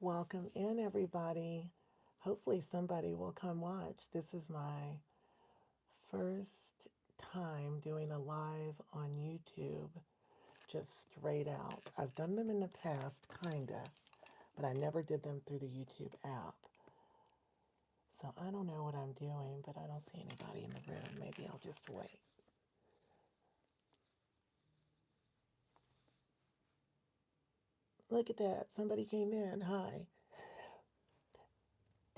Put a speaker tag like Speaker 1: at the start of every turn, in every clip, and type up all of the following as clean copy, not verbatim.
Speaker 1: Welcome in, everybody. Hopefully, somebody will come watch. This is my first time doing a live on YouTube, just straight out. I've done them in the past, kinda, but I never did them through the YouTube app. So I don't know what I'm doing, but I don't see anybody in the room. Maybe I'll just wait. Look at that. Somebody came in. Hi.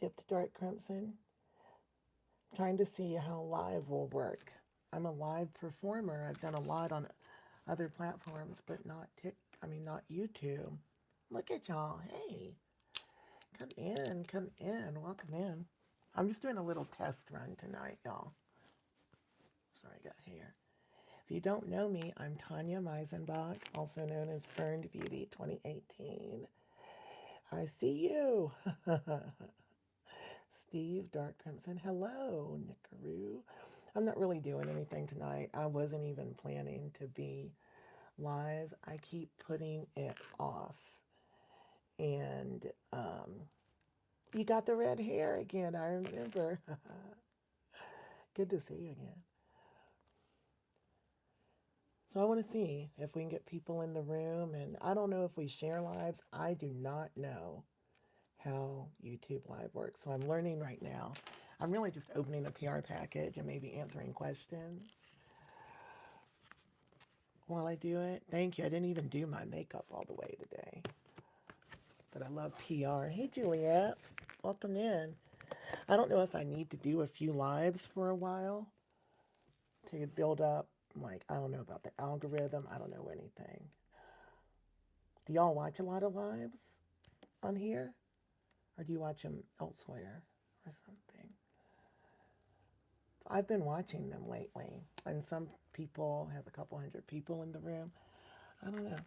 Speaker 1: Dipped Dark Crimson. Trying to see how live will work. I'm a live performer. I've done a lot on other platforms, but not YouTube. Look at y'all. Hey, come in, welcome in. I'm just doing a little test run tonight, y'all. Sorry, I got hair. If you don't know me, I'm Tonya Meisenbach, also known as Burned Beauty 2018. I see you. Steve, Dark Crimson. Hello, Nickaroo. I'm not really doing anything tonight. I wasn't even planning to be live. I keep putting it off. And you got the red hair again, I remember. Good to see you again. So I want to see if we can get people in the room. And I don't know if we share lives. I do not know how YouTube Live works. So I'm learning right now. I'm really just opening a PR package and maybe answering questions while I do it. Thank you. I didn't even do my makeup all the way today, but I love PR. Hey, Juliet. Welcome in. I don't know if I need to do a few lives for a while to build up, like, I don't know about the algorithm. I don't know anything. Do y'all watch a lot of lives on here? Or do you watch them elsewhere or something? I've been watching them lately, and some people have a couple hundred people in the room. I don't know.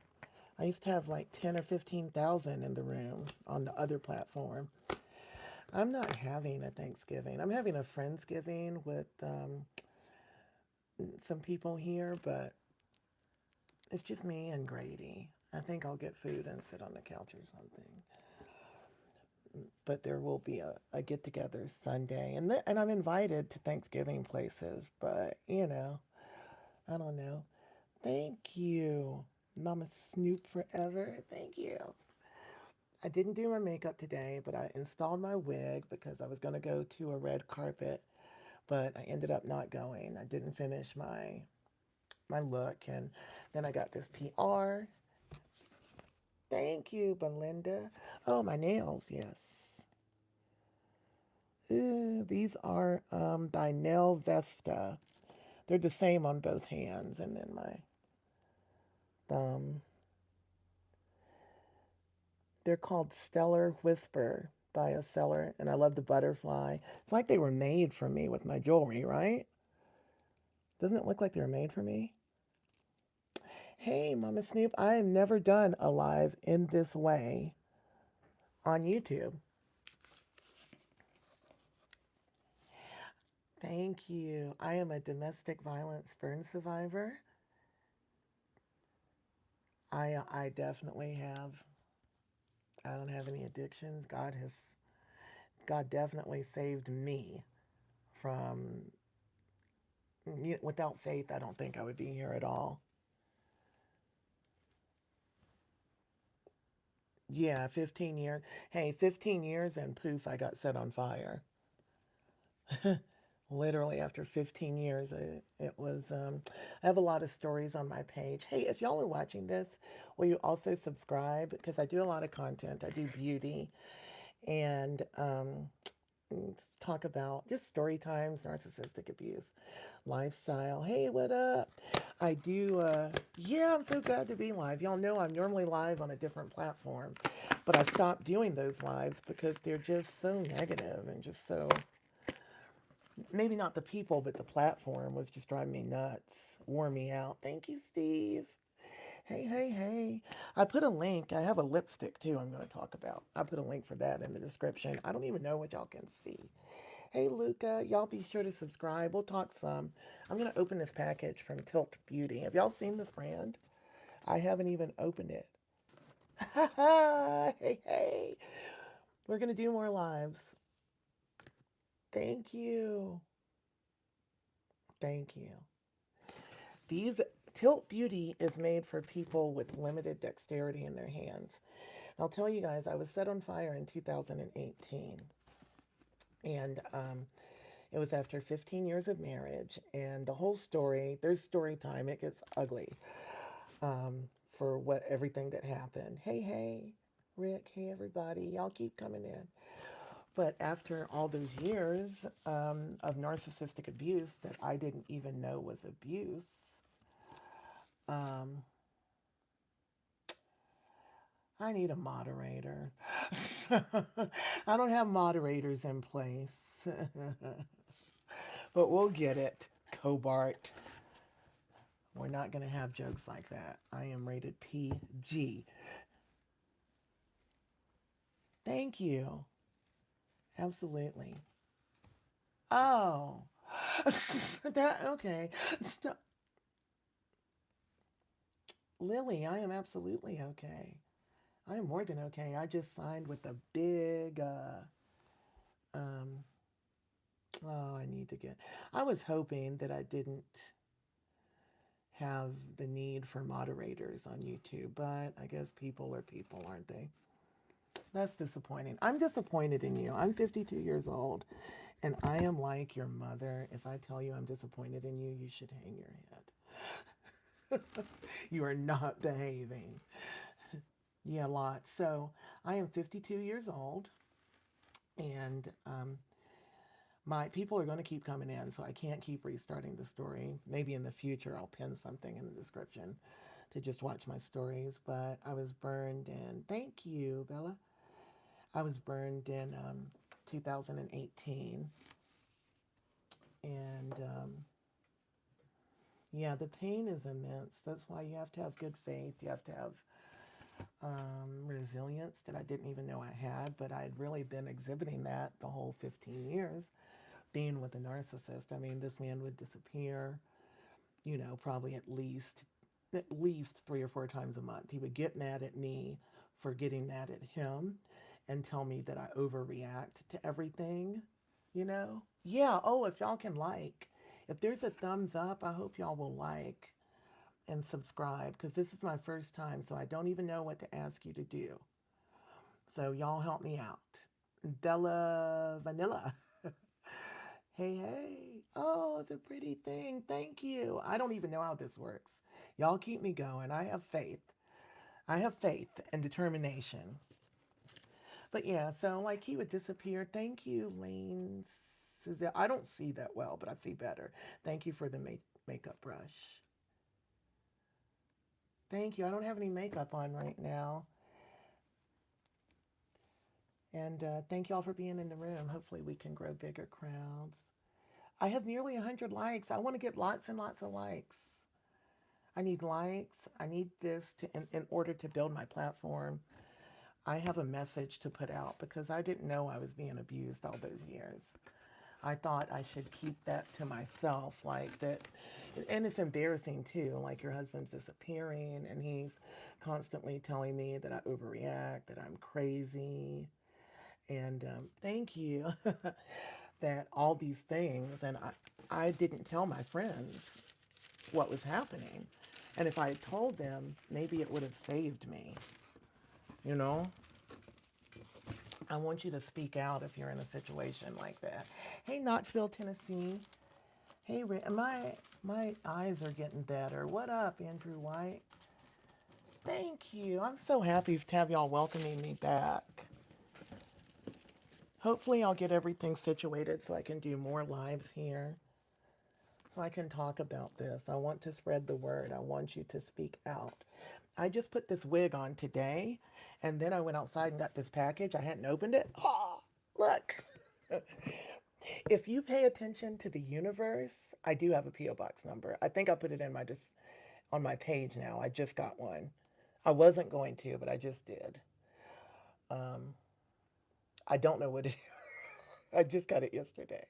Speaker 1: I used to have like 10 or 15,000 in the room on the other platform. I'm not having a Thanksgiving. I'm having a Friendsgiving with some people here, but it's just me and Grady. I think I'll get food and sit on the couch or something. But there will be a get together Sunday, and I'm invited to Thanksgiving places. But I don't know. Thank you, Mama Snoop forever. Thank you. I didn't do my makeup today, but I installed my wig because I was going to go to a red carpet, but I ended up not going. I didn't finish my look, and then I got this PR. Thank you, Belinda. Oh, my nails, yes. These are by Nail Vesta. They're the same on both hands, and then my thumb. They're called Stellar Whisper by a seller, and I love the butterfly. It's like they were made for me with my jewelry, right? Doesn't it look like they were made for me? Hey, Mama Snoop, I have never done a live in this way on YouTube. Thank you. I am a domestic violence burn survivor. I definitely have. I don't have any addictions. God definitely saved me from. Without faith, I don't think I would be here at all. Yeah, 15 years. Hey, 15 years and poof, I got set on fire. Literally after 15 years, it was. I have a lot of stories on my page. Hey, if y'all are watching this, will you also subscribe? Because I do a lot of content. I do beauty and talk about just story times, narcissistic abuse, lifestyle. Hey, what up? I do, yeah, I'm so glad to be live. Y'all know I'm normally live on a different platform, but I stopped doing those lives because they're just so negative and just so, maybe not the people, but the platform was just driving me nuts, wore me out. Thank you, Steve. Hey, hey, hey. I put a link. I have a lipstick too I'm going to talk about. I put a link for that in the description. I don't even know what y'all can see. Hey, Luca, y'all be sure to subscribe. We'll talk some. I'm going to open this package from Tilt Beauty. Have y'all seen this brand? I haven't even opened it. Hey, hey. We're going to do more lives. Thank you. Thank you. These Tilt Beauty is made for people with limited dexterity in their hands. I'll tell you guys, I was set on fire in 2018. And it was after 15 years of marriage. And the whole story, there's story time, it gets ugly for what everything that happened. Hey, hey, Rick, hey, everybody. Y'all keep coming in. But after all those years of narcissistic abuse that I didn't even know was abuse, um, I need a moderator. I don't have moderators in place. But we'll get it, Cobart. We're not going to have jokes like that. I am rated PG. Thank you. Absolutely. Oh. That okay. St- Lily, I am absolutely okay. I am more than okay. I just signed with a big um oh, I need to get. I was hoping that I didn't have the need for moderators on YouTube, but I guess people are people, aren't they? That's disappointing. I'm disappointed in you. I'm 52 years old, and I am like your mother. If I tell you I'm disappointed in you, you should hang your head. You are not behaving. Yeah, a lot. So I am 52 years old, and my people are going to keep coming in, so I can't keep restarting the story. Maybe in the future I'll pin something in the description to just watch my stories. But I was burned in. Thank you, Bella. I was burned in 2018, and yeah, the pain is immense. That's why you have to have good faith. You have to have resilience that I didn't even know I had, but I'd really been exhibiting that the whole 15 years being with a narcissist. I mean, this man would disappear, probably at least 3 or 4 times a month. He would get mad at me for getting mad at him and tell me that I overreact to everything, Yeah, oh, if y'all can like. If there's a thumbs up, I hope y'all will like and subscribe because this is my first time, so I don't even know what to ask you to do. So y'all help me out. Bella Vanilla. Hey, hey. Oh, it's a pretty thing. Thank you. I don't even know how this works. Y'all keep me going. I have faith. I have faith and determination. But yeah, so like he would disappear. Thank you, Lane. I don't see that well, but I see better. Thank you for the makeup brush. Thank you. I don't have any makeup on right now. And thank y'all for being in the room. Hopefully, we can grow bigger crowds. I have nearly 100 likes. I want to get lots and lots of likes. I need likes. I need this in order to build my platform. I have a message to put out because I didn't know I was being abused all those years. I thought I should keep that to myself, like that. And it's embarrassing too. Like your husband's disappearing and he's constantly telling me that I overreact, that I'm crazy. And thank you that all these things. And I didn't tell my friends what was happening. And if I had told them, maybe it would have saved me. You know, I want you to speak out if you're in a situation like that. Hey, Knoxville, Tennessee. Hey, my eyes are getting better. What up, Andrew White? Thank you. I'm so happy to have y'all welcoming me back. Hopefully, I'll get everything situated so I can do more lives here. So I can talk about this. I want to spread the word. I want you to speak out. I just put this wig on today, and then I went outside and got this package. I hadn't opened it. Oh, look. If you pay attention to the universe, I do have a P.O. box number. I think I put it in my just on my page now. I just got one. I wasn't going to, but I just did. Um, I don't know what it is. I just got it yesterday.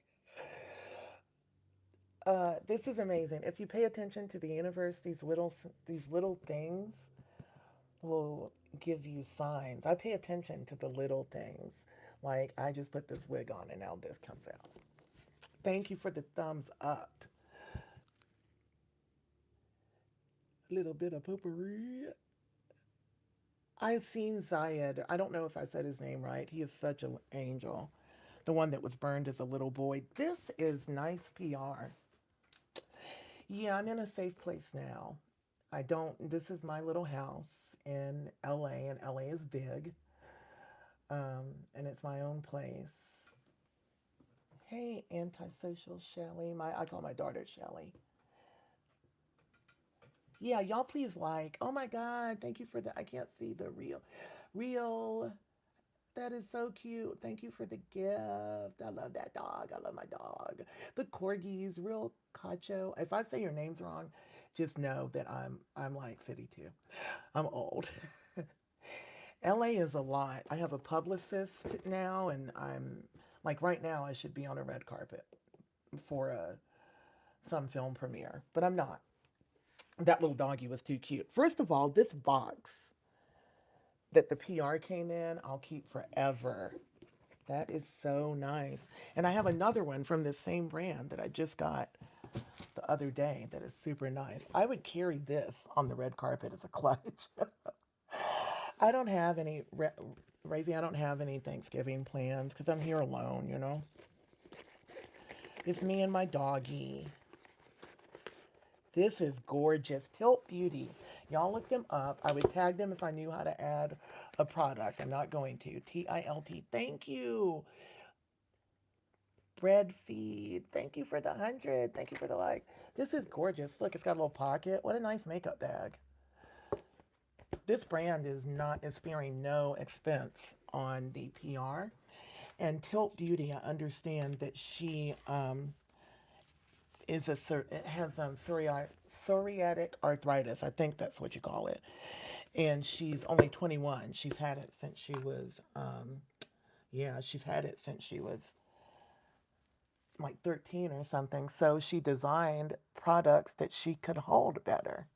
Speaker 1: This is amazing. If you pay attention to the universe, these little things will give you signs. I pay attention to the little things. Like, I just put this wig on and now this comes out. Thank you for the thumbs up. A little bit of potpourri. I've seen Zayed. I don't know if I said his name right. He is such an angel. The one that was burned as a little boy. This is nice PR. Yeah, I'm in a safe place now. I don't, this is my little house in LA, and LA is big, and it's my own place. Hey, antisocial Shelly. I call my daughter Shelly. Yeah, y'all please like. Oh my God, thank you for the, I can't see the real. Real, that is so cute. Thank you for the gift. I love that dog. I love my dog. The corgis, real cacho. If I say your names wrong, just know that I'm like 52. I'm old. LA is a lot. I have a publicist now, and I'm like right now I should be on a red carpet for some film premiere, but I'm not. That little doggy was too cute. First of all, this box that the PR came in, I'll keep forever. That is so nice. And I have another one from this same brand that I just got the other day that is super nice. I would carry this on the red carpet as a clutch. I don't have any, Ravi, I don't have any Thanksgiving plans because I'm here alone, you know? It's me and my doggy. This is gorgeous. Tilt Beauty. Y'all look them up. I would tag them if I knew how to add a product. I'm not going to. TILT. Thank you. Bread feed. Thank you for the 100. Thank you for the like. This is gorgeous. Look, it's got a little pocket. What a nice makeup bag. This brand is sparing no expense on the PR. And Tilt Beauty, I understand that she it has psoriatic arthritis. I think that's what you call it. And she's only 21. She's had it since she was yeah, she's had it since she was like 13 or something. So she designed products that she could hold better.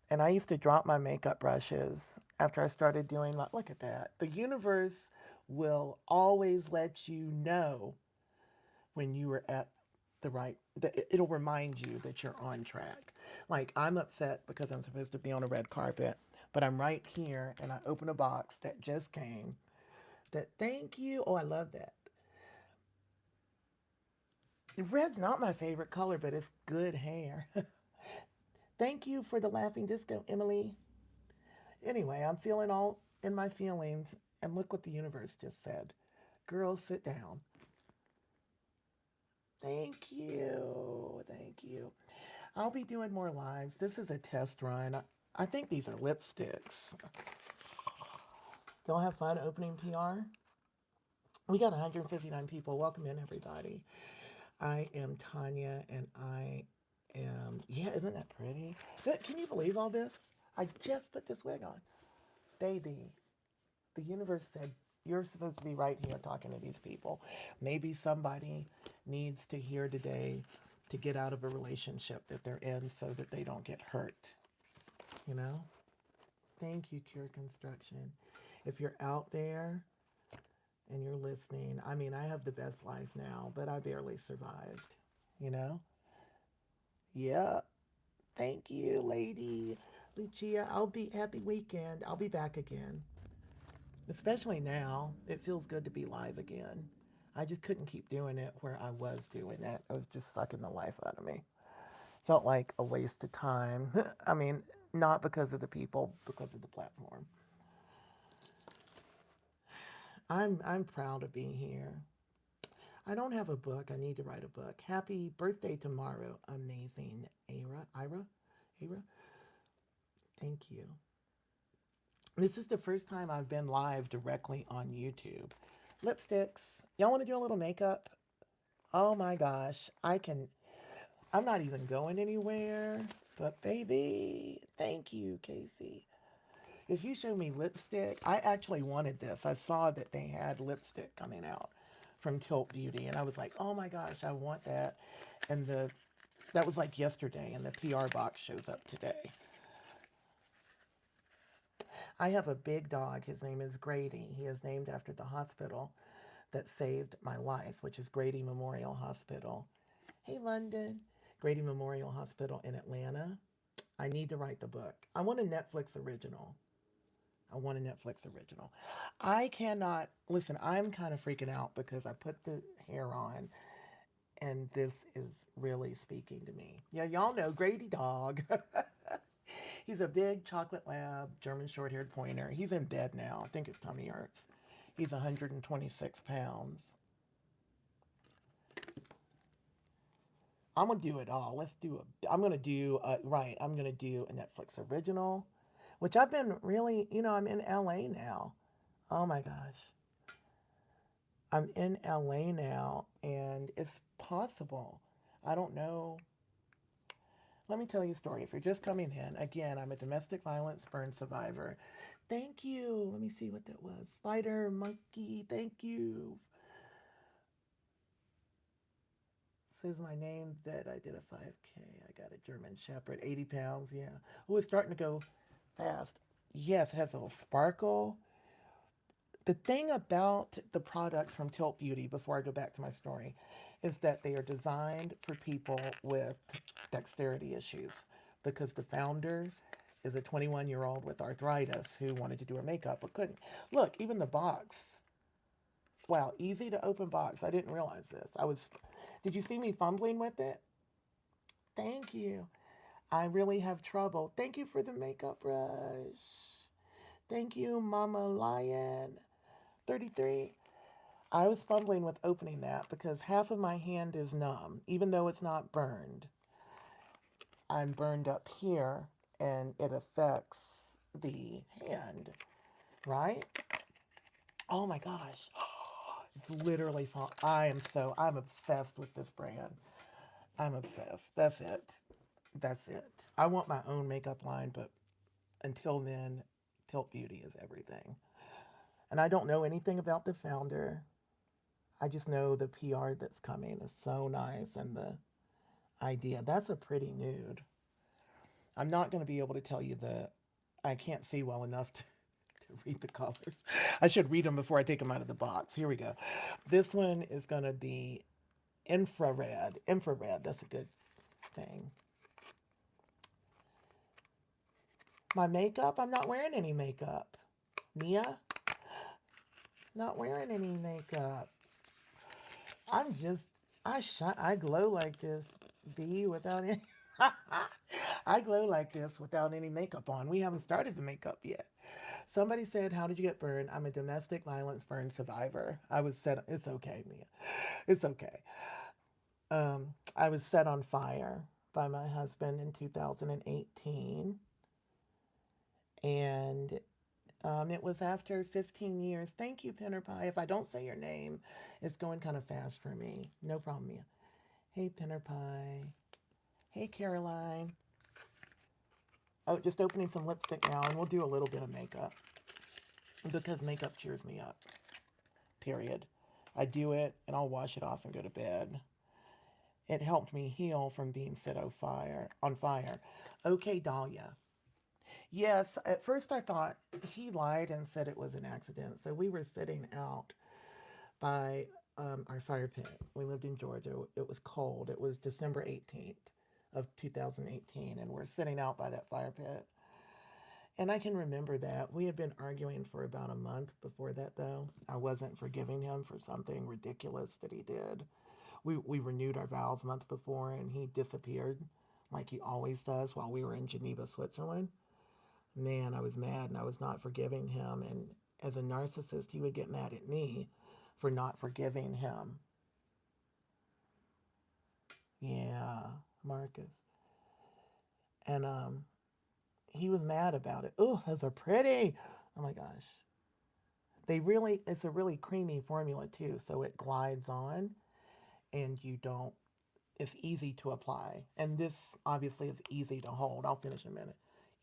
Speaker 1: And I used to drop my makeup brushes after I started doing like, look at that. The universe will always let you know when you are at the right, it'll remind you that you're on track. Like, I'm upset because I'm supposed to be on a red carpet, but I'm right here and I open a box that just came that, thank you. Oh, I love that. Red's not my favorite color, but it's good hair. Thank you for the laughing disco, Emily. Anyway, I'm feeling all in my feelings, and look what the universe just said. Girls, sit down. Thank you. Thank you. I'll be doing more lives. This is a test run. I think these are lipsticks. Don't have fun opening PR? We got 159 people. Welcome in, everybody. I am Tonya, and I am, yeah, isn't that pretty? Can you believe all this? I just put this wig on. Baby, the universe said, you're supposed to be right here talking to these people. Maybe somebody needs to hear today to get out of a relationship that they're in so that they don't get hurt. You know? Thank you, Cure Construction. If you're out there and you're listening, I mean, I have the best life now, but I barely survived. You know? Yeah. Thank you, lady. Lucia, I'll be happy weekend. I'll be back again. Especially now, it feels good to be live again. I just couldn't keep doing it where I was doing it. It was just sucking the life out of me. Felt like a waste of time. I mean, not because of the people, because of the platform. I'm proud of being here. I don't have a book. I need to write a book. Happy birthday tomorrow, amazing Ira. Thank you. This is the first time I've been live directly on YouTube. Lipsticks. Y'all want to do a little makeup? Oh my gosh. I'm not even going anywhere. But baby, thank you, Casey. If you show me lipstick, I actually wanted this. I saw that they had lipstick coming out from Tilt Beauty. And I was like, oh my gosh, I want that. And that was like yesterday. And the PR box shows up today. I have a big dog. His name is Grady. He is named after the hospital that saved my life, which is Grady Memorial Hospital. Hey, London. Grady Memorial Hospital in Atlanta. I need to write the book. I want a Netflix original. I want a Netflix original. I cannot, listen, I'm kind of freaking out because I put the hair on and this is really speaking to me. Yeah, y'all know Grady Dog. He's a big chocolate lab, German short haired pointer. He's in bed now. I think it's Tommy Earth. He's 126 pounds. I'm gonna do it all. Let's do a. I'm gonna do right. I'm gonna do a Netflix original, which I've been really. I'm in LA now. Oh my gosh, I'm in LA now, and it's possible. I don't know. Let me tell you a story. If you're just coming in, again, I'm a domestic violence burn survivor. Thank you. Let me see what that was. Spider monkey. Thank you. Says my name that I did a 5K. I got a German Shepherd, 80 pounds. Yeah. Oh, it's starting to go fast. Yes, it has a little sparkle. The thing about the products from Tilt Beauty, before I go back to my story, is that they are designed for people with dexterity issues because the founder is a 21-year-old with arthritis who wanted to do her makeup but couldn't. Look, even the box. Wow, easy to open box. I didn't realize this. Did you see me fumbling with it? Thank you. I really have trouble. Thank you for the makeup brush. Thank you, Mama Lion. 33. I was fumbling with opening that because half of my hand is numb, even though it's not burned. I'm burned up here and it affects the hand, right? Oh my gosh. It's literally fun. I'm obsessed with this brand. I'm obsessed. That's it. That's it. I want my own makeup line, but until then, Tilt Beauty is everything. And I don't know anything about the founder. I just know the PR that's coming is so nice and the idea. That's a pretty nude. I'm not going to be able to tell you I can't see well enough to read the colors. I should read them before I take them out of the box. Here we go. This one is going to be infrared. Infrared, that's a good thing. My makeup, I'm not wearing any makeup. Mia, not wearing any makeup. I'm just, I glow like this, B, without any, I glow like this without any makeup on. We haven't started the makeup yet. Somebody said, how did you get burned? I'm a domestic violence burn survivor. I was set, it's okay, Mia. It's okay. I was set on fire by my husband in 2018. And it was after 15 years. Thank you, Pinner Pie. If I don't say your name, it's going kind of fast for me. No problem, Mia. Hey, Pinner Pie. Hey, Caroline. Oh, just opening some lipstick now, and we'll do a little bit of makeup because makeup cheers me up. Period. I do it, and I'll wash it off and go to bed. It helped me heal from being set on fire. Okay, Dahlia. Yes, at first I thought he lied and said it was an accident. So we were sitting out by our fire pit. We lived in Georgia. It was cold. It was December 18th of 2018, and we're sitting out by that fire pit. And I can remember that. We had been arguing for about a month before that, though. I wasn't forgiving him for something ridiculous that he did. We renewed our vows a month before, and he disappeared like he always does while we were in Geneva, Switzerland. Man, I was mad and I was not forgiving him. And as a narcissist, he would get mad at me for not forgiving him. Yeah, Marcus. And he was mad about it. Oh, those are pretty. Oh my gosh. It's a really creamy formula too. So it glides on and it's easy to apply. And this obviously is easy to hold. I'll finish in a minute.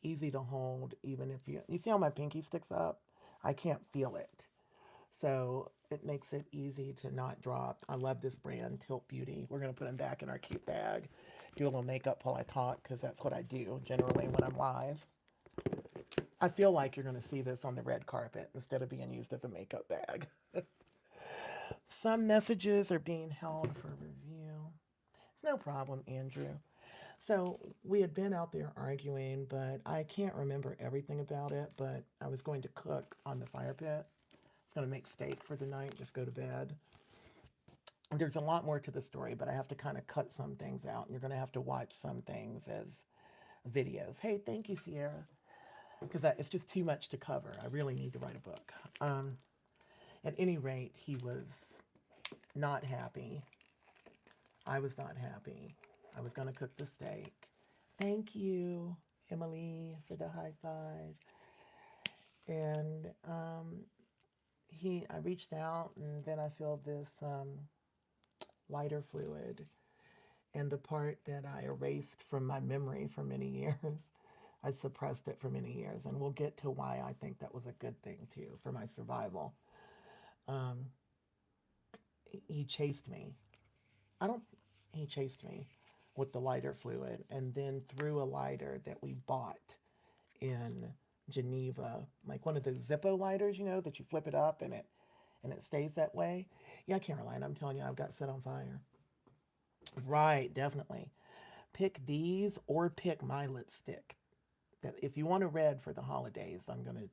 Speaker 1: Easy to hold, even if you see how my pinky sticks up? I can't feel it. So it makes it easy to not drop. I love this brand, Tilt Beauty. We're going to put them back in our cute bag. Do a little makeup while I talk because that's what I do generally when I'm live. I feel like you're going to see this on the red carpet instead of being used as a makeup bag. Some messages are being held for review. It's no problem, Andrew. So we had been out there arguing, but I can't remember everything about it. But I was going to cook on the fire pit. I was going to make steak for the night, just go to bed. And there's a lot more to the story, but I have to kind of cut some things out. And you're going to have to watch some things as videos. Hey, thank you, Sierra, because it's just too much to cover. I really need to write a book. At any rate, he was not happy. I was not happy. I was going to cook the steak. Thank you, Emily, for the high five. And I reached out, and then I feel this lighter fluid. And the part that I erased from my memory for many years, I suppressed it for many years. And we'll get to why I think that was a good thing, too, for my survival. Um, he chased me. I don't, he chased me with the lighter fluid and then threw a lighter that we bought in Geneva, like one of those Zippo lighters, that you flip it up and it stays that way. Yeah, Caroline, I'm telling you, I've got set on fire. Right, definitely. Pick these or pick my lipstick. That if you want a red for the holidays, I'm gonna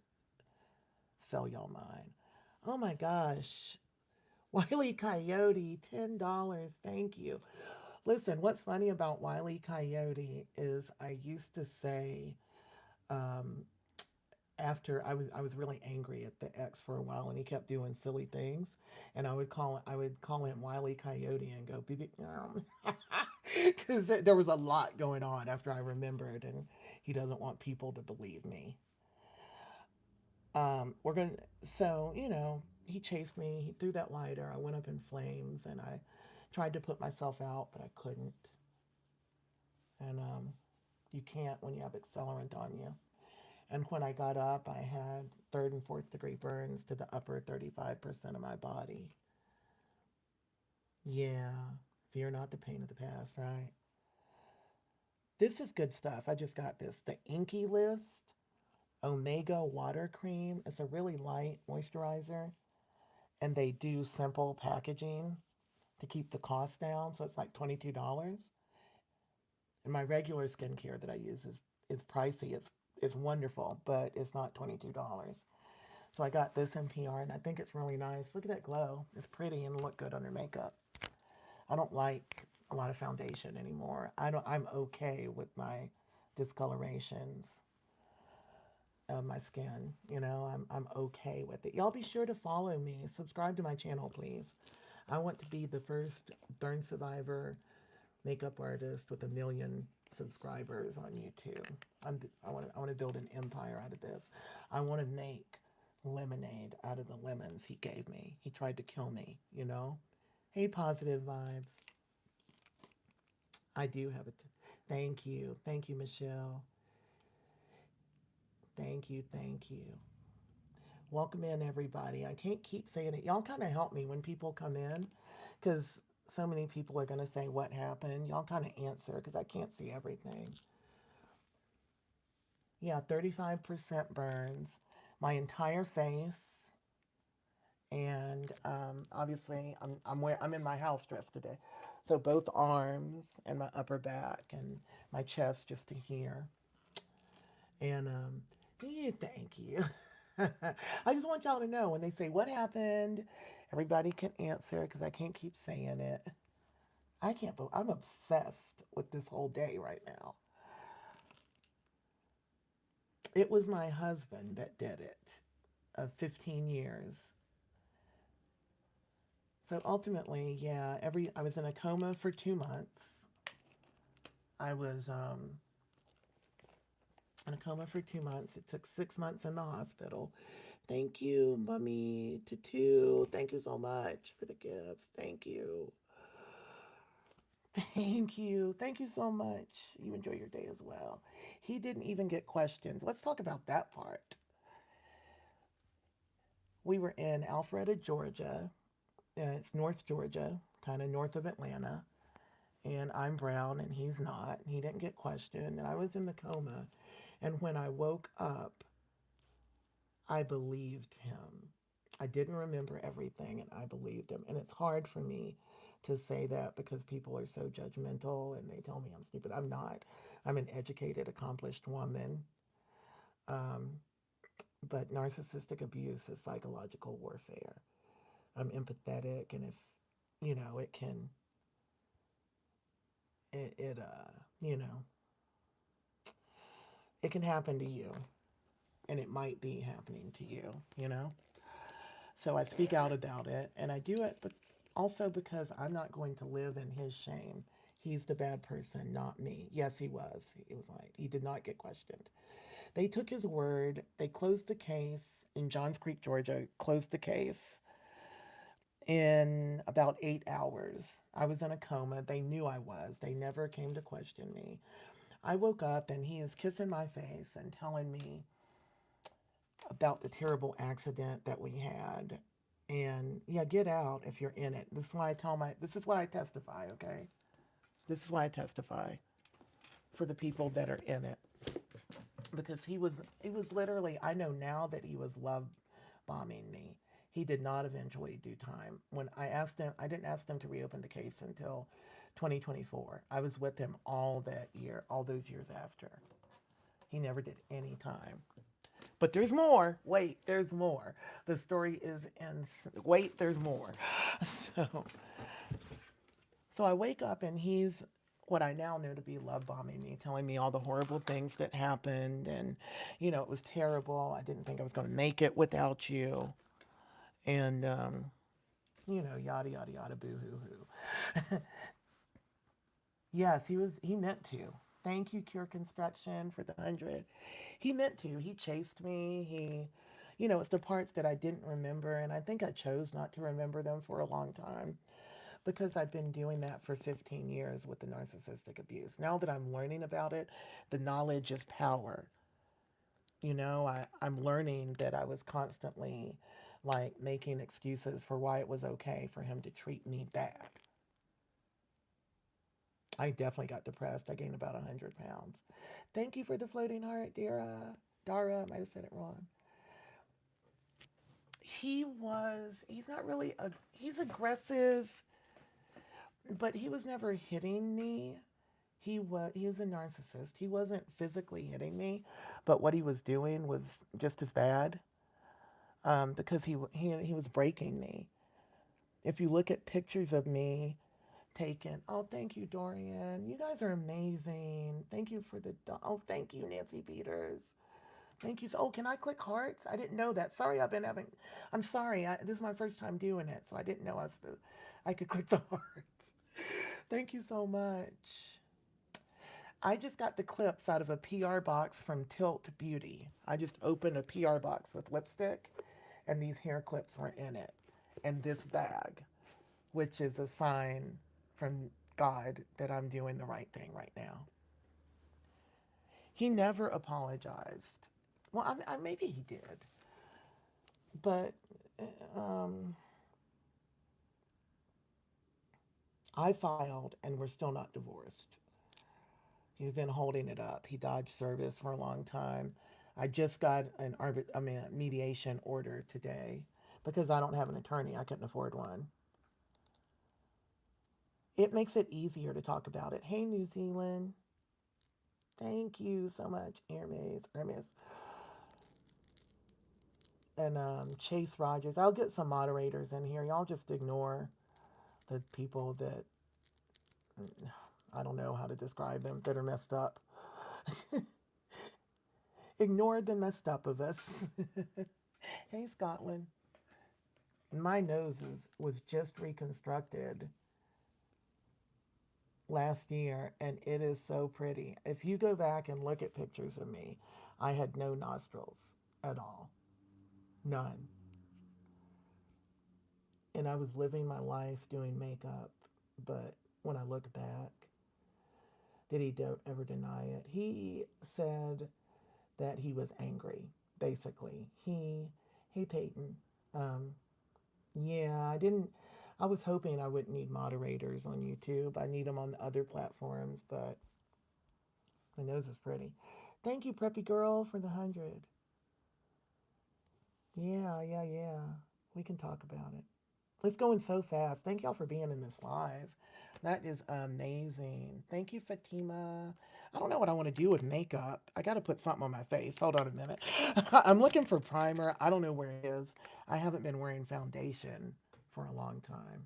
Speaker 1: sell y'all mine. Oh my gosh. Wiley Coyote, $10. Thank you. Listen, what's funny about Wiley Coyote is I used to say, um, after I was really angry at the ex for a while, and he kept doing silly things, and I would call him Wiley Coyote and go beep beep because there was a lot going on after I remembered, and he doesn't want people to believe me. We're gonna so he chased me. He threw that lighter. I went up in flames, and I tried to put myself out, but I couldn't. And you can't when you have accelerant on you. And when I got up, I had third and fourth degree burns to the upper 35% of my body. Yeah, fear not the pain of the past, right? This is good stuff. I just got this. The Inky List Omega Water Cream. It's a really light moisturizer, and they do simple packaging to keep the cost down. So it's like $22. And my regular skincare that I use is pricey. It's wonderful, but it's not $22. So I got this NPR, and I think it's really nice. Look at that glow. It's pretty and look good under makeup. I don't like a lot of foundation anymore. I'm okay with my discolorations of my skin. I'm okay with it. Y'all be sure to follow me. Subscribe to my channel, please. I want to be the first burn survivor makeup artist with 1 million subscribers on YouTube. I want to build an empire out of this. I want to make lemonade out of the lemons he gave me. He tried to kill me. Hey, positive vibes. I do have it. Thank you. Thank you, Michelle. Thank you. Thank you. Welcome in, everybody. I can't keep saying it. Y'all kind of help me when people come in because so many people are going to say what happened. Y'all kind of answer because I can't see everything. Yeah, 35% burns. My entire face. And obviously, I'm in my house dress today. So both arms and my upper back and my chest just to here. And yeah, thank you. I just want y'all to know when they say what happened, everybody can answer because I can't keep saying it. I can't believe I'm obsessed with this whole day right now. It was my husband that did it of 15 years. So ultimately, yeah, I was in a coma for 2 months. I was in a coma for 2 months. It took 6 months in the hospital. Thank you, Mummy Tutu. Thank you so much for the gifts. Thank you. Thank you. Thank you so much. You enjoy your day as well. He didn't even get questions. Let's talk about that part. We were in Alpharetta, Georgia. It's North Georgia, kind of north of Atlanta. And I'm brown and he's not. He didn't get questioned. And I was in the coma. And when I woke up, I believed him. I didn't remember everything, and I believed him. And it's hard for me to say that because people are so judgmental and they tell me I'm stupid. I'm not. I'm an educated, accomplished woman. Um, but narcissistic abuse is psychological warfare. I'm empathetic, and if it can, you know, it can happen to you, and it might be happening to you. So I speak out about it, and I do it, but also because I'm not going to live in his shame. He's the bad person, not me. Yes, he was. He was right. He did not get questioned. They took his word. They closed the case in Johns Creek, Georgia, closed the case in about 8 hours. I was in a coma. They knew I was. They never came to question me. I woke up and he is kissing my face and telling me about the terrible accident that we had. And yeah, get out if you're in it. This is why I testify, okay? This is why I testify for the people that are in it. Because he was literally, I know now that he was love bombing me. He did not eventually do time. When I asked him, I didn't ask him to reopen the case until 2024. I was with him all that year, all those years after. He never did any time. But there's more. Wait, there's more. The story is in. Wait, there's more. So, so I wake up and he's what I now know to be love bombing me, telling me all the horrible things that happened, and it was terrible. I didn't think I was going to make it without you, and yada yada yada, boo hoo hoo. Yes, he was. He meant to. Thank you, Cure Construction, for the 100. He meant to. He chased me. It's the parts that I didn't remember, and I think I chose not to remember them for a long time because I've been doing that for 15 years with the narcissistic abuse. Now that I'm learning about it, the knowledge is power. I'm learning that I was constantly like making excuses for why it was okay for him to treat me bad. I definitely got depressed. I gained about 100 pounds. Thank you for the floating heart, Dara. Dara, I might have said it wrong. He's not really, he's aggressive, but he was never hitting me. He was a narcissist. He wasn't physically hitting me, but what he was doing was just as bad because he was breaking me. If you look at pictures of me taken, oh, thank you, Dorian. You guys are amazing. Thank you for oh, thank you, Nancy Peters. Thank you. Oh, can I click hearts? I didn't know that. Sorry, I'm sorry. This is my first time doing it, so I didn't know I could click the hearts. Thank you so much. I just got the clips out of a PR box from Tilt Beauty. I just opened a PR box with lipstick, and these hair clips were in it. And this bag, which is a sign from God that I'm doing the right thing right now. He never apologized. Well, maybe he did, but um, I filed, and we're still not divorced. He's been holding it up. He dodged service for a long time. I just got a mediation order today because I don't have an attorney. I couldn't afford one. It makes it easier to talk about it. Hey, New Zealand. Thank you so much, Hermes, and Chase Rogers. I'll get some moderators in here. Y'all just ignore the people that I don't know how to describe them that are messed up. Ignore the messed up of us. Hey, Scotland. My nose was just reconstructed last year, and it is so pretty. If you go back and look at pictures of me, I had no nostrils at all. None. And I was living my life doing makeup, but when I look back, did he ever deny it? He said that he was angry, basically. Hey, Peyton. Um, yeah, I was hoping I wouldn't need moderators on YouTube. I need them on the other platforms, but my nose is pretty. Thank you, Preppy Girl, for the 100. Yeah, yeah, yeah. We can talk about it. It's going so fast. Thank y'all for being in this live. That is amazing. Thank you, Fatima. I don't know what I want to do with makeup. I got to put something on my face. Hold on a minute. I'm looking for primer. I don't know where it is. I haven't been wearing foundation for a long time.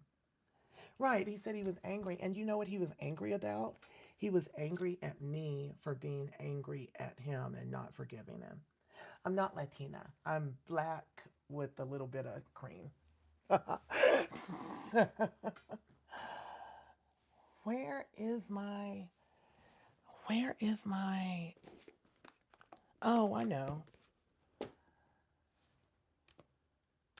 Speaker 1: Right. He said he was angry. And you know what he was angry about? He was angry at me for being angry at him and not forgiving him. I'm not Latina. I'm black with a little bit of cream. where is my where is my oh, I know.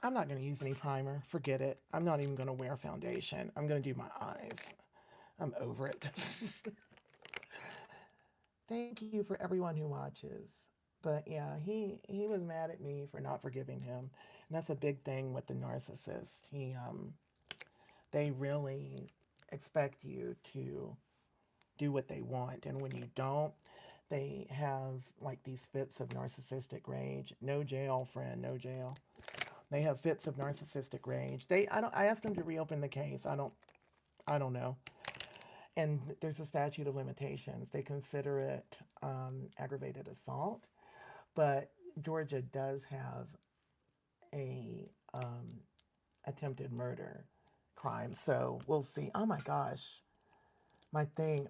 Speaker 1: I'm not going to use any primer. Forget it. I'm not even going to wear foundation. I'm going to do my eyes. I'm over it. Thank you for everyone who watches. But yeah, he was mad at me for not forgiving him. And that's a big thing with the narcissist. They really expect you to do what they want, and when you don't, they have like these fits of narcissistic rage. No jail, friend, no jail. They have fits of narcissistic rage. I asked them to reopen the case. I don't know. And there's a statute of limitations. They consider it aggravated assault, but Georgia does have a attempted murder crime. So we'll see. Oh my gosh, my thing.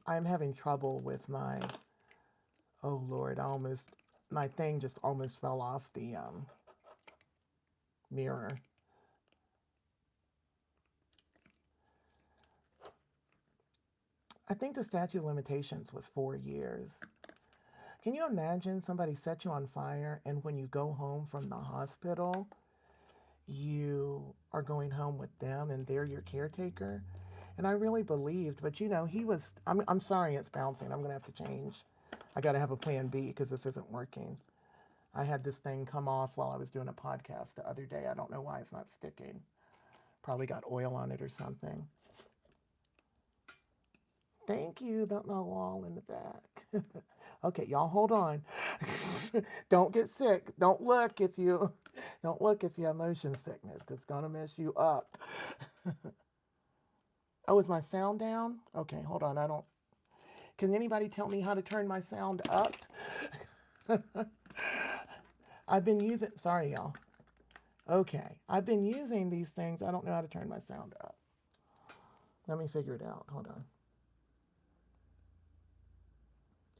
Speaker 1: I'm having trouble with my. Oh Lord, my thing just almost fell off the mirror. I think the statute of limitations was 4 years. Can you imagine somebody set you on fire and when you go home from the hospital, you are going home with them and they're your caretaker? And I really believed, but I'm sorry it's bouncing. I'm going to have to change. I got to have a plan B because this isn't working. I had this thing come off while I was doing a podcast the other day. I don't know why it's not sticking. Probably got oil on it or something. Thank you, the wall in the back. Okay, y'all hold on. Don't get sick. Don't look if you have motion sickness because it's gonna mess you up. Oh, is my sound down? Okay, hold on. I don't. Can anybody tell me how to turn my sound up? I've been using. Sorry, y'all. Okay, I've been using these things. I don't know how to turn my sound up. Let me figure it out. Hold on.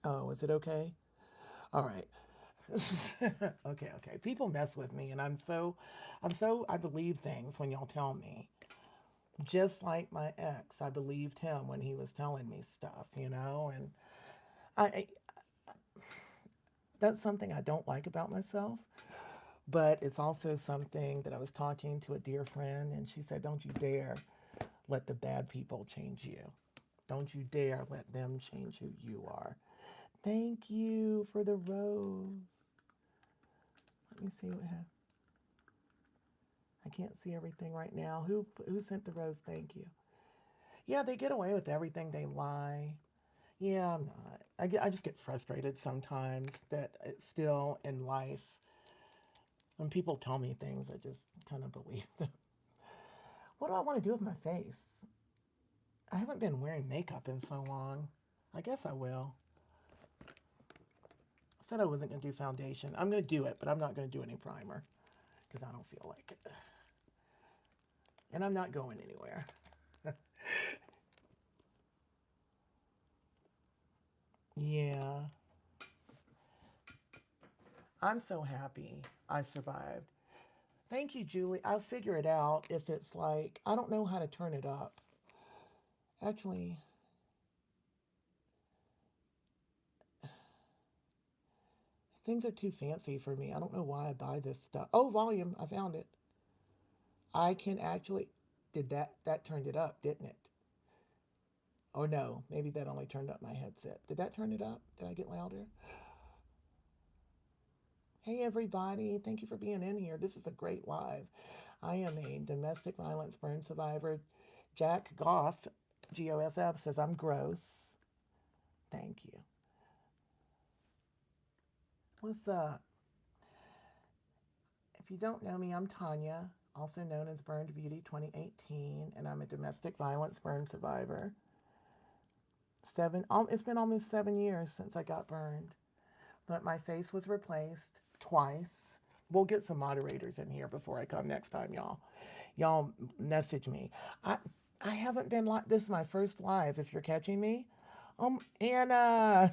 Speaker 1: Oh, is it okay? All right. Okay. People mess with me, and I believe things when y'all tell me. Just like my ex, I believed him when he was telling me stuff, and I that's something I don't like about myself, but it's also something that I was talking to a dear friend, and she said, "Don't you dare let the bad people change you. Don't you dare let them change who you are." Thank you for the rose. Let me see what happened. I can't see everything right now. Who sent the rose? Thank you. Yeah, they get away with everything. They lie. Yeah, I'm not. I just get frustrated sometimes that it's still in life. When people tell me things, I just kind of believe them. What do I want to do with my face? I haven't been wearing makeup in so long. I guess I will. I said I wasn't going to do foundation. I'm going to do it, but I'm not going to do any primer because I don't feel like it. And I'm not going anywhere. Yeah, I'm so happy I survived. Thank you, Julie. I'll figure it out if it's like, I don't know how to turn it up. Actually, things are too fancy for me. I don't know why I buy this stuff. Oh, volume. I found it. I can actually. Did that turned it up, didn't it? Oh no, maybe that only turned up my headset. Did that turn it up? Did I get louder? Hey everybody, thank you for being in here. This is a great live. I am a domestic violence burn survivor. Jack Goff, GOFF, says I'm gross. Thank you. What's up? If you don't know me, I'm Tonya, also known as Burned Beauty 2018, and I'm a domestic violence burn survivor. It's been almost 7 years since I got burned, but my face was replaced twice. We'll get some moderators in here before I come next time, y'all. Y'all message me. I I haven't been like this is my first live. If you're catching me, Anna.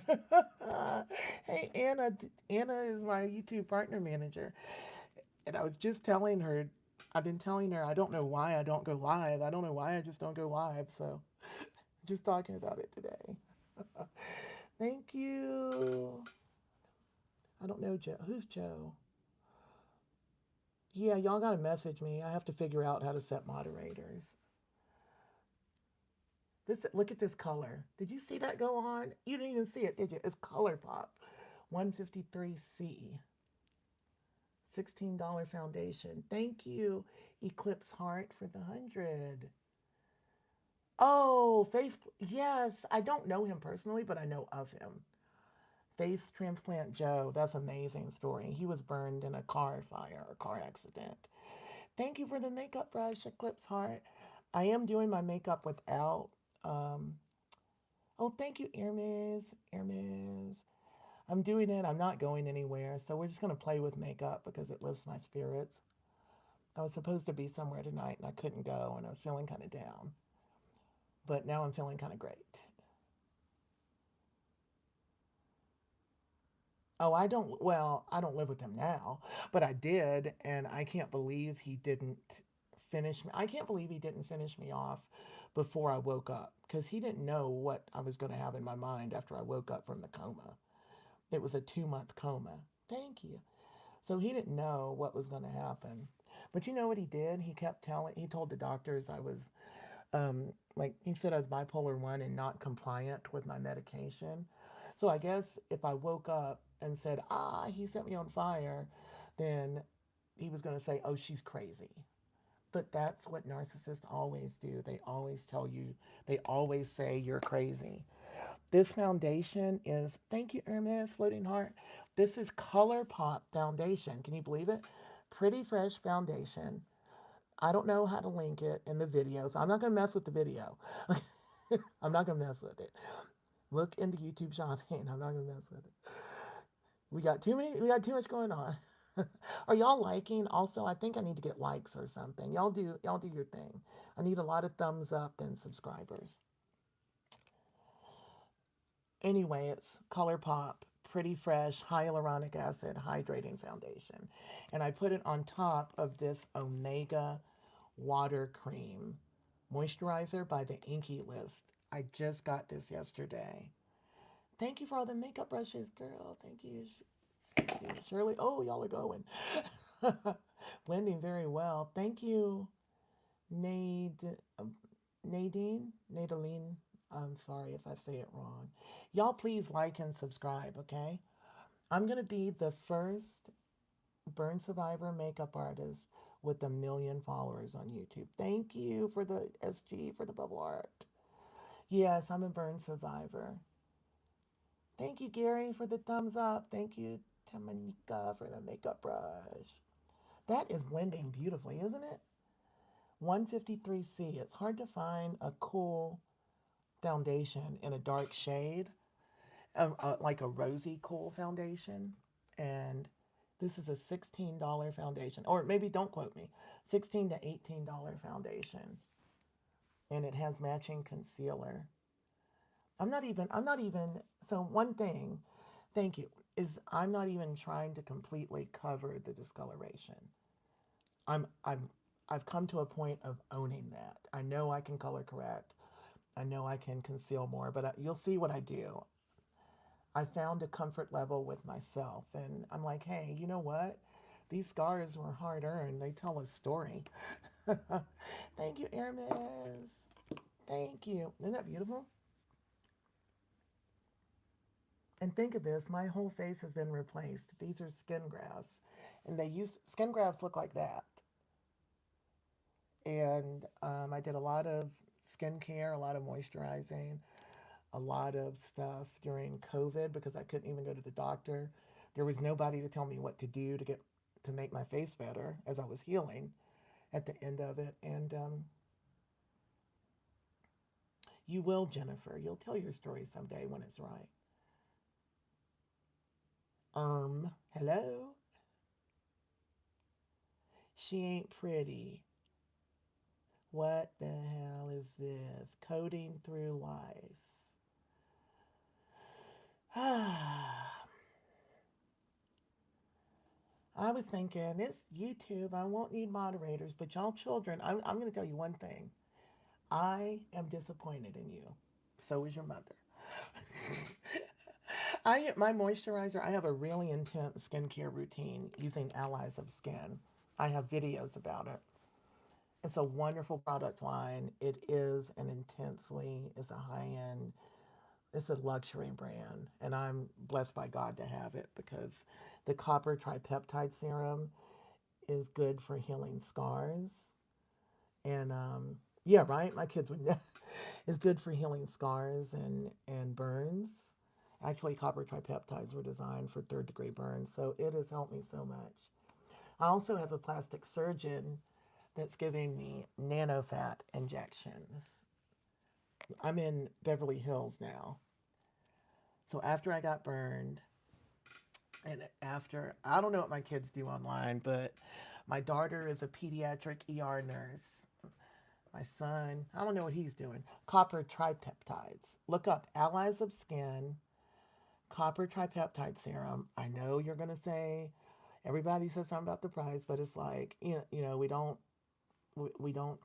Speaker 1: Hey, Anna. Anna is my YouTube partner manager, and I was just telling her. I've been telling her I don't know why I don't go live. I don't know why I just don't go live. So just talking about it today. Thank you. I don't know Joe. Who's Joe? Yeah, y'all gotta message me. I have to figure out how to set moderators. This look at this color. Did you see that go on? You didn't even see it, did you? It's Color Pop, 153C, $16 foundation. Thank you, Eclipse Heart, for the 100. Oh, Faith. Yes, I don't know him personally, but I know of him. Face transplant Joe. That's an amazing story. He was burned in a car fire or car accident. Thank you for the makeup brush, Eclipse Heart. I am doing my makeup without. Um, oh, thank you, Hermes. Hermes. I'm doing it. I'm not going anywhere. So we're just going to play with makeup because it lifts my spirits. I was supposed to be somewhere tonight and I couldn't go and I was feeling kind of down. But now I'm feeling kind of great. Oh, I don't live with him now, but I did, and I can't believe he didn't finish me. I can't believe he didn't finish me off before I woke up because he didn't know what I was going to have in my mind after I woke up from the coma. It was a 2 month coma. Thank you. So he didn't know what was going to happen. But you know what he did? He told the doctors I was, he said I was bipolar 1 and not compliant with my medication. So I guess if I woke up and said, he set me on fire, then he was going to say, oh, she's crazy. But that's what narcissists always do. They always say you're crazy. This foundation is, thank you, Hermes, Floating Heart. This is Color Pop Foundation. Can you believe it? Pretty Fresh Foundation. I don't know how to link it in the video, so I'm not going to mess with the video. I'm not going to mess with it. Look into YouTube shopping. I'm not going to mess with it. We got too much going on. Are y'all liking? Also, I think I need to get likes or something. Y'all do your thing. I need a lot of thumbs up and subscribers. Anyway, it's ColourPop Pretty Fresh Hyaluronic Acid Hydrating Foundation. And I put it on top of this Omega Water Cream Moisturizer by the Inky List. I just got this yesterday. Thank you for all the makeup brushes, girl. Thank you, Shirley. Oh, y'all are going. Blending very well. Thank you, Nade, Nadaline. I'm sorry if I say it wrong. Y'all, please like and subscribe, okay? I'm going to be the first burn survivor makeup artist with 1 million followers on YouTube. Thank you for the SG, for the bubble art. Yes, I'm a burn survivor. Thank you, Gary, for the thumbs up. Thank you, Tamanika, for the makeup brush. That is blending beautifully, isn't it? 153C. It's hard to find a cool foundation in a dark shade, like a rosy cool foundation. And this is a $16 foundation, or maybe don't quote me, $16 to $18 foundation. And it has matching concealer. I'm not even, so one thing, thank you, is I'm not even trying to completely cover the discoloration. I'm, I'm, I've come to a point of owning that. I know I can color correct. I know I can conceal more, but you'll see what I do. I found a comfort level with myself, and I'm like, hey, you know what? These scars were hard earned. They tell a story. Thank you, Hermes. Thank you. Isn't that beautiful? And think of this, my whole face has been replaced. These are skin grafts. And skin grafts look like that. And I did a lot of skincare, a lot of moisturizing, a lot of stuff during COVID because I couldn't even go to the doctor. There was nobody to tell me what to do to make my face better as I was healing at the end of it. And you will, Jennifer. You'll tell your story someday when it's right. Hello? She ain't pretty. What the hell is this? Coding through life. I was thinking, it's YouTube. I won't need moderators, but y'all children, I'm going to tell you one thing. I am disappointed in you. So is your mother. My moisturizer, I have a really intense skincare routine using Allies of Skin. I have videos about it. It's a wonderful product line. It is an intensely, it's a high end, it's a luxury brand. And I'm blessed by God to have it because the copper tripeptide serum is good for healing scars. And yeah, right? My kids would know. It's good for healing scars and burns. Actually, copper tripeptides were designed for third degree burns, so it has helped me so much. I also have a plastic surgeon that's giving me nanofat injections. I'm in Beverly Hills now. So after I got burned, and after, I don't know what my kids do online, but my daughter is a pediatric ER nurse. My son, I don't know what he's doing. Copper tripeptides. Look up Allies of Skin, copper tripeptide serum. I know you're going to say, everybody says something about the price, but it's like, we don't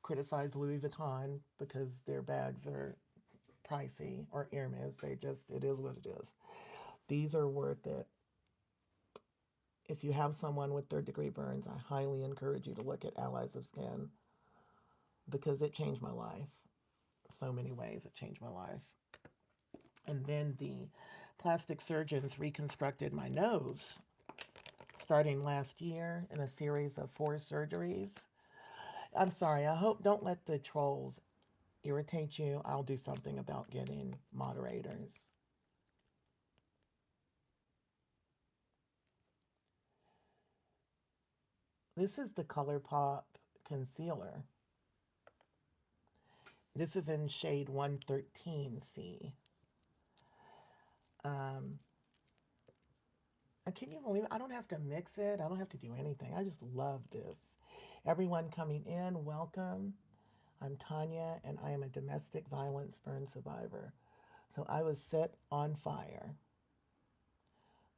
Speaker 1: criticize Louis Vuitton because their bags are pricey or Hermes. It is what it is. These are worth it. If you have someone with third degree burns, I highly encourage you to look at Allies of Skin because it changed my life. So many ways it changed my life. And then the plastic surgeons reconstructed my nose starting last year in a series of 4 surgeries. I'm sorry, I hope don't let the trolls irritate you. I'll do something about getting moderators. This is the ColourPop concealer. This is in shade 113C. Um, can you believe it? I don't have to mix it. I don't have to do anything. I just love this. Everyone coming in, welcome. I'm Tonya, and I am a domestic violence burn survivor. So I was set on fire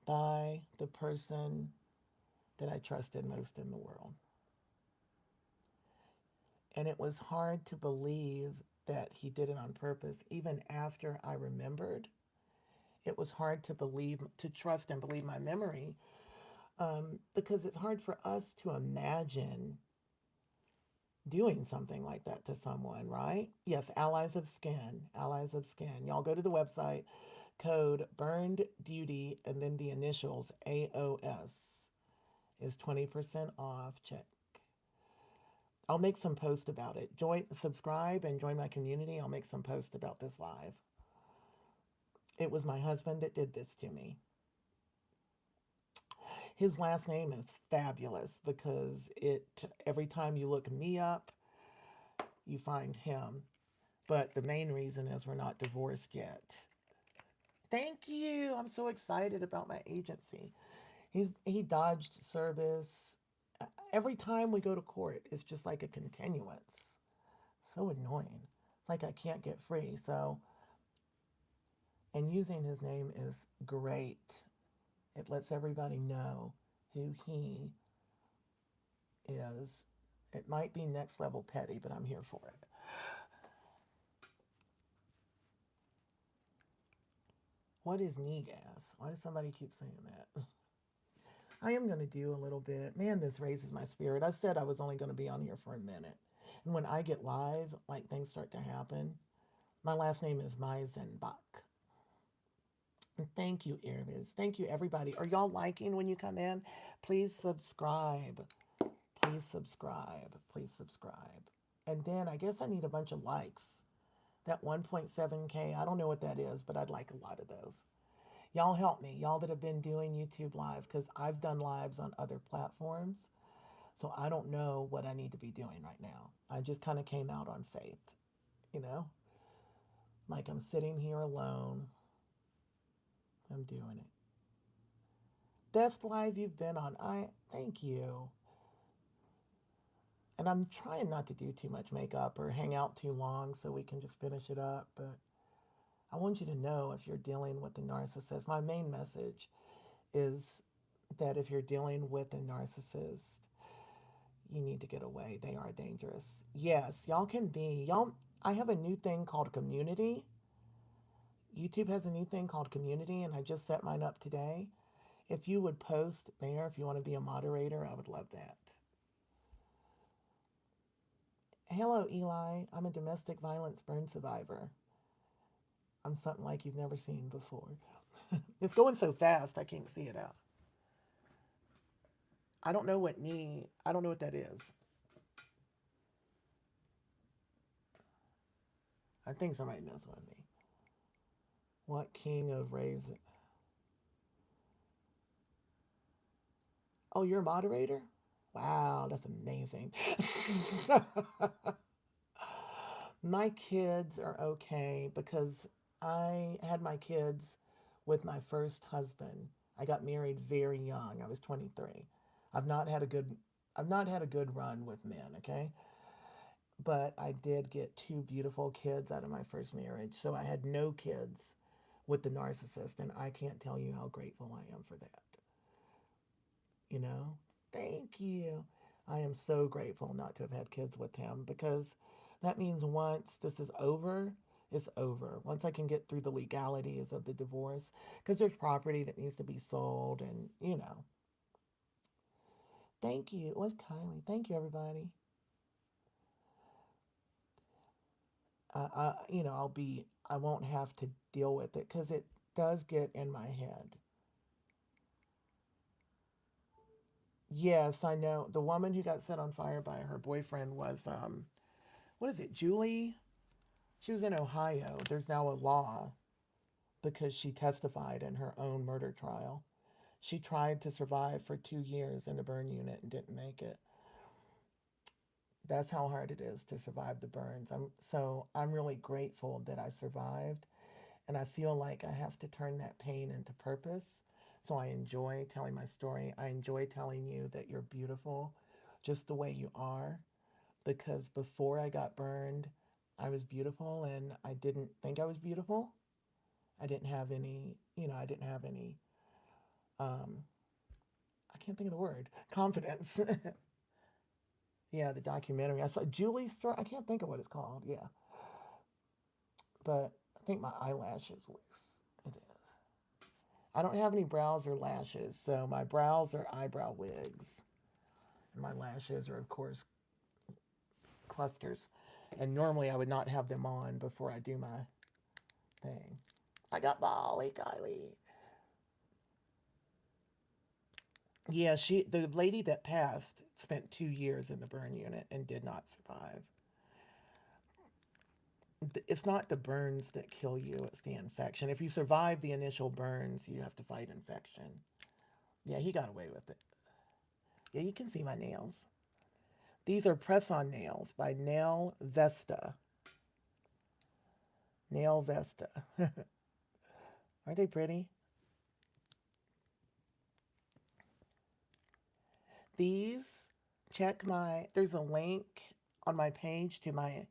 Speaker 1: by the person that I trusted most in the world. And it was hard to believe that he did it on purpose. Even after I remembered, it was hard to believe, to trust and believe my memory, because it's hard for us to imagine doing something like that to someone, right? Yes, Allies of Skin, Allies of Skin. Y'all go to the website, code burned beauty, and then the initials AOS is 20% off. Check. I'll make some post about it. Subscribe and join my community. I'll make some post about this live. It was my husband that did this to me. His last name is fabulous because every time you look me up, you find him. But the main reason is we're not divorced yet. Thank you. I'm so excited about my agency. He dodged service. Every time we go to court, it's just like a continuance. So annoying. It's like I can't get free. So, and using his name is great. It lets everybody know who he is. It might be next level petty, but I'm here for it. What is knee gas? Why does somebody keep saying that? I am going to do a little bit. Man, this raises my spirit. I said I was only going to be on here for a minute. And when I get live, like things start to happen. My last name is Meisenbach. And thank you, Irvis. Thank you, everybody. Are y'all liking when you come in? Please subscribe. Please subscribe. Please subscribe. And then I guess I need a bunch of likes. That 1.7K, I don't know what that is, but I'd like a lot of those. Y'all help me, y'all that have been doing YouTube live, because I've done lives on other platforms. So I don't know what I need to be doing right now. I just kind of came out on faith, you know? Like I'm sitting here alone. I'm doing it. Best live you've been on. I thank you. And I'm trying not to do too much makeup or hang out too long so we can just finish it up. But I want you to know if you're dealing with a narcissist, my main message is that if you're dealing with a narcissist, you need to get away. They are dangerous. Yes, y'all can be. Y'all, I have a new thing called community. YouTube has a new thing called community, and I just set mine up today. If you would post there, if you want to be a moderator, I would love that. Hello, Eli. I'm a domestic violence burn survivor. I'm something like you've never seen before. It's going so fast, I can't see it out. I don't know what knee, I don't know what that is. I think somebody messing with me. What king of raisin? Oh, you're a moderator? Wow, that's amazing. My kids are okay because I had my kids with my first husband. I got married very young. I was 23. I've not had a good I've not had a good run with men, okay? But I did get two beautiful kids out of my first marriage. So I had no kids with the narcissist, and I can't tell you how grateful I am for that. You know? Thank you. I am so grateful not to have had kids with him because that means once this is over, it's over. Once I can get through the legalities of the divorce, because there's property that needs to be sold, and Thank you. It was Kylie. Thank you, everybody. I won't have to deal with it because it does get in my head. Yes, I know. The woman who got set on fire by her boyfriend was, what is it, Julie? She was in Ohio. There's now a law because she testified in her own murder trial. She tried to survive for 2 years in the burn unit and didn't make it. That's how hard it is to survive the burns. I'm really grateful that I survived, and I feel like I have to turn that pain into purpose. So I enjoy telling my story. I enjoy telling you that you're beautiful just the way you are, because before I got burned, I was beautiful and I didn't think I was beautiful. I didn't have any, I didn't have any, um, I can't think of the word, confidence. Yeah, the documentary. I saw Julie's story. I can't think of what it's called. Yeah, but I think my eyelash is loose. It is. I don't have any brows or lashes, so my brows are eyebrow wigs. And my lashes are, of course, clusters. And normally I would not have them on before I do my thing. I got Molly, Kylie. Yeah, the lady that passed spent 2 years in the burn unit and did not survive. It's not the burns that kill you, it's the infection. If you survive the initial burns, you have to fight infection. Yeah, he got away with it. Yeah, you can see my nails. These are press on nails by Nail Vesta. Nail Vesta. Aren't they pretty? These, there's a link on my page to my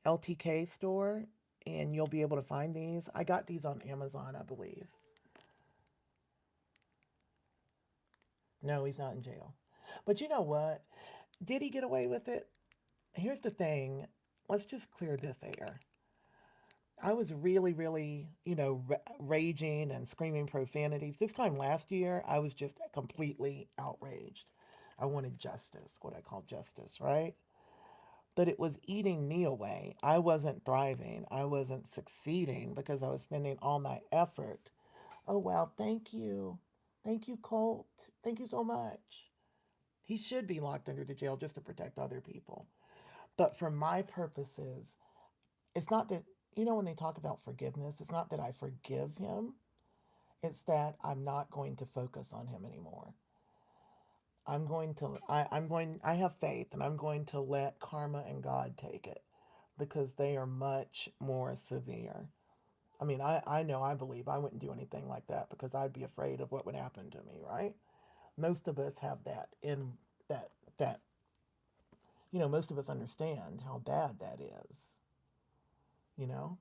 Speaker 1: LTK store, and you'll be able to find these. I got these on Amazon, I believe. No, he's not in jail. But you know what? Did he get away with it? Here's the thing. Let's just clear this air. I was really, really, raging and screaming profanities. This time last year, I was just completely outraged. I wanted justice, what I call justice, right? But it was eating me away. I wasn't thriving. I wasn't succeeding because I was spending all my effort. Oh, wow. Thank you. Thank you, Colt. Thank you so much. He should be locked under the jail just to protect other people. But for my purposes, it's not that, when they talk about forgiveness, it's not that I forgive him. It's that I'm not going to focus on him anymore. I have faith and I'm going to let karma and God take it because they are much more severe. I mean, I know, I believe I wouldn't do anything like that because I'd be afraid of what would happen to me, right? Most of us have that in that, that, most of us understand how bad that is, you know?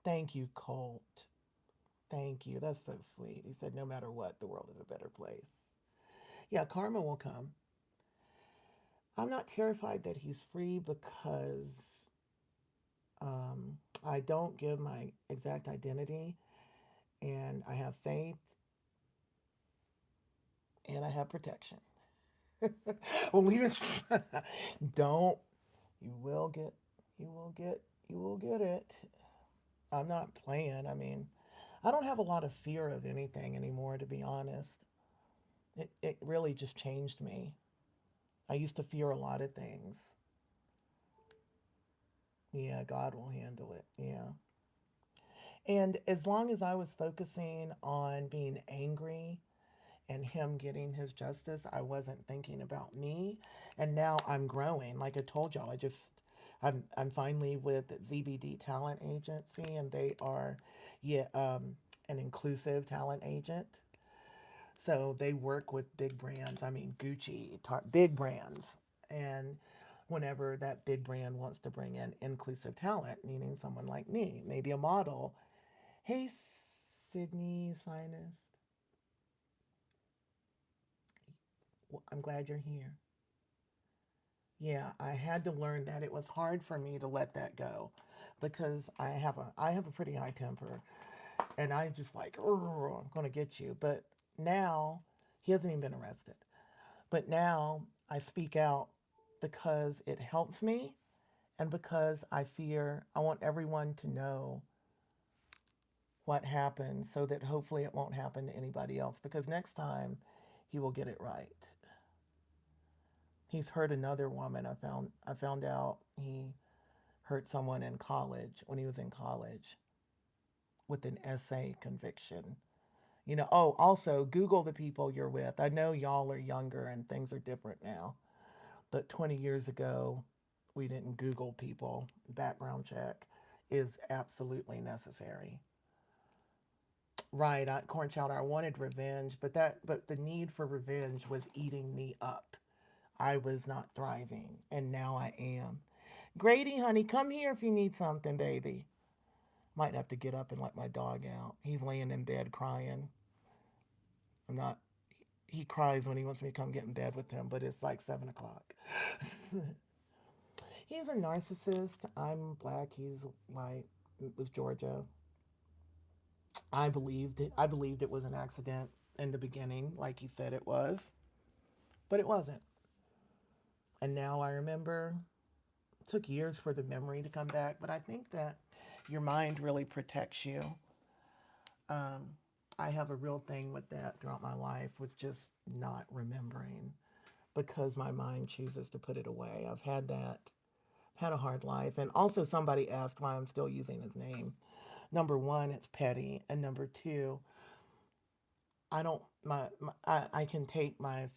Speaker 1: Thank you, Colt. Thank you. That's so sweet. He said, no matter what, the world is a better place. Yeah, karma will come. I'm not terrified that he's free because I don't give my exact identity, and I have faith, and I have protection. Well, even don't. You will get. You will get. You will get it. I'm not playing. I mean, I don't have a lot of fear of anything anymore, to be honest. It really just changed me. I used to fear a lot of things. Yeah, God will handle it. Yeah. And as long as I was focusing on being angry and him getting his justice, I wasn't thinking about me. And now I'm growing. Like I told y'all, I'm finally with ZBD Talent Agency, and they are, yeah, an inclusive talent agent. So they work with big brands. I mean, Gucci, big brands. And whenever that big brand wants to bring in inclusive talent, meaning someone like me, maybe a model. Hey, Sydney's finest. I'm glad you're here. Yeah, I had to learn that. It was hard for me to let that go because I have a pretty high temper, and I just like, I'm gonna get you. But now he hasn't even been arrested. But now I speak out because it helps me and because I want everyone to know what happened so that hopefully it won't happen to anybody else because next time he will get it right. He's hurt another woman. I found out he hurt someone in college when he was in college with an essay conviction. Also Google the people you're with. I know y'all are younger and things are different now, but 20 years ago, we didn't Google people. Background check is absolutely necessary. Right, corn chowder. I wanted revenge, but the need for revenge was eating me up. I was not thriving, and now I am. Grady, honey, come here if you need something, baby. Might have to get up and let my dog out. He's laying in bed crying. I'm not. He cries when he wants me to come get in bed with him, but it's like 7 o'clock. He's a narcissist. I'm black. He's white. It was Georgia. I believed it was an accident in the beginning, like he said it was, but it wasn't. And now I remember. It took years for the memory to come back, but I think that your mind really protects you. Um, I have a real thing with that throughout my life, with just not remembering because my mind chooses to put it away. I've had that, had a hard life. And also, somebody asked why I'm still using his name. Number one, it's petty. And number two, I don't, I can take my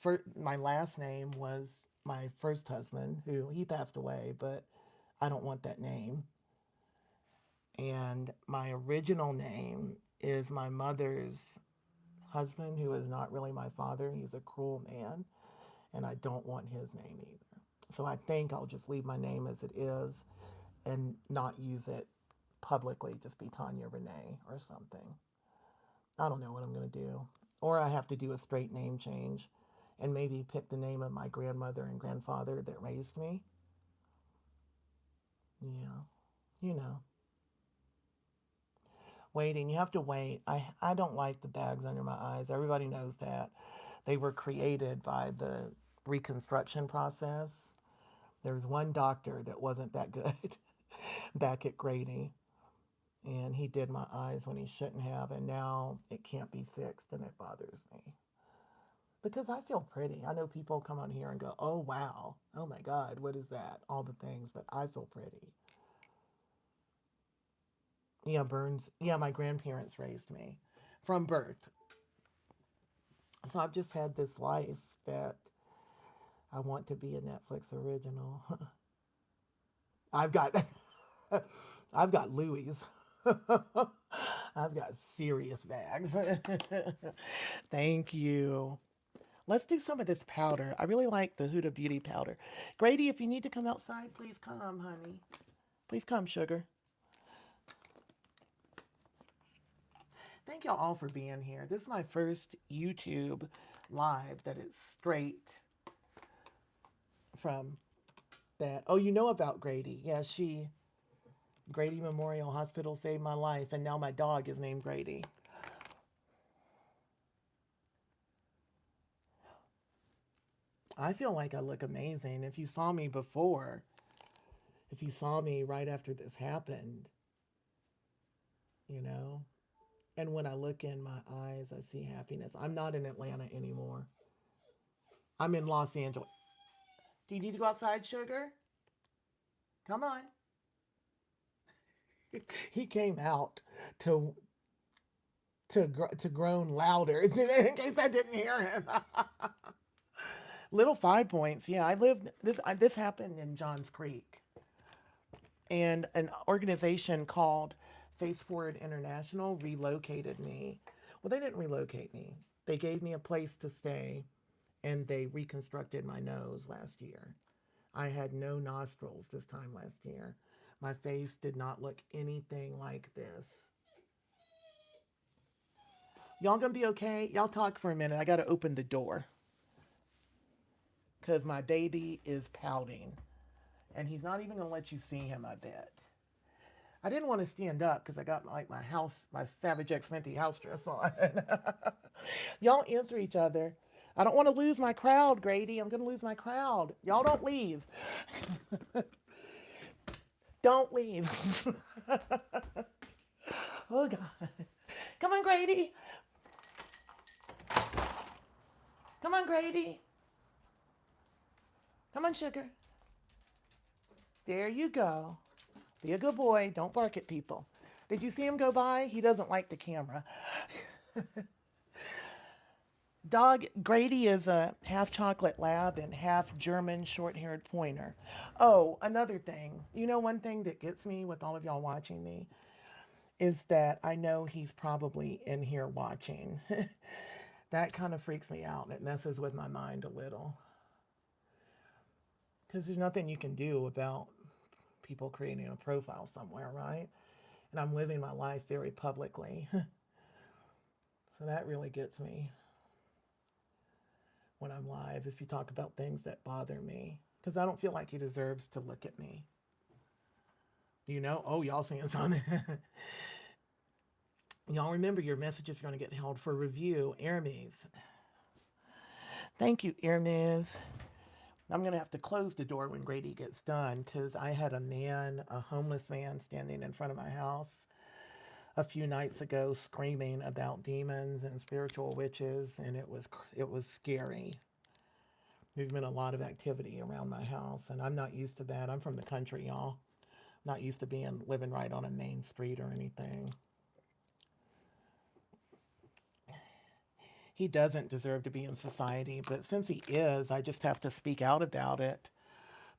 Speaker 1: last name was my first husband, who he passed away, but I don't want that name. And my original name is my mother's husband, who is not really my father. He's a cruel man, and I don't want his name either. So I think I'll just leave my name as it is and not use it publicly, just be Tonya Renee or something. I don't know what I'm going to do. Or I have to do a straight name change and maybe pick the name of my grandmother and grandfather that raised me. Yeah, you know, waiting. You have to wait. I don't like the bags under my eyes. Everybody knows that. They were created by the reconstruction process. There was one doctor that wasn't that good back at Grady, and he did my eyes when he shouldn't have, and now it can't be fixed, and it bothers me because I feel pretty. I know people come on here and go, "Oh wow, oh my God, what is that?" All the things, but I feel pretty. Yeah, Burns. Yeah, my grandparents raised me from birth. So I've just had this life that I want to be a Netflix original. I've got I've got Louis. I've got serious bags. Thank you. Let's do some of this powder. I really like the Huda Beauty powder. Grady, if you need to come outside, please come, honey. Please come, sugar. Thank y'all all for being here. This is my first YouTube live that is straight from that. Oh, you know about Grady. Yeah, Grady Memorial Hospital saved my life, and now my dog is named Grady. I feel like I look amazing. If you saw me before, if you saw me right after this happened, you know, and when I look in my eyes, I see happiness. I'm not in Atlanta anymore. I'm in Los Angeles. Do you need to go outside, sugar? Come on. He came out to to groan louder in case I didn't hear him. Little 5 points. Yeah, I lived this. This happened in Johns Creek, and an organization called Face Forward International relocated me. Well, they didn't relocate me. They gave me a place to stay, and they reconstructed my nose last year. I had no nostrils this time last year. My face did not look anything like this. Y'all gonna be okay? Y'all talk for a minute. I gotta open the door because my baby is pouting, and he's not even gonna let you see him. I bet. I didn't want to stand up because I got like my Savage X Fenty house dress on. Y'all answer each other. I don't want to lose my crowd, Grady. I'm gonna lose my crowd. Y'all don't leave. Don't leave. Oh God. Come on, Grady. Come on, Grady. Come on, sugar. There you go. Be a good boy. Don't bark at people. Did you see him go by? He doesn't like the camera. Dog Grady is a half chocolate lab and half German short haired pointer. Oh, another thing. You know, one thing that gets me with all of y'all watching me is that I know he's probably in here watching. That kind of freaks me out. It messes with my mind a little. Because there's nothing you can do about people creating a profile somewhere, right? And I'm living my life very publicly. So that really gets me when I'm live if you talk about things that bother me. Because I don't feel like he deserves to look at me. You know? Oh, y'all saying something. Y'all remember your message is going to get held for review. Hermes. Thank you, Hermes. I'm going to have to close the door when Grady gets done because I had a homeless man, standing in front of my house a few nights ago screaming about demons and spiritual witches, and it was scary. There's been a lot of activity around my house, and I'm not used to that. I'm from the country, y'all. Not used to living right on a main street or anything. He doesn't deserve to be in society, but since he is, I just have to speak out about it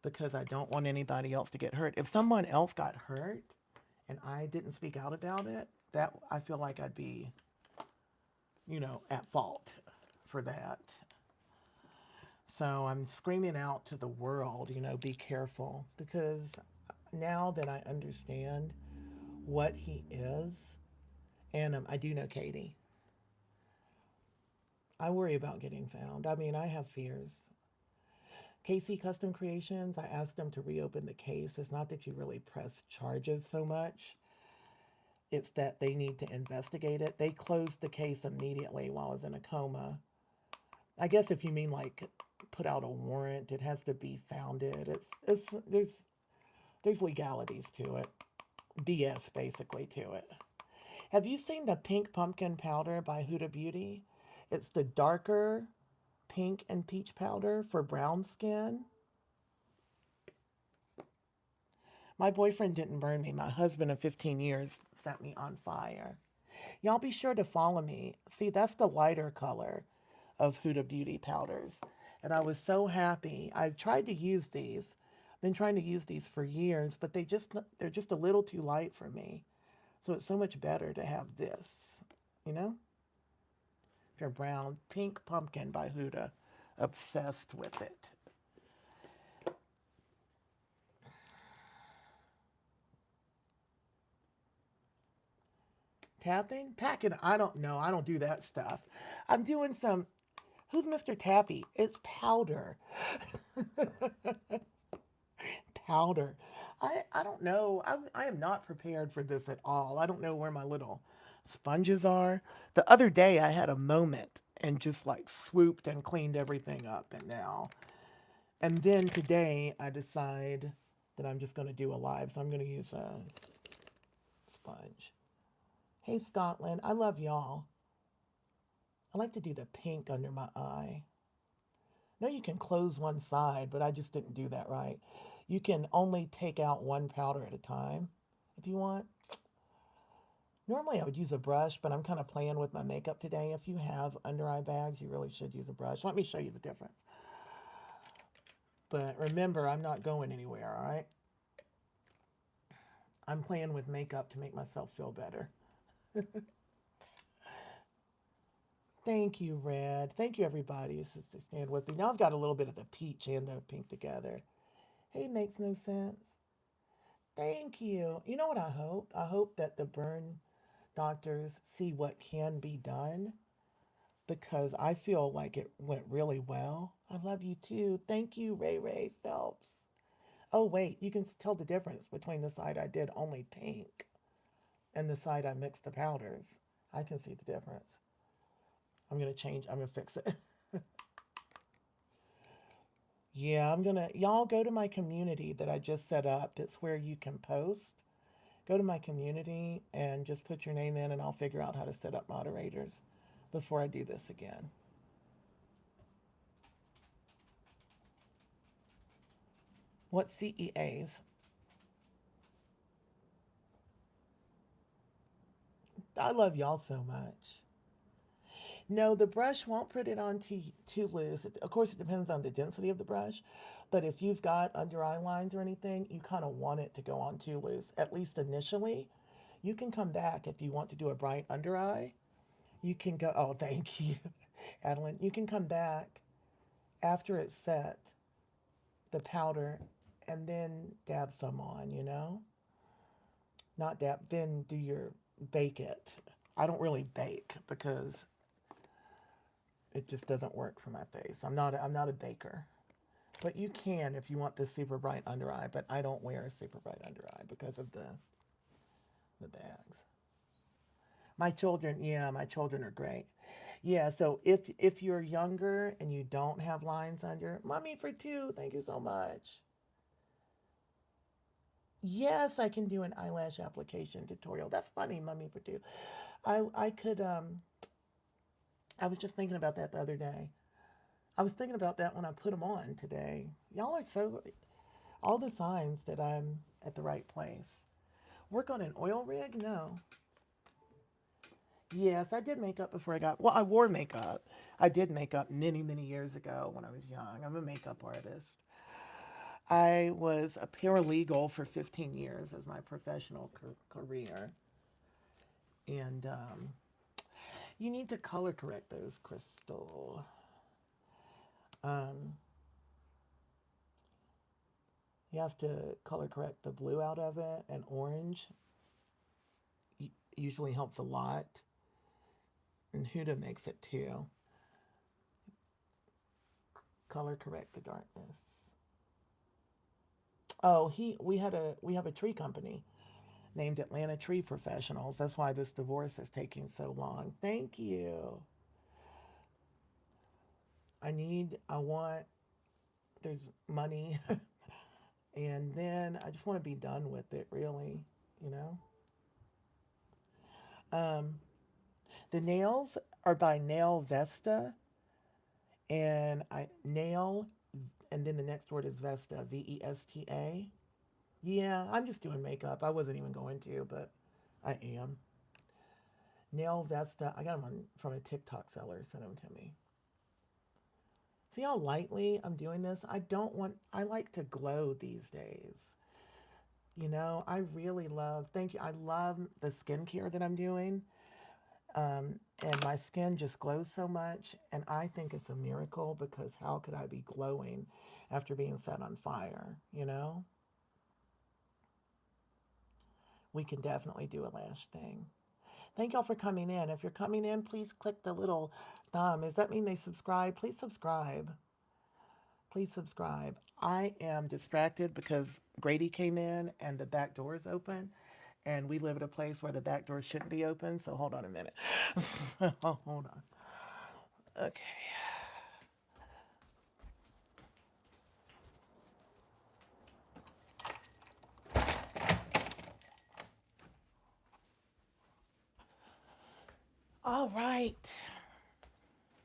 Speaker 1: because I don't want anybody else to get hurt. If someone else got hurt and I didn't speak out about it, that I feel like I'd be, at fault for that. So I'm screaming out to the world, be careful because now that I understand what he is, and I do know Katie, I worry about getting found. I mean, I have fears. KC Custom Creations, I asked them to reopen the case. It's not that you really press charges so much, it's that they need to investigate it. They closed the case immediately while I was in a coma. I guess if you mean like put out a warrant, it has to be founded. It's there's legalities to it. BS basically to it. Have you seen the pink pumpkin powder by Huda Beauty? It's the darker pink and peach powder for brown skin. My boyfriend didn't burn me. My husband of 15 years set me on fire. Y'all be sure to follow me. See, that's the lighter color of Huda Beauty powders. And I was so happy. I've tried to use these. Been trying to use these for years, but they're just a little too light for me. So it's so much better to have this, you know? If you're brown, Pink Pumpkin by Huda. Obsessed with it. Tapping? Packing? I don't know. I don't do that stuff. I'm doing some. Who's Mr. Tappy? It's powder. Powder. I don't know. I am not prepared for this at all. I don't know where my little sponges are. The other day I had a moment and just like swooped and cleaned everything up. And now, and then today I decide that I'm just going to do a live. So I'm going to use a sponge. Hey, Scotland. I love y'all. I like to do the pink under my eye. No, you can close one side, but I just didn't do that right. You can only take out one powder at a time if you want. Normally I would use a brush, but I'm kind of playing with my makeup today. If you have under eye bags, you really should use a brush. Let me show you the difference. But remember, I'm not going anywhere, all right? I'm playing with makeup to make myself feel better. Thank you, Red. Thank you, everybody, who's to stand with me. Now I've got a little bit of the peach and the pink together. Hey, makes no sense. Thank you. You know what I hope? I hope that the burn doctors see what can be done because I feel like it went really well. I love you too. Thank you, Ray Ray Phelps. Oh, wait, you can tell the difference between the side I did only pink and the side I mixed the powders. I can see the difference. I'm going to fix it. Yeah, y'all go to my community that I just set up. It's where you can post. Go to my community and just put your name in, and I'll figure out how to set up moderators before I do this again. What CEAs? I love y'all so much. No, the brush won't put it on too loose. Of course, it depends on the density of the brush. But if you've got under eye lines or anything, you kind of want it to go on too loose, at least initially. You can come back if you want to do a bright under eye. You can go, oh, thank you, Adeline. You can come back after it's set, the powder, and then dab some on, you know? Not dab, then do your bake it. I don't really bake because it just doesn't work for my face. I'm not a baker. But you can if you want the super bright under eye, but I don't wear a super bright under eye because of the bags. My children, yeah, my children are great. Yeah, so if you're younger and you don't have lines under, mommy for two, thank you so much. Yes, I can do an eyelash application tutorial. That's funny, mommy for two. I could I was just thinking about that the other day. I was thinking about that when I put them on today. Y'all are so all the signs that I'm at the right place. Work on an oil rig? No. Yes, I did makeup before I got. Well, I wore makeup. I did makeup many, many years ago when I was young. I'm a makeup artist. I was a paralegal for 15 years as my professional career. And you need to color correct those, Crystal. Um, you have to color correct the blue out of it, and orange usually helps a lot. And Huda makes it too. Color correct the darkness. Oh, we have a tree company named Atlanta Tree Professionals. That's why this divorce is taking so long. Thank you. I want, there's money, and then I just want to be done with it, really, you know? Um, the nails are by Nail Vesta, and I nail, and then the next word is Vesta, Vesta. Yeah, I'm just doing makeup. I wasn't even going to, but I am. Nail Vesta. I got them from a TikTok seller. Sent them to me. See how lightly I'm doing this? I don't want, I like to glow these days. I really love, thank you. I love the skincare that I'm doing. And my skin just glows so much. And I think it's a miracle because how could I be glowing after being set on fire? We can definitely do a lash thing. Thank y'all for coming in. If you're coming in, please click the little thumb. Does that mean they subscribe? Please subscribe. Please subscribe. I am distracted because Grady came in and the back door is open. And we live at a place where the back door shouldn't be open. So hold on a minute. Hold on. Okay. All right.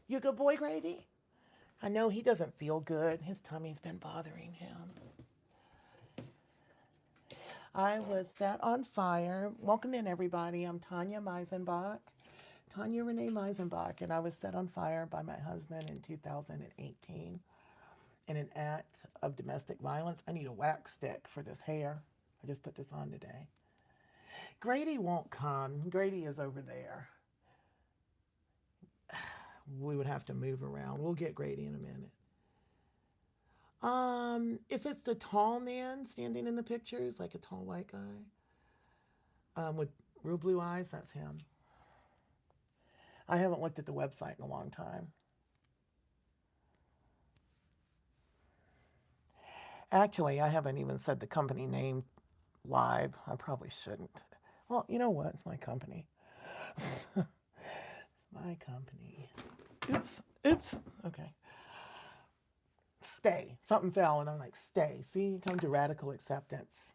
Speaker 1: You a good boy, Grady? I know he doesn't feel good. His tummy's been bothering him. I was set on fire. Welcome in, everybody. I'm Tonya Meisenbach, Tonya Renee Meisenbach, and I was set on fire by my husband in 2018 in an act of domestic violence. I need a wax stick for this hair. I just put this on today. Grady won't come. Grady is over there. We would have to move around. We'll get Grady in a minute. If it's the tall man standing in the pictures, like a tall white guy, with real blue eyes, that's him. I haven't looked at the website in a long time. Actually, I haven't even said the company name live. I probably shouldn't. Well, you know what? It's my company. My company. Oops. Oops. Okay. Stay. Something fell, and I'm like, stay. See, you come to radical acceptance.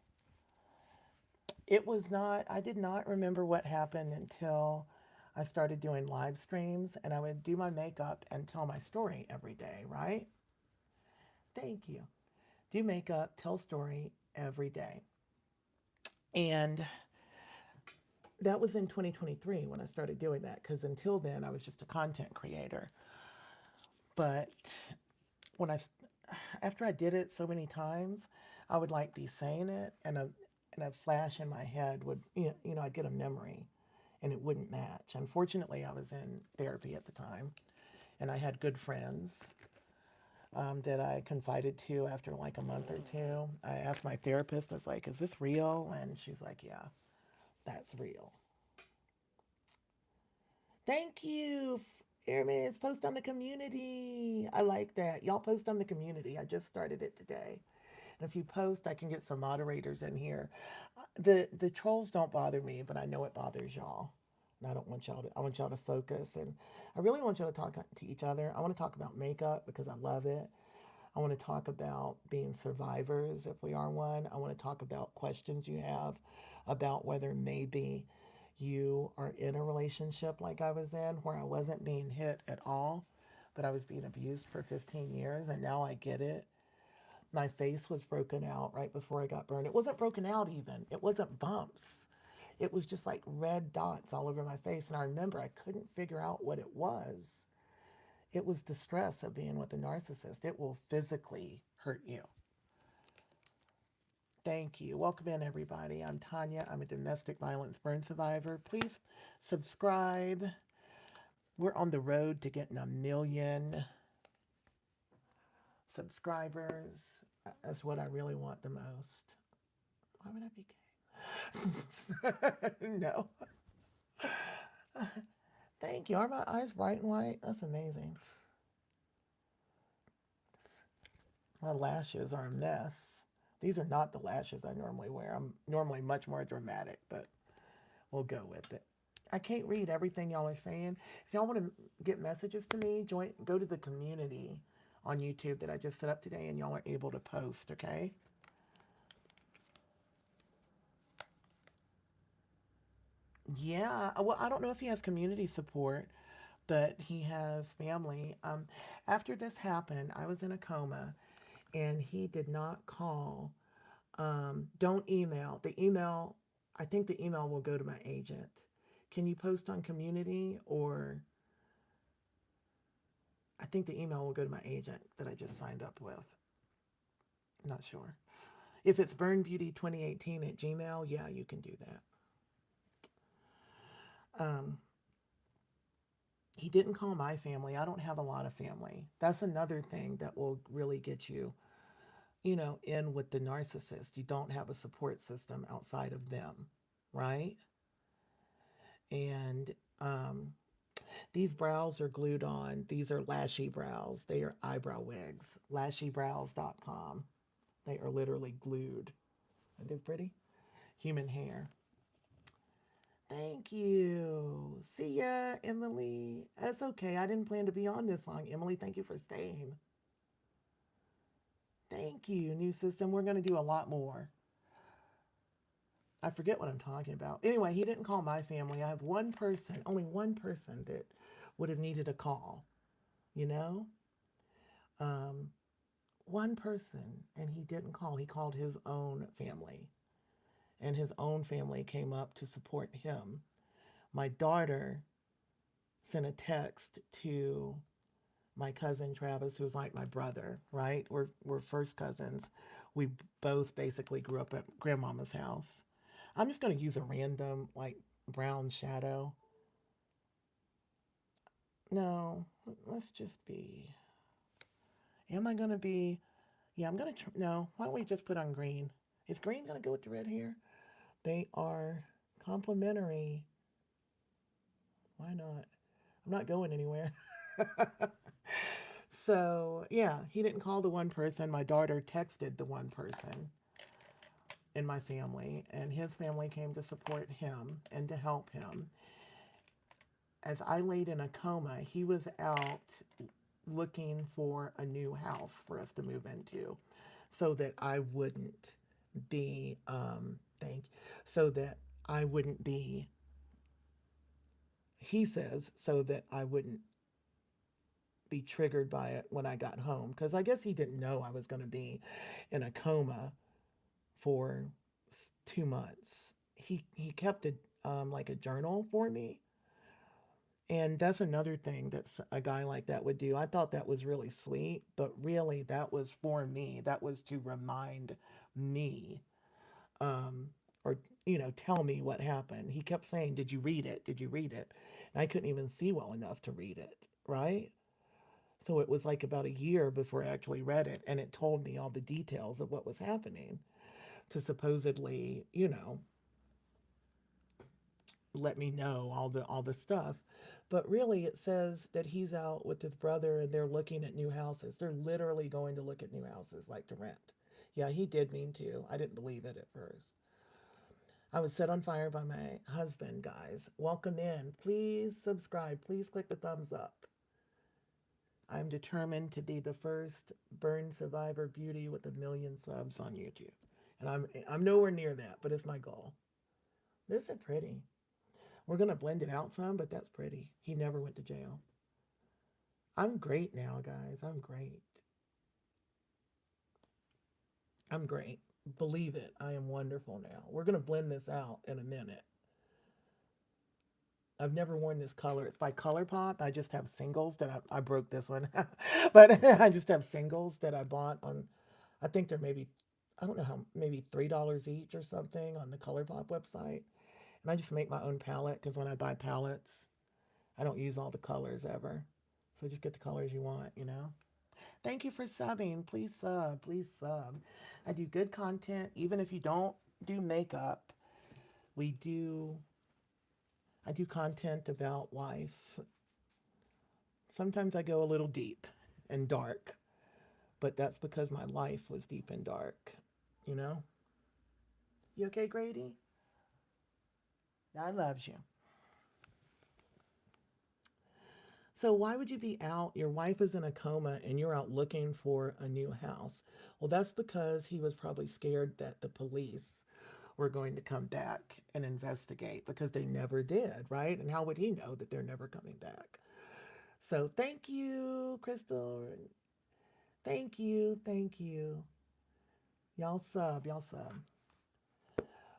Speaker 1: It was not, I did not remember what happened until I started doing live streams, and I would do my makeup and tell my story every day, right? Thank you. Do makeup, tell story every day. And that was in 2023 when I started doing that, because until then I was just a content creator. But when after I did it so many times, I would like be saying it, and a flash in my head would, I'd get a memory, and it wouldn't match. Unfortunately, I was in therapy at the time, and I had good friends that I confided to after like a month or two. I asked my therapist, I was like, "Is this real?" And she's like, "Yeah, that's real." Thank you, Airman's post on the community. I like that. Y'all post on the community. I just started it today. And if you post, I can get some moderators in here. The trolls don't bother me, but I know it bothers y'all. And I don't want y'all to, I want y'all to focus. And I really want y'all to talk to each other. I want to talk about makeup because I love it. I want to talk about being survivors if we are one. I want to talk about questions you have about whether maybe you are in a relationship like I was in, where I wasn't being hit at all, but I was being abused for 15 years, and now I get it. My face was broken out right before I got burned. It wasn't broken out even, it wasn't bumps. It was just like red dots all over my face. And I remember I couldn't figure out what it was. It was the stress of being with a narcissist. It will physically hurt you. Thank you. Welcome in, everybody. I'm Tonya. I'm a domestic violence burn survivor. Please subscribe. We're on the road to getting 1 million subscribers. That's what I really want the most. Why would I be gay? No. Thank you. Are my eyes bright and white? That's amazing. My lashes are a mess. These are not the lashes I normally wear. I'm normally much more dramatic, but we'll go with it. I can't read everything y'all are saying. If y'all want to get messages to me, go to the community on YouTube that I just set up today, and y'all are able to post, okay? Yeah, well, I don't know if he has community support, but he has family. After this happened, I was in a coma, and he did not call Don't email. I think the email will go to my agent. Can you post on community, or I think the email will go to my agent that I just signed up with. Not sure. If it's burnbeauty2018 at Gmail, yeah, you can do that. Um, he didn't call my family. I don't have a lot of family. That's another thing that will really get you, in with the narcissist. You don't have a support system outside of them, right? And these brows are glued on. These are lashy brows. They are eyebrow wigs. Lashybrows.com. They are literally glued. Are they pretty? Human hair. Thank you. See ya, Emily. That's okay. I didn't plan to be on this long. Emily, thank you for staying. Thank you, new system. We're going to do a lot more. I forget what I'm talking about. Anyway, he didn't call my family. I have one person, only one person that would have needed a call, you know? Um, one person, and he didn't call. He called his own family, and his own family came up to support him. My daughter sent a text to my cousin Travis, who's like my brother, right? We're first cousins. We both basically grew up at grandmama's house. I'm just gonna use a random like brown shadow. No, let's just be. Am I gonna be? Yeah, I'm gonna. No, why don't we just put on green? Is green gonna go with the red hair? They are complementary. Why not? I'm not going anywhere. So, yeah, he didn't call the one person. My daughter texted the one person in my family, and his family came to support him and to help him. As I laid in a coma, he was out looking for a new house for us to move into so that I wouldn't be, so that I wouldn't be, he says, so that I wouldn't be triggered by it when I got home. Because I guess he didn't know I was going to be in a coma for 2 months. He kept it like a journal for me, and that's another thing that a guy like that would do. I thought that was really sweet, but really that was for me. That was to remind me, um, or tell me what happened. He kept saying, "Did you read it? Did you read it?" And I couldn't even see well enough to read it, right? So it was like about a year before I actually read it, and it told me all the details of what was happening to supposedly, let me know all the stuff. But really it says that he's out with his brother and they're looking at new houses. They're literally going to look at new houses like to rent. Yeah, he did mean to. I didn't believe it at first. I was set on fire by my husband, guys. Welcome in. Please subscribe. Please click the thumbs up. I'm determined to be the first burn survivor beauty with 1 million subs on YouTube. And I'm nowhere near that, but it's my goal. This is pretty. We're going to blend it out some, but that's pretty. He never went to jail. I'm great now, guys. I'm great. I'm great. Believe it. I am wonderful now. We're going to blend this out in a minute. I've never worn this color. It's by ColourPop. I just have singles that I broke this one. But I just have singles that I bought on, I think they're maybe, I don't know how, maybe $3 each or something on the ColourPop website. And I just make my own palette because when I buy palettes, I don't use all the colors ever. So just get the colors you want. Thank you for subbing. Please sub. Please sub. I do good content. Even if you don't do makeup, we do. I do content about life. Sometimes I go a little deep and dark, but that's because my life was deep and dark. You know? You okay, Grady? God loves you. So why would you be out? Your wife is in a coma and you're out looking for a new house. Well, that's because he was probably scared that the police were going to come back and investigate because they never did, right? And how would he know that they're never coming back? So thank you, Crystal. Thank you. Thank you. Y'all sub, y'all sub.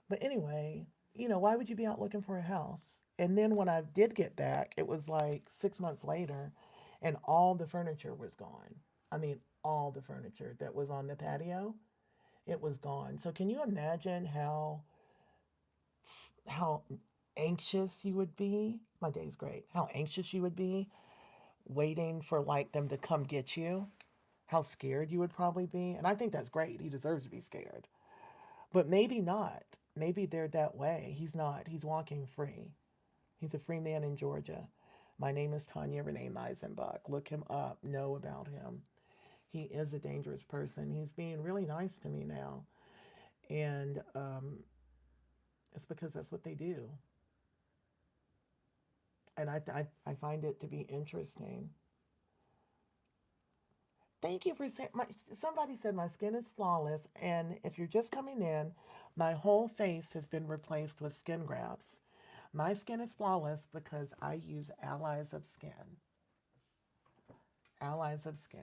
Speaker 1: But anyway, why would you be out looking for a house? And then when I did get back, it was like 6 months later, and all the furniture was gone. I mean, all the furniture that was on the patio, it was gone. So can you imagine how anxious you would be? My day's great. How anxious you would be waiting for like them to come get you. How scared you would probably be. And I think that's great. He deserves to be scared. But maybe not. Maybe they're that way. He's not. He's walking free. He's a free man in Georgia. My name is Tonya Renee Meisenbach. Look him up. Know about him. He is a dangerous person. He's being really nice to me now. And it's because that's what they do. And I find it to be interesting. Thank you for saying, somebody said my skin is flawless. And if you're just coming in, my whole face has been replaced with skin grafts. My skin is flawless because I use Allies of Skin. Allies of Skin.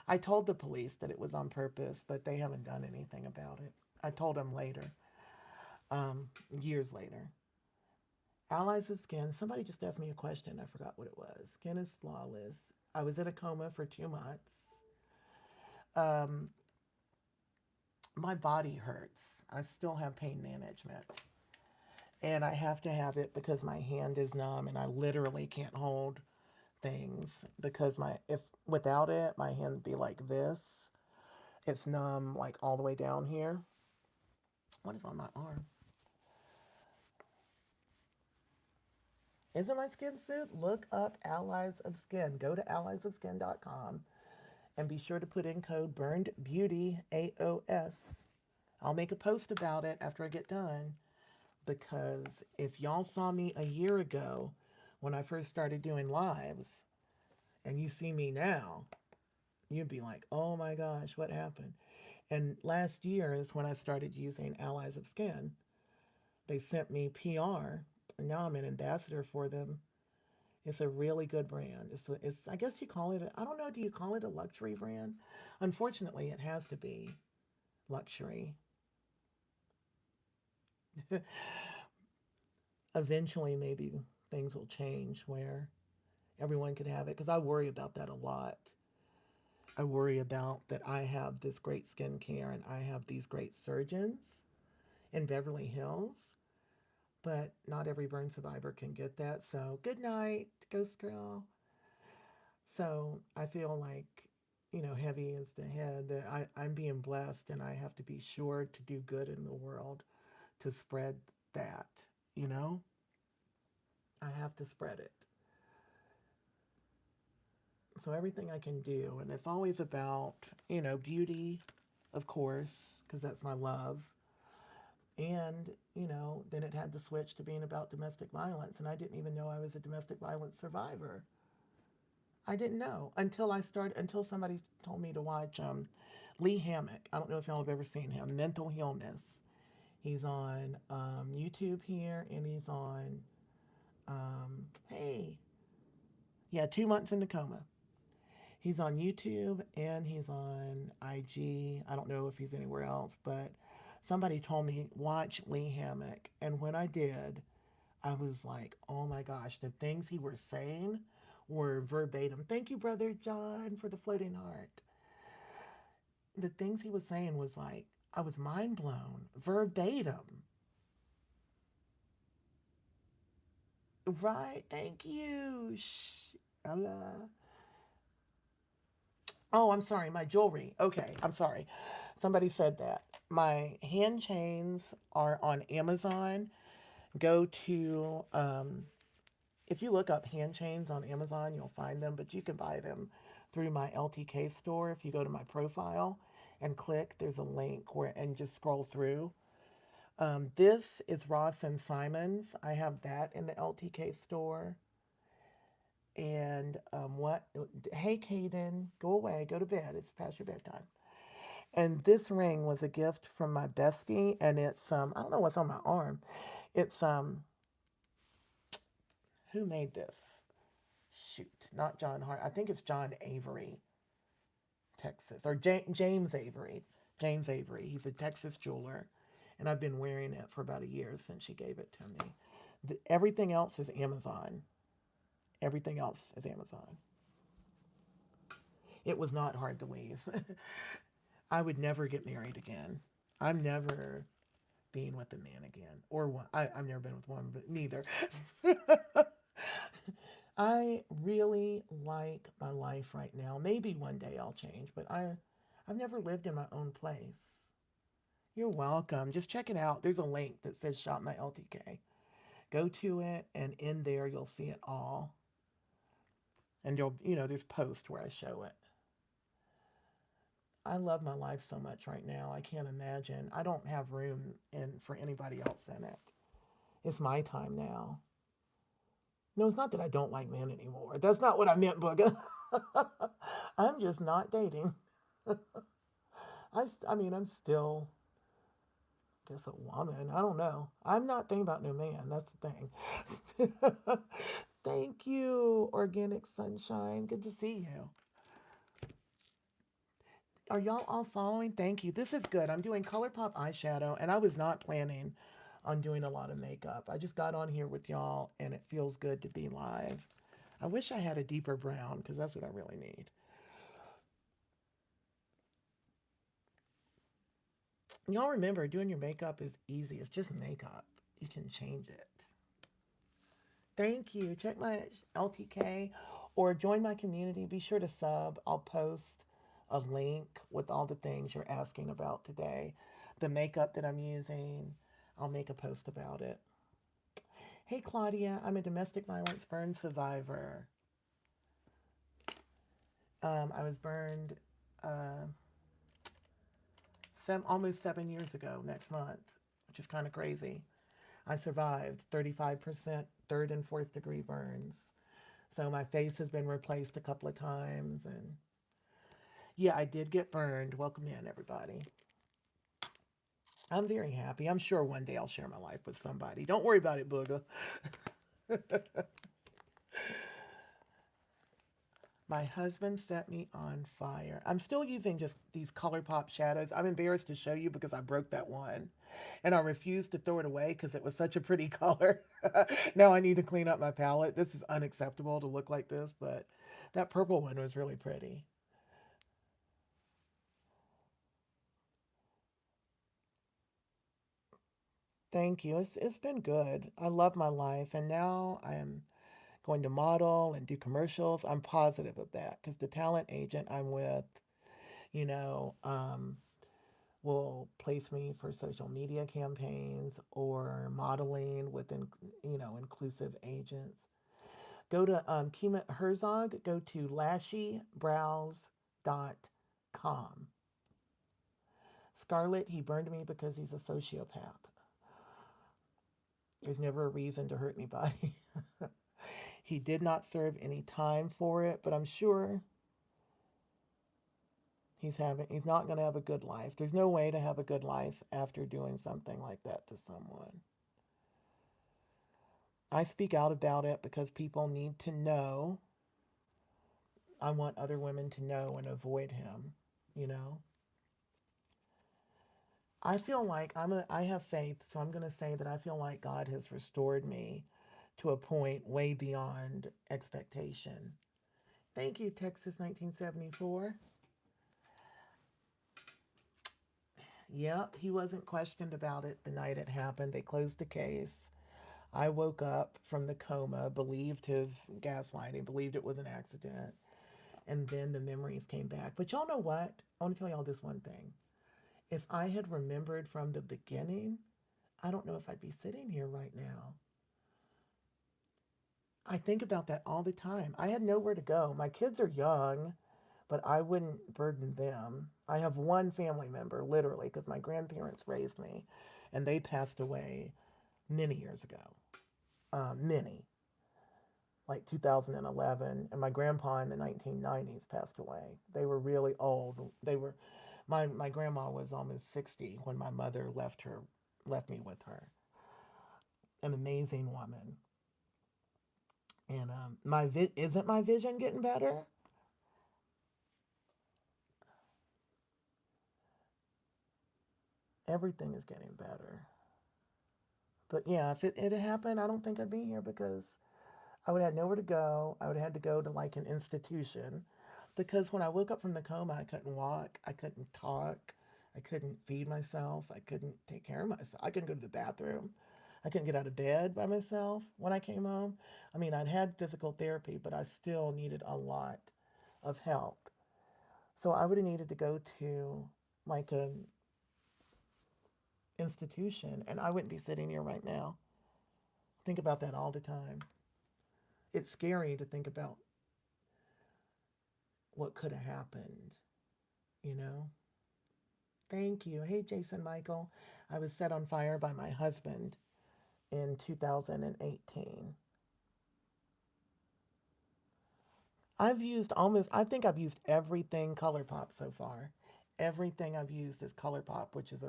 Speaker 1: I told the police that it was on purpose, but they haven't done anything about it. I told them later, years later. Allies of Skin. Somebody just asked me a question. I forgot what it was. Skin is flawless. I was in a coma for 2 months. Um, my body hurts. I still have pain management. And I have to have it because my hand is numb and I literally can't hold things because my if without it my hand would be like this. It's numb like all the way down here. What is on my arm? Isn't my skin smooth? Look up Allies of Skin. Go to alliesofskin.com and be sure to put in code Burned Beauty AOS. I'll make a post about it after I get done because if y'all saw me a year ago when I first started doing lives and you see me now, you'd be like, oh my gosh, what happened? And last year is when I started using Allies of Skin. They sent me PR, and now I'm an ambassador for them. It's a really good brand. It's I guess you call it, I don't know, do you call it a luxury brand? Unfortunately, it has to be luxury. Eventually, maybe things will change where everyone could have it because I worry about that a lot. I worry about that I have this great skincare and I have these great surgeons in Beverly Hills, but not every burn survivor can get that. So, good night, Ghost Girl. So, I feel like, heavy is the head that I'm being blessed and I have to be sure to do good in the world to spread that, you know? I have to spread it. So, everything I can do, and it's always about, beauty, of course, because that's my love. And, then it had to switch to being about domestic violence. And I didn't even know I was a domestic violence survivor. I didn't know until somebody told me to watch Lee Hammock. I don't know if y'all have ever seen him. Mental Illness. He's on YouTube here, and he's on, hey, yeah, 2 months in the coma. He's on YouTube and he's on IG. I don't know if he's anywhere else, but somebody told me watch Lee Hammock, and when I did, I was like, oh my gosh, the things he was saying were verbatim. Thank you, Brother John, for the floating heart. The things he was saying was like, I was mind blown. Verbatim. Right? Thank you. Shh. Allah. Oh, I'm sorry. My jewelry. Okay. I'm sorry. Somebody said that. My hand chains are on Amazon. Go to, if you look up hand chains on Amazon, you'll find them, but you can buy them through my LTK store. If you go to my profile and click, there's a link and just scroll through. This is Ross and Simons. I have that in the LTK store. And what? Hey, Kaden, go away, go to bed. It's past your bedtime. And this ring was a gift from my bestie, and it's I don't know what's on my arm. It's who made this? Shoot, not John Hart. I think it's John Avery, Texas, or James Avery. James Avery. He's a Texas jeweler, and I've been wearing it for about a year since she gave it to me. Everything else is Amazon. Everything else is Amazon. It was not hard to leave. I would never get married again. I'm never being with a man again. Or one. I've never been with one, but neither. I really like my life right now. Maybe one day I'll change, but I've never lived in my own place. You're welcome. Just check it out. There's a link that says Shop My LTK. Go to it, and in there you'll see it all. And there's posts where I show it. I love my life so much right now. I can't imagine. I don't have room for anybody else in it. It's my time now. No, it's not that I don't like men anymore. That's not what I meant, Booga. I'm just not dating. I mean, I'm still, I guess, a woman. I don't know. I'm not thinking about no man. That's the thing. Thank you, Organic Sunshine. Good to see you. Are y'all all following? Thank you. This is good. I'm doing ColourPop eyeshadow, and I was not planning on doing a lot of makeup. I just got on here with y'all, and it feels good to be live. I wish I had a deeper brown, because that's what I really need. Y'all remember, doing your makeup is easy. It's just makeup. You can change it. Thank you. Check my LTK or join my community. Be sure to sub. I'll post a link with all the things you're asking about today. The makeup that I'm using, I'll make a post about it. Hey, Claudia, I'm a domestic violence burn survivor. I was burned uh, almost 7 years ago next month, which is kind of crazy. I survived 35% third and fourth degree burns. So my face has been replaced a couple of times. And yeah, I did get burned. Welcome in, everybody. I'm very happy. I'm sure one day I'll share my life with somebody. Don't worry about it, Booga. My husband set me on fire. I'm still using just these ColourPop shadows. I'm embarrassed to show you because I broke that one. And I refused to throw it away because it was such a pretty color. Now I need to clean up my palette. This is unacceptable to look like this, but that purple one was really pretty. Thank you. It's been good. I love my life. And now I am going to model and do commercials. I'm positive of that because the talent agent I'm with, you know, will place me for social media campaigns or modeling with, inclusive agents. Go to Kima Herzog, go to lashybrows.com. Scarlett, he burned me because he's a sociopath. There's never a reason to hurt anybody. He did not serve any time for it, but I'm sure he's not going to have a good life. There's no way to have a good life after doing something like that to someone. I speak out about it because people need to know. I want other women to know and avoid him, you know. I feel like I have faith, so I'm going to say that I feel like God has restored me to a point way beyond expectation. Thank you, Texas 1974. Yep, he wasn't questioned about it the night it happened. They closed the case. I woke up from the coma, believed his gaslighting, believed it was an accident, and then the memories came back. But y'all know what? I want to tell y'all this one thing. If I had remembered from the beginning, I don't know if I'd be sitting here right now. I think about that all the time. I had nowhere to go. My kids are young, but I wouldn't burden them. I have one family member, literally, because my grandparents raised me, and they passed away many years ago. Many, like 2011, and my grandpa in the 1990s passed away. They were really old. My grandma was almost 60 when my mother left me with her. An amazing woman. And isn't my vision getting better? Everything is getting better. But yeah, if it had happened, I don't think I'd be here because I would have had nowhere to go. I would have had to go to like an institution because when I woke up from the coma, I couldn't walk, I couldn't talk, I couldn't feed myself, I couldn't take care of myself, I couldn't go to the bathroom, I couldn't get out of bed by myself when I came home. I mean, I'd had physical therapy, but I still needed a lot of help. So I would have needed to go to like an institution, and I wouldn't be sitting here right now. Think about that all the time. It's scary to think about what could have happened, you know? Thank you. Hey, Jason Michael. I was set on fire by my husband in 2018. I think I've used everything ColourPop so far. Everything I've used is ColourPop, which is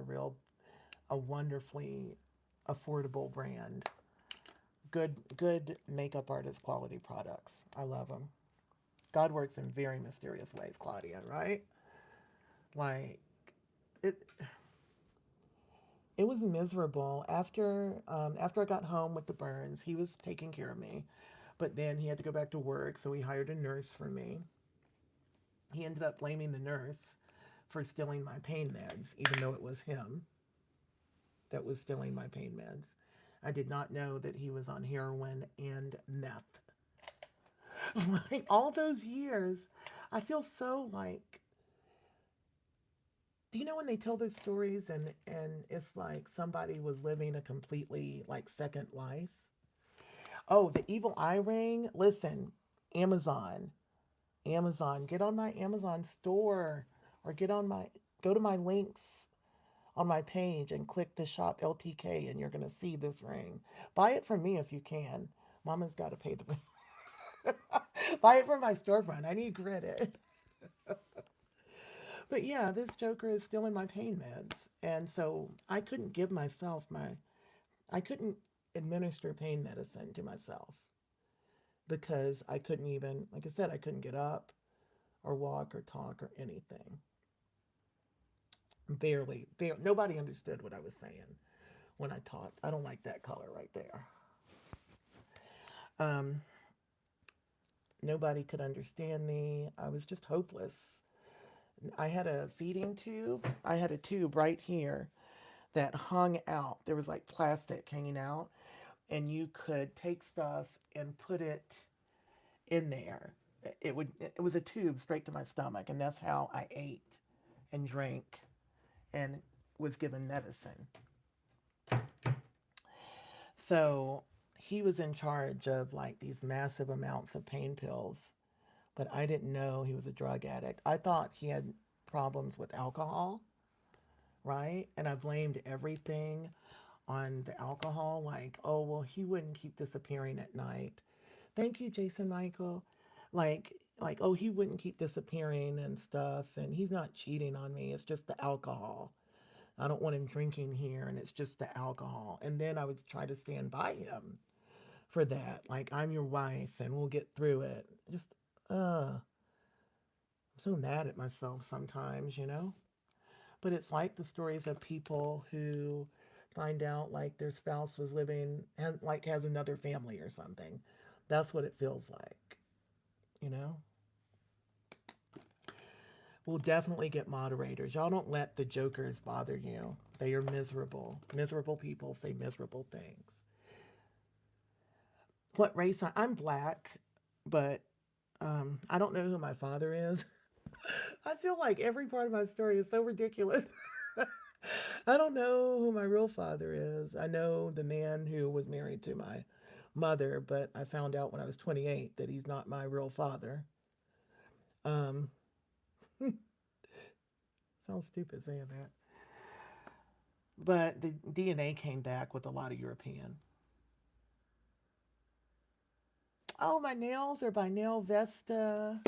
Speaker 1: a wonderfully affordable brand. Good makeup artist quality products. I love them. God works in very mysterious ways, Claudia, right? Like, it, it was miserable after I got home with the burns. He was taking care of me, but then he had to go back to work, so he hired a nurse for me. He ended up blaming the nurse for stealing my pain meds, even though it was him that was stealing my pain meds. I did not know that he was on heroin and meth. Like all those years, I feel so like, do you know when they tell their stories and it's like somebody was living a completely like second life? Oh, the evil eye ring. Listen, Amazon, Amazon. Get on my Amazon store or go to my links on my page and click to shop LTK, and you're gonna see this ring. Buy it from me if you can. Mama's got to pay the. Buy it from my storefront. I need credit. But yeah, this joker is still in my pain meds, and so I couldn't administer pain medicine to myself because I couldn't even, like I said, I couldn't get up or walk or talk or anything. Barely. Nobody understood what I was saying when I talked. I don't like that color right there. Um, Nobody could understand me. I was just hopeless. I had a feeding tube. I had a tube right here that hung out. There was like plastic hanging out, and you could take stuff and put it in there. It was a tube straight to my stomach, and that's how I ate and drank and was given medicine. So he was in charge of like these massive amounts of pain pills, but I didn't know he was a drug addict. I thought he had problems with alcohol, right? And I blamed everything on the alcohol, like, oh, well, he wouldn't keep disappearing at night. Thank you, Jason Michael. Oh, he wouldn't keep disappearing and stuff, and he's not cheating on me. It's just the alcohol. I don't want him drinking here, and it's just the alcohol. And then I would try to stand by him for that. Like, I'm your wife, and we'll get through it. I'm so mad at myself sometimes, you know? But it's like the stories of people who find out like their spouse was has another family or something. That's what it feels like, you know? We'll definitely get moderators. Y'all don't let the jokers bother you. They are miserable. Miserable people say miserable things. What race I'm black, but I don't know who my father is. I feel like every part of my story is so ridiculous. I don't know who my real father is. I know the man who was married to my mother, but I found out when I was 28 that he's not my real father. Um, Sounds stupid saying that. But the DNA came back with a lot of European. Oh, my nails are by Nail Vesta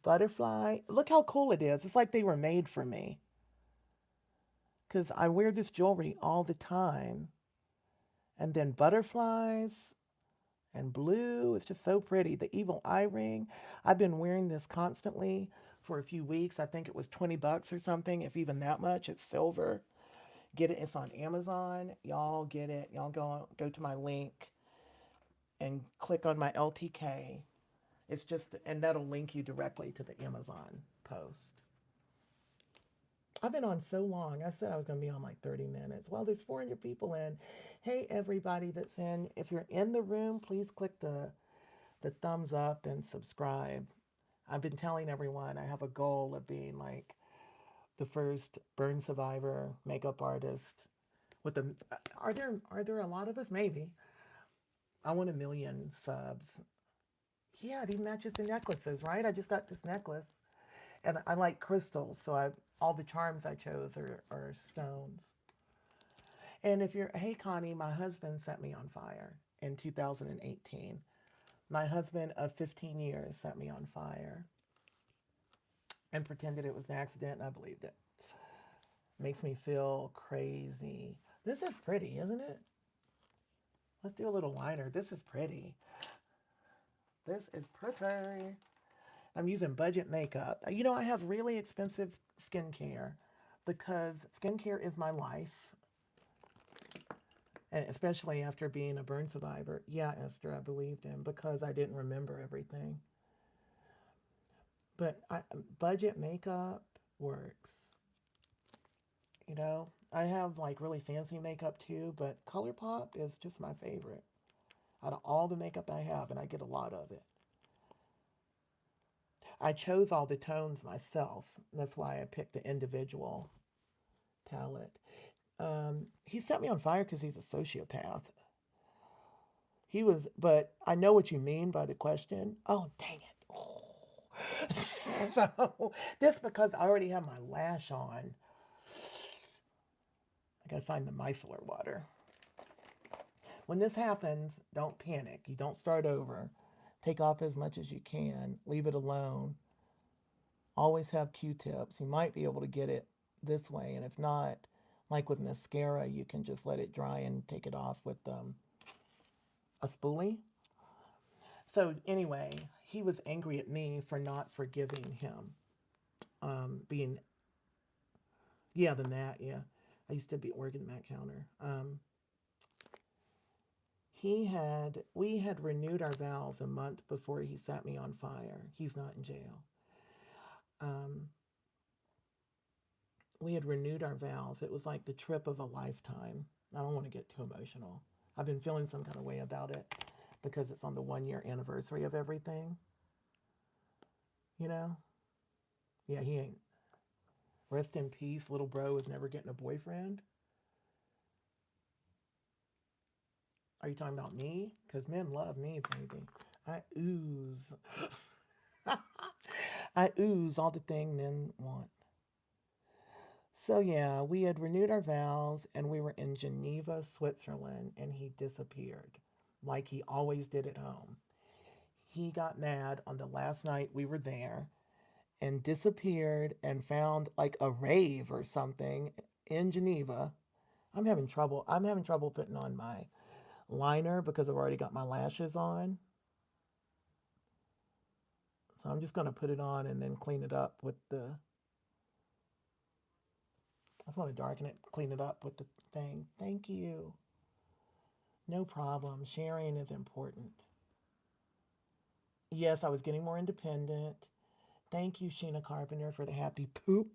Speaker 1: Butterfly. Look how cool it is. It's like they were made for me because I wear this jewelry all the time. And then butterflies and blue. It's just so pretty. The evil eye ring. I've been wearing this constantly for a few weeks. I think it was $20 or something, if even that much. It's silver. Get it. It's on Amazon. Y'all get it. Y'all go to my link and click on my LTK. It's just, and that'll link you directly to the Amazon post. I've been on so long. I said I was going to be on like 30 minutes. Well, there's 400 people in. Hey, everybody that's in. If you're in the room, please click the thumbs up and subscribe. I've been telling everyone I have a goal of being like the first burn survivor makeup artist with the. Are there a lot of us? Maybe. I want 1 million subs. Yeah, it even matches the necklaces, right? I just got this necklace, and I like crystals, so I all the charms I chose are stones. And if you're, hey Connie, my husband set me on fire in 2018. My husband of 15 years set me on fire and pretended it was an accident, and I believed it. Makes me feel crazy. This is pretty, isn't it? Let's do a little liner. This is pretty. This is pretty. I'm using budget makeup. I have really expensive skincare because skincare is my life, and especially after being a burn survivor. Yeah, Esther, I believed him because I didn't remember everything. But budget makeup works. I have like really fancy makeup too, but ColourPop is just my favorite out of all the makeup I have, and I get a lot of it. I chose all the tones myself. That's why I picked the individual palette. He set me on fire because he's a sociopath. He was, but I know what you mean by the question. Oh, dang it. Oh. So, this because I already have my lash on. I gotta find the micellar water. When this happens, don't panic. You don't start over. Take off as much as you can. Leave it alone. Always have Q-tips. You might be able to get it this way, and if not, like with mascara, you can just let it dry and take it off with a spoolie. So anyway, he was angry at me for not forgiving him. Being Yeah, the mat. Yeah, I used to be working the mat counter. We had renewed our vows a month before he set me on fire. He's not in jail. Um, we had renewed our vows. It was like the trip of a lifetime. I don't want to get too emotional. I've been feeling some kind of way about it because it's on the 1 year anniversary of everything. You know? Yeah, he ain't. Rest in peace, little bro is never getting a boyfriend. Are you talking about me? Because men love me, baby. I ooze. I ooze all the thing men want. So yeah, we had renewed our vows and we were in Geneva, Switzerland, and he disappeared like he always did at home. He got mad on the last night we were there and disappeared and found like a rave or something in Geneva. I'm having trouble putting on my liner because I've already got my lashes on. So I'm just going to put it on and then clean it up with the I just want to darken it, clean it up with the thing. Thank you. No problem. Sharing is important. Yes, I was getting more independent. Thank you, Sheena Carpenter, for the happy poop.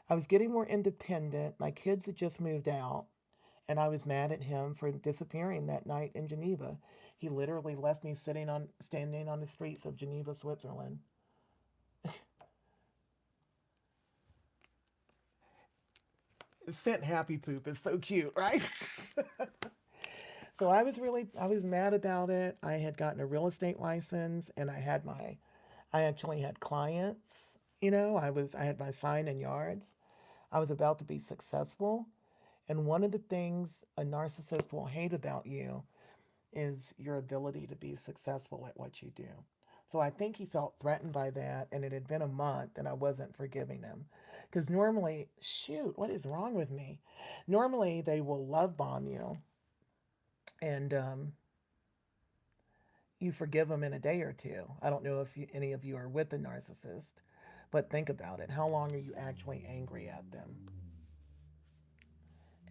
Speaker 1: I was getting more independent. My kids had just moved out, and I was mad at him for disappearing that night in Geneva. He literally left me standing on the streets of Geneva, Switzerland. Scent happy poop is so cute, right? So I was mad about it. I had gotten a real estate license and I actually had clients. I had my sign and yards. I was about to be successful. And one of the things a narcissist will hate about you is your ability to be successful at what you do. So I think he felt threatened by that, and it had been a month, and I wasn't forgiving him. Because normally, shoot, what is wrong with me? Normally, they will love bomb you, and you forgive them in a day or two. I don't know if any of you are with a narcissist, but think about it. How long are you actually angry at them?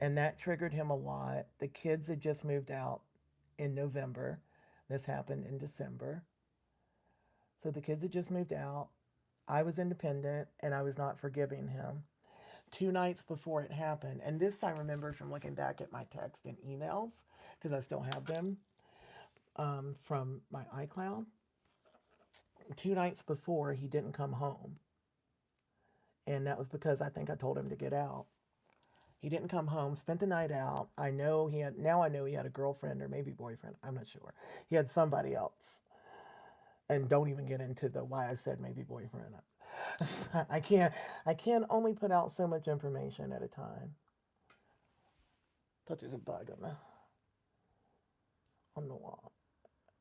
Speaker 1: And that triggered him a lot. The kids had just moved out in November. This happened in December. So the kids had just moved out. I was independent and I was not forgiving him. 2 nights before it happened, and this I remember from looking back at my text and emails because I still have them from my iCloud. 2 nights before, he didn't come home. And that was because I think I told him to get out. He didn't come home, spent the night out. I know he had a girlfriend or maybe boyfriend. I'm not sure. He had somebody else. And don't even get into the why I said maybe boyfriend. I can't I can't only put out so much information at a time. Thought there's a bug on the wall.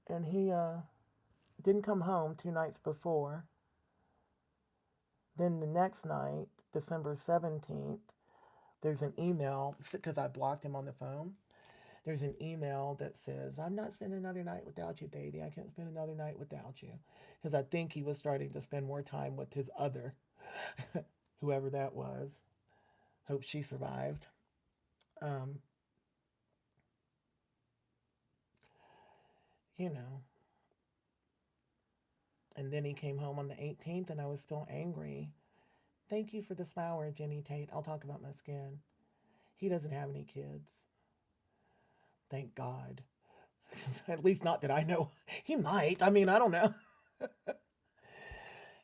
Speaker 1: And he didn't come home 2 nights before. Then the next night, December 17th, there's an email because I blocked him on the phone. There's an email that says, I'm not spending another night without you, baby. I can't spend another night without you. Because I think he was starting to spend more time with his other, whoever that was. Hope she survived. Um, you know. And then he came home on the 18th and I was still angry. Thank you for the flower, Jenny Tate. I'll talk about my skin. He doesn't have any kids. Thank God. At least not that I know. He might. I mean, I don't know.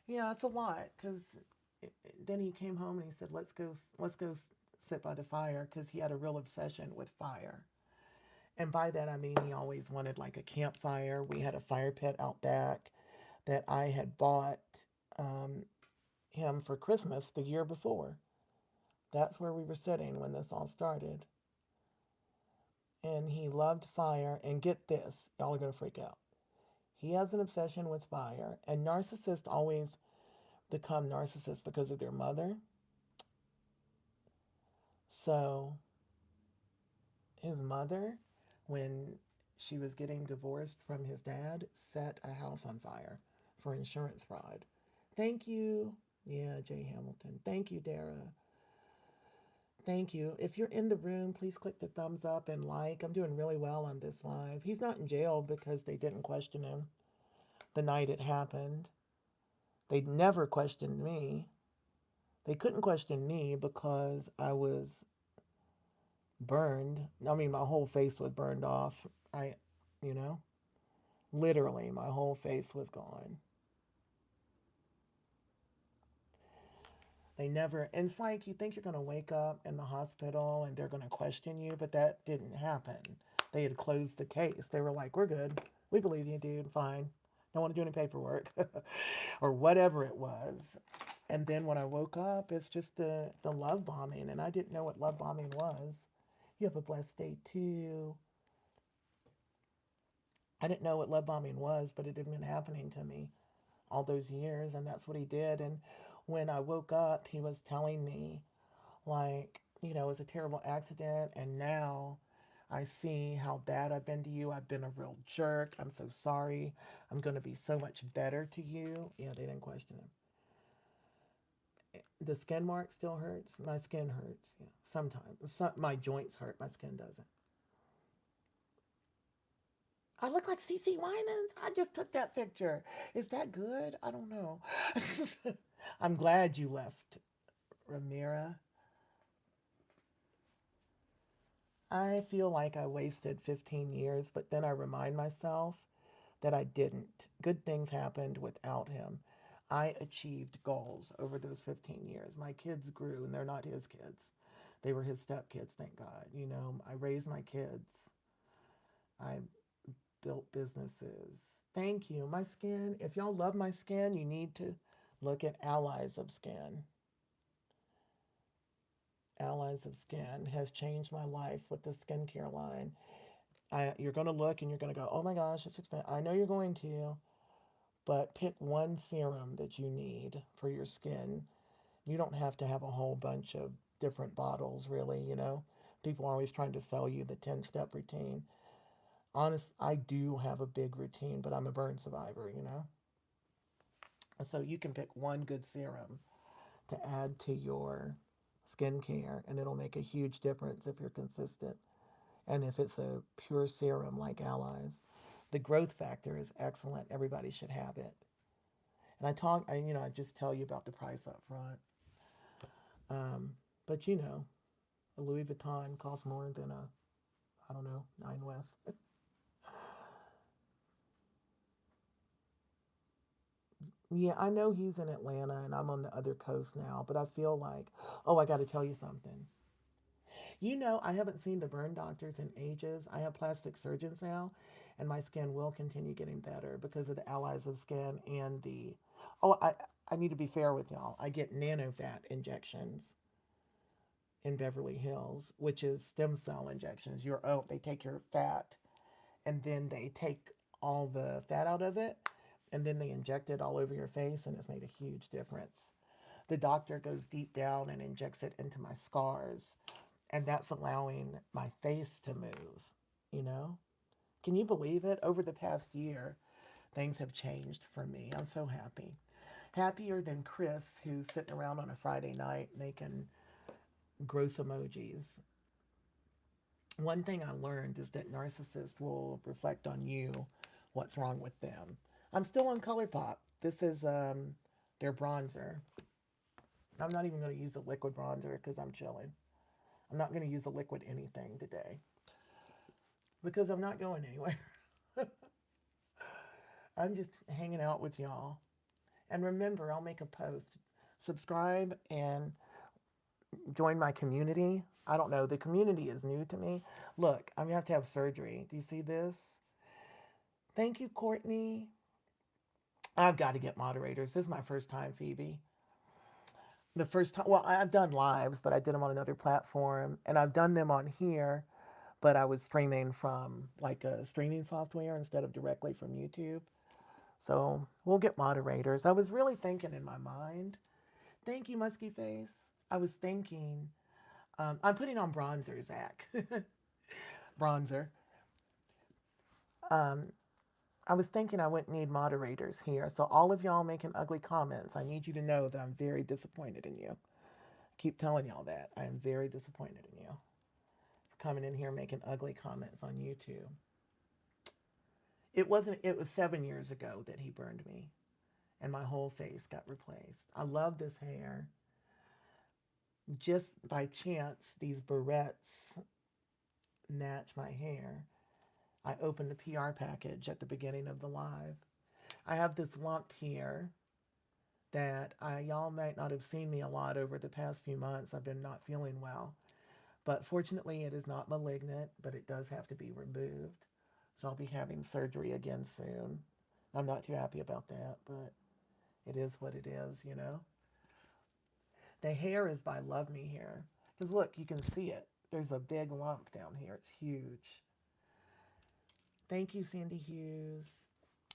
Speaker 1: Yeah, it's a lot because then he came home and he said, let's go sit by the fire," because he had a real obsession with fire. And by that I mean he always wanted like a campfire. We had a fire pit out back that I had bought um, him for Christmas the year before. That's where we were sitting when this all started. And he loved fire. And get this, y'all are gonna freak out. He has an obsession with fire, and narcissists always become narcissists because of their mother. So his mother, when she was getting divorced from his dad, set a house on fire for insurance fraud. Thank you. Yeah, Jay Hamilton. Thank you, Dara. Thank you. If you're in the room, please click the thumbs up and like. I'm doing really well on this live. He's not in jail because they didn't question him the night it happened. They never questioned me. They couldn't question me because I was burned. I mean, my whole face was burned off. You know, literally, my whole face was gone. They never, and it's like you think you're going to wake up in the hospital and they're going to question you, but that didn't happen. They had closed the case. They were like, we're good. We believe you, dude. Fine. Don't want to do any paperwork or whatever it was. And then when I woke up, it's just the love bombing. And I didn't know what love bombing was. You have a blessed day too. I didn't know what love bombing was, but it had been happening to me all those years. And that's what he did. And when I woke up, he was telling me, like, it was a terrible accident. And now I see how bad I've been to you. I've been a real jerk. I'm so sorry. I'm going to be so much better to you. Yeah, they didn't question him. The skin mark still hurts. My skin hurts. Yeah, sometimes. My joints hurt. My skin doesn't. I look like CC Winans. I just took that picture. Is that good? I don't know. I'm glad you left, Ramira. I feel like I wasted 15 years, but then I remind myself that I didn't. Good things happened without him. I achieved goals over those 15 years. My kids grew, and they're not his kids. They were his stepkids, thank God. I raised my kids. I built businesses. Thank you. My skin, if y'all love my skin, you need to look at Allies of Skin. Allies of Skin has changed my life with the skincare line. You're going to look and you're going to go, oh my gosh, it's expensive. I know you're going to, but pick one serum that you need for your skin. You don't have to have a whole bunch of different bottles, really. People are always trying to sell you the 10-step routine. Honest, I do have a big routine, but I'm a burn survivor. So you can pick one good serum to add to your skincare, and it'll make a huge difference if you're consistent. And if it's a pure serum like Allies, the growth factor is excellent. Everybody should have it. And I just tell you about the price up front. Um, but a Louis Vuitton costs more than I don't know, Nine West. Yeah, I know he's in Atlanta and I'm on the other coast now, but I feel like, oh, I got to tell you something. I haven't seen the burn doctors in ages. I have plastic surgeons now, and my skin will continue getting better because of the allies of skin and oh, I need to be fair with y'all. I get nano fat injections in Beverly Hills, which is stem cell injections. They take your fat and then they take all the fat out of it and then they inject it all over your face, and it's made a huge difference. The doctor goes deep down and injects it into my scars, and that's allowing my face to move, you know? Can you believe it? Over the past year, things have changed for me. I'm so happy. Happier than Chris, who's sitting around on a Friday night making gross emojis. One thing I learned is that narcissists will reflect on you what's wrong with them. I'm still on ColourPop. This is their bronzer. I'm not even going to use a liquid bronzer because I'm chilling. I'm not going to use a liquid anything today because I'm not going anywhere. I'm just hanging out with y'all. And remember, I'll make a post. Subscribe and join my community. I don't know. The community is new to me. Look, I'm going to have surgery. Do you see this? Thank you, Courtney. I've got to get moderators. This is my first time, Phoebe. The first time, well, I've done lives, but I did them on another platform. And I've done them on here, but I was streaming from like a streaming software instead of directly from YouTube. So we'll get moderators. I was really thinking in my mind. Thank you, Musky Face. I was thinking, I'm putting on bronzer, Zach. Bronzer. Um, I was thinking I wouldn't need moderators here. So all of y'all making ugly comments, I need you to know that I'm very disappointed in you. I keep telling y'all that. I am very disappointed in you for coming in here making ugly comments on YouTube. It was 7 years ago that he burned me and my whole face got replaced. I love this hair. Just by chance, these barrettes match my hair. I opened the PR package at the beginning of the live. I have this lump here that y'all might not have seen me a lot over the past few months. I've been not feeling well. But fortunately, it is not malignant, but it does have to be removed. So I'll be having surgery again soon. I'm not too happy about that, but it is what it is. The hair is by Love Me Hair. Because look, you can see it. There's a big lump down here. It's huge. Thank you, Sandy Hughes.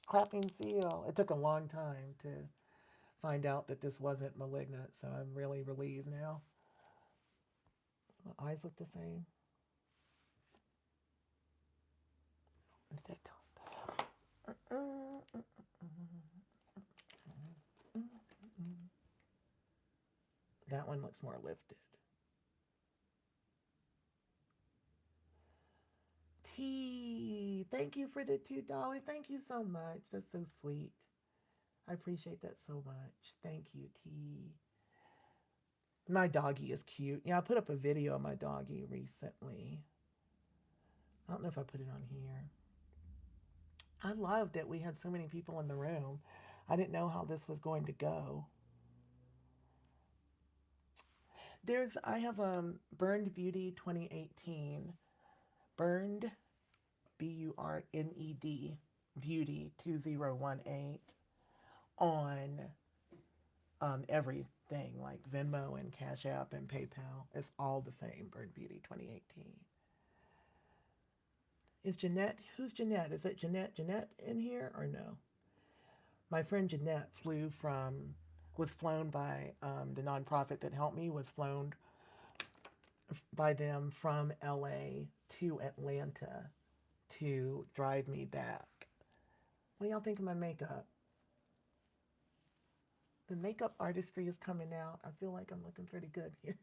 Speaker 1: Clapping seal. It took a long time to find out that this wasn't malignant, so I'm really relieved now. My eyes look the same. That one looks more lifted. T, thank you for the $2. Thank you so much. That's so sweet. I appreciate that so much. Thank you, T. My doggy is cute. Yeah, I put up a video of my doggy recently. I don't know if I put it on here. I loved that we had so many people in the room. I didn't know how this was going to go. I have Burned Beauty 2018. Burned, BURNED, Beauty 2018 on everything like Venmo and Cash App and PayPal. It's all the same, Burned Beauty 2018. Is Jeanette, who's Jeanette? Is it Jeanette in here or no? My friend Jeanette was flown by the nonprofit that helped me, was flown by them from LA to Atlanta to drive me back. What do y'all think of my makeup? The makeup artistry is coming out. I feel like I'm looking pretty good here.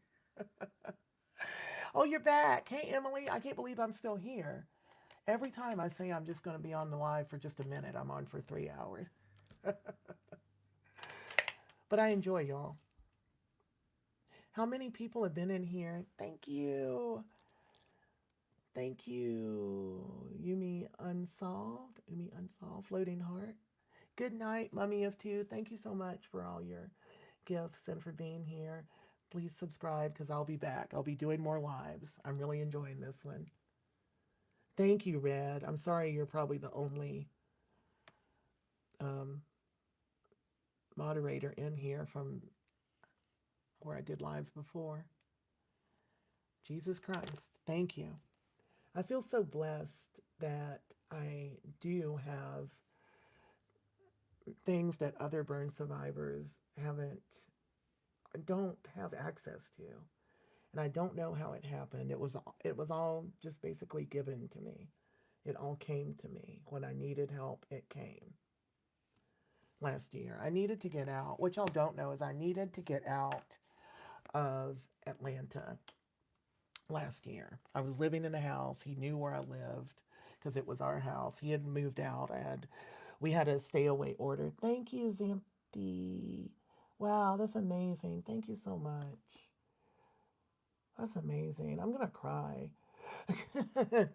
Speaker 1: Oh, you're back. Hey, Emily, I can't believe I'm still here. Every time I say I'm just going to be on the live for just a minute, I'm on for 3 hours. But I enjoy y'all. How many people have been in here? Thank you. Thank you. Yumi Unsolved, Floating Heart. Good night, Mummy of Two. Thank you so much for all your gifts and for being here. Please subscribe because I'll be back. I'll be doing more lives. I'm really enjoying this one. Thank you, Red. I'm sorry you're probably the only um, moderator in here from where I did lives before. Jesus Christ. Thank you. I feel so blessed that I do have things that other burn survivors don't have access to. And I don't know how it happened. It was all just basically given to me. It all came to me. When I needed help, it came. Last year, I needed to get out. What y'all don't know is I needed to get out of Atlanta last year. I was living in a house. He knew where I lived because it was our house. He had moved out. We had a stay away order. Thank you, Vimpy. Wow, that's amazing. Thank you so much. That's amazing. I'm gonna cry.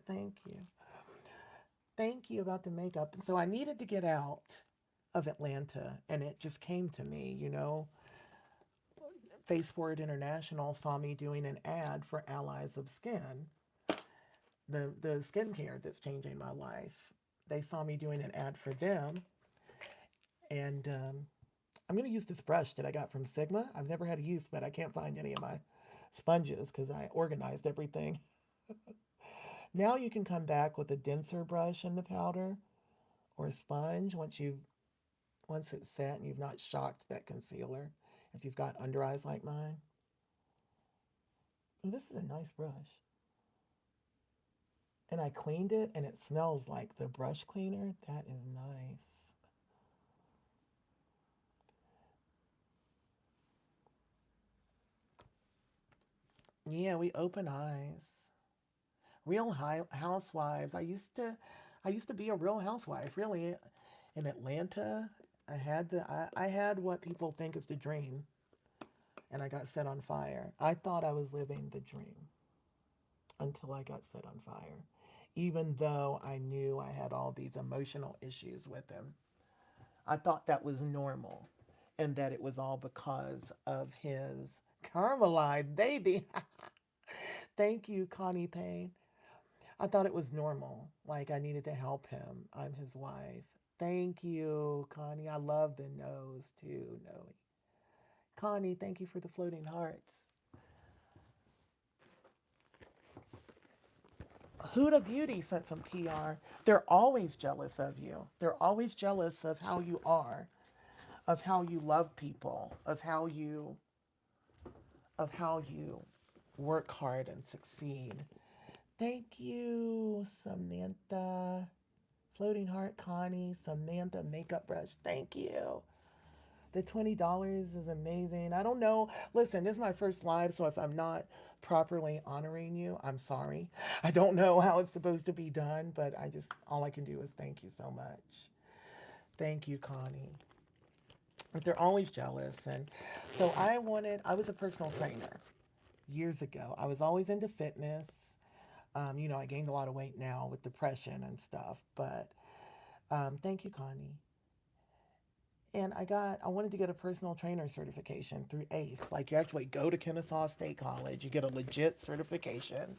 Speaker 1: Thank you. Thank you about the makeup. So I needed to get out of Atlanta, and it just came to me. Face Forward International saw me doing an ad for Allies of Skin, the skincare that's changing my life. They saw me doing an ad for them, and I'm going to use this brush that I got from Sigma. I've never had a use, but I can't find any of my sponges because I organized everything. Now you can come back with a denser brush in the powder or a sponge once it's set and you've not shocked that concealer. If you've got under eyes like mine, oh, this is a nice brush. And I cleaned it and it smells like the brush cleaner. That is nice. Yeah, we open eyes. Real housewives. I used to be a real housewife, really. In Atlanta, I had what people think is the dream, and I got set on fire. I thought I was living the dream until I got set on fire. Even though I knew I had all these emotional issues with him, I thought that was normal and that it was all because of his caramelized baby. Thank you, Connie Payne. I thought it was normal. Like I needed to help him. I'm his wife. Thank you, Connie. I love the nose too, Noe. Connie, thank you for the floating hearts. Huda Beauty sent some PR. They're always jealous of you. They're always jealous of how you are, of how you love people, of how you work hard and succeed. Thank you, Samantha. Floating Heart Connie, Samantha Makeup Brush. Thank you. The $20 is amazing. I don't know. Listen, this is my first live, so if I'm not properly honoring you, I'm sorry. I don't know how it's supposed to be done, but all I can do is thank you so much. Thank you, Connie. But they're always jealous. And so I was a personal trainer years ago. I was always into fitness. I gained a lot of weight now with depression and stuff, but thank you, Connie. And I wanted to get a personal trainer certification through ACE. Like you actually go to Kennesaw State College, you get a legit certification,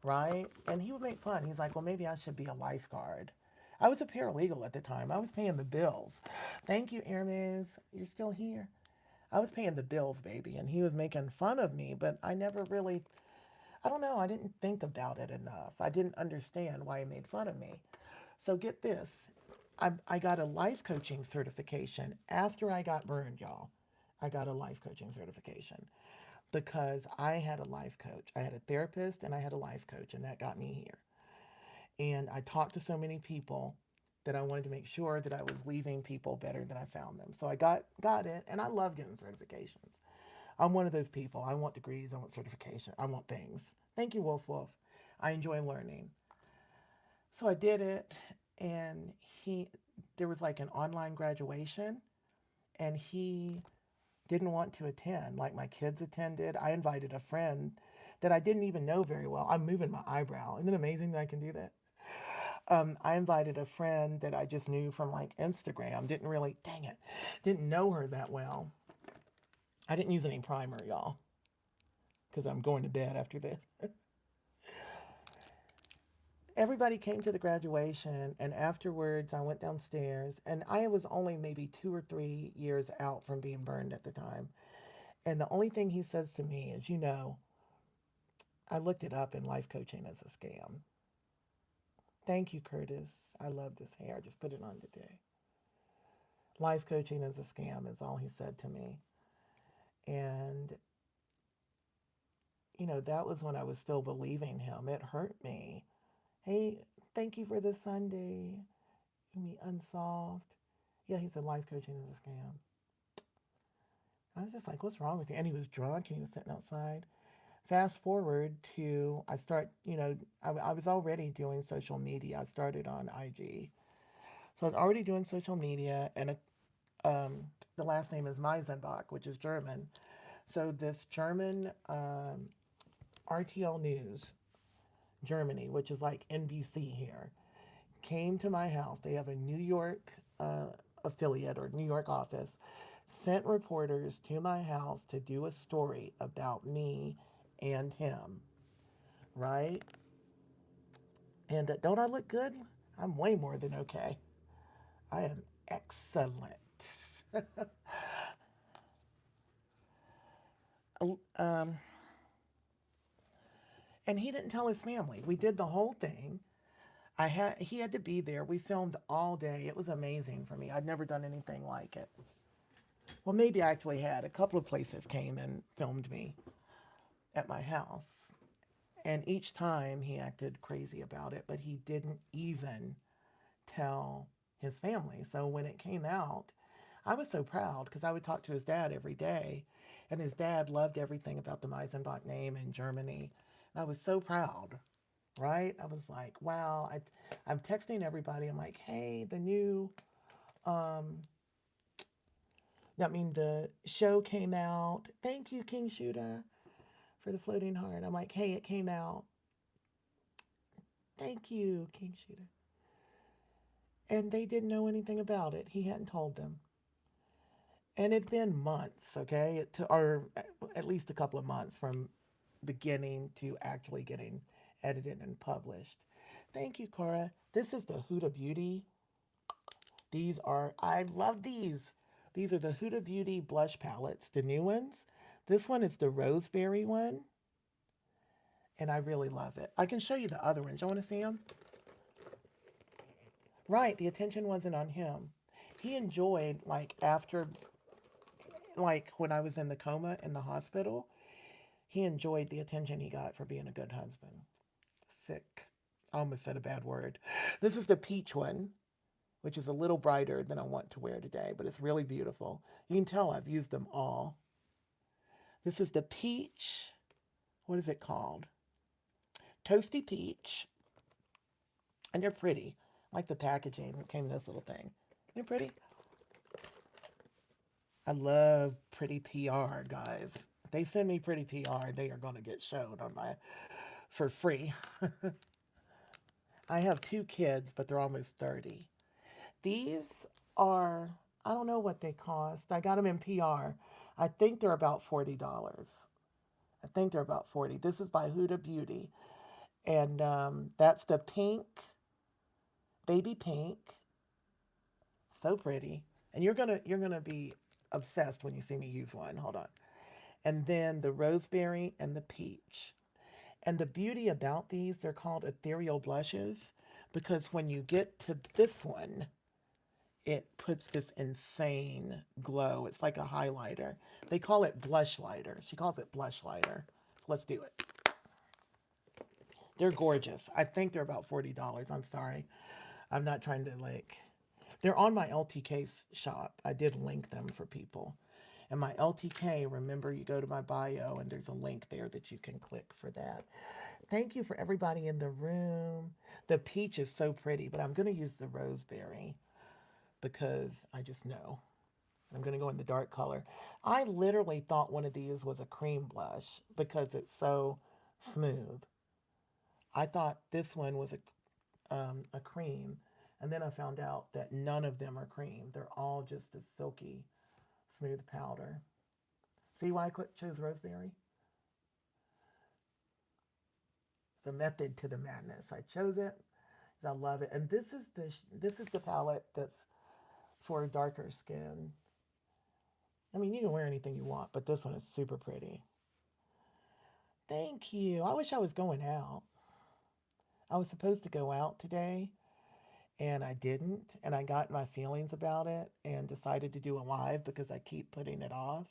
Speaker 1: right? And he would make fun. He's like, well, maybe I should be a lifeguard. I was a paralegal at the time. I was paying the bills. Thank you, Hermes. You're still here. I was paying the bills, baby. And he was making fun of me, but I never really, I don't know, I didn't think about it enough. I didn't understand why he made fun of me. So get this. I got a life coaching certification after I got burned, y'all. I got a life coaching certification because I had a life coach. I had a therapist and I had a life coach, and that got me here. And I talked to so many people that I wanted to make sure that I was leaving people better than I found them. So I got it, and I love getting certifications. I'm one of those people. I want degrees, I want certification, I want things. Thank you, Wolf Wolf. I enjoy learning. So I did it, and there was like an online graduation, and he didn't want to attend. Like my kids attended. I invited a friend that I didn't even know very well. I'm moving my eyebrow. Isn't it amazing that I can do that? I invited a friend that I just knew from like Instagram. Didn't really, dang it, didn't know her that well. I didn't use any primer, y'all, because I'm going to bed after this. Everybody came to the graduation, and afterwards I went downstairs, and I was only maybe 2 or 3 years out from being burned at the time. And the only thing he says to me is, I looked it up, and life coaching is a scam. Thank you, Curtis. I love this hair. I just put it on today. Life coaching is a scam, is all he said to me. And, that was when I was still believing him. It hurt me. Hey, thank you for the Sunday. Me unsolved. Yeah, he said life coaching is a scam. I was just like, what's wrong with you? And he was drunk and he was sitting outside. Fast forward to, I was already doing social media. I started on IG. So I was already doing social media, and the last name is Meisenbach, which is German. So this German RTL News, Germany, which is like NBC here, came to my house. They have a New York affiliate or New York office, sent reporters to my house to do a story about me and him, right? And don't I look good? I'm way more than okay. I am excellent. um, and he didn't tell his family. We did the whole thing. He had to be there. We filmed all day. It was amazing for me. I'd never done anything like it. Well, maybe I actually had. A couple of places came and filmed me at my house. And each time he acted crazy about it, but he didn't even tell his family. So when it came out, I was so proud because I would talk to his dad every day. And his dad loved everything about the Meisenbach name in Germany. And I was so proud, right? I was like, wow. I'm texting everybody. I'm like, hey, um, the show came out. Thank you, King Shuda, for the floating heart. I'm like, hey, it came out. Thank you, King Shuda. And they didn't know anything about it. He hadn't told them. And it'd been months, okay? Or at least a couple of months from beginning to actually getting edited and published. Thank you, Cora. This is the Huda Beauty. I love these. These are the Huda Beauty blush palettes, the new ones. This one is the roseberry one, and I really love it. I can show you the other ones. You want to see them? Right, the attention wasn't on him. He enjoyed, when I was in the coma in the hospital, he enjoyed the attention he got for being a good husband. Sick. I almost said a bad word. This is the peach one, which is a little brighter than I want to wear today, but it's really beautiful. You can tell I've used them all. This is the peach. What is it called? Toasty peach. And they're pretty. I like the packaging. It came in this little thing. They're pretty. I love pretty PR, guys. If they send me pretty PR, they are going to get shown for free. I have 2 kids, but they're almost 30. These are, I don't know what they cost. I got them in PR. I think they're about $40. I think they're about 40. This is by Huda Beauty. And that's the pink, baby pink. So pretty. And you're gonna be obsessed when you see me use one. Hold on. And then the roseberry and the peach. And the beauty about these, they're called ethereal blushes because when you get to this one, it puts this insane glow. It's like a highlighter. They call it blush lighter. She calls it blush lighter. So let's do it. They're gorgeous. I think they're about $40. I'm sorry. I'm not trying to they're on my LTK shop. I did link them for people. And my LTK, remember, you go to my bio and there's a link there that you can click for that. Thank you for everybody in the room. The peach is so pretty, but I'm going to use the roseberry because I just know. I'm going to go in the dark color. I literally thought one of these was a cream blush because it's so smooth. I thought this one was a cream, and then I found out that none of them are cream. They're all just a silky, smooth powder. See why I chose roseberry? It's a method to the madness. I chose it because I love it, and this is the palette that's for darker skin. I mean, you can wear anything you want, but this one is super pretty. Thank you. I wish I was going out. I was supposed to go out today and I didn't. And I got my feelings about it and decided to do a live because I keep putting it off.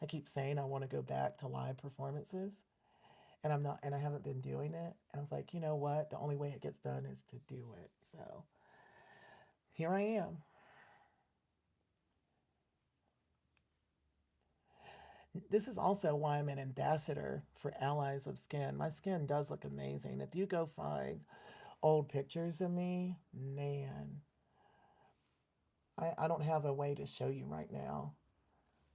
Speaker 1: I keep saying I want to go back to live performances and I'm not, and I haven't been doing it. And I was like, you know what? The only way it gets done is to do it. So here I am. This is also why I'm an ambassador for Allies of Skin. My skin does look amazing. If you go find old pictures of me, man, I don't have a way to show you right now.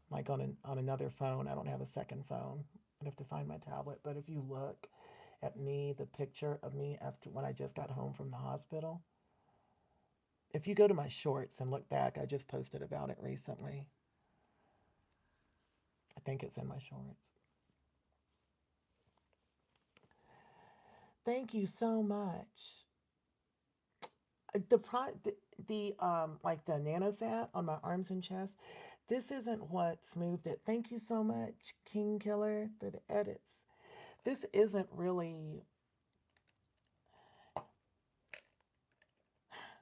Speaker 1: Like on another phone, I don't have a second phone. I'd have to find my tablet. But if you look at me, the picture of me after when I just got home from the hospital, if you go to my shorts and look back, I just posted about it recently. I think it's in my shorts. Thank you so much. The like the nano fat on my arms and chest, this isn't what smoothed it. Thank you so much, King Killer, for the edits. This isn't really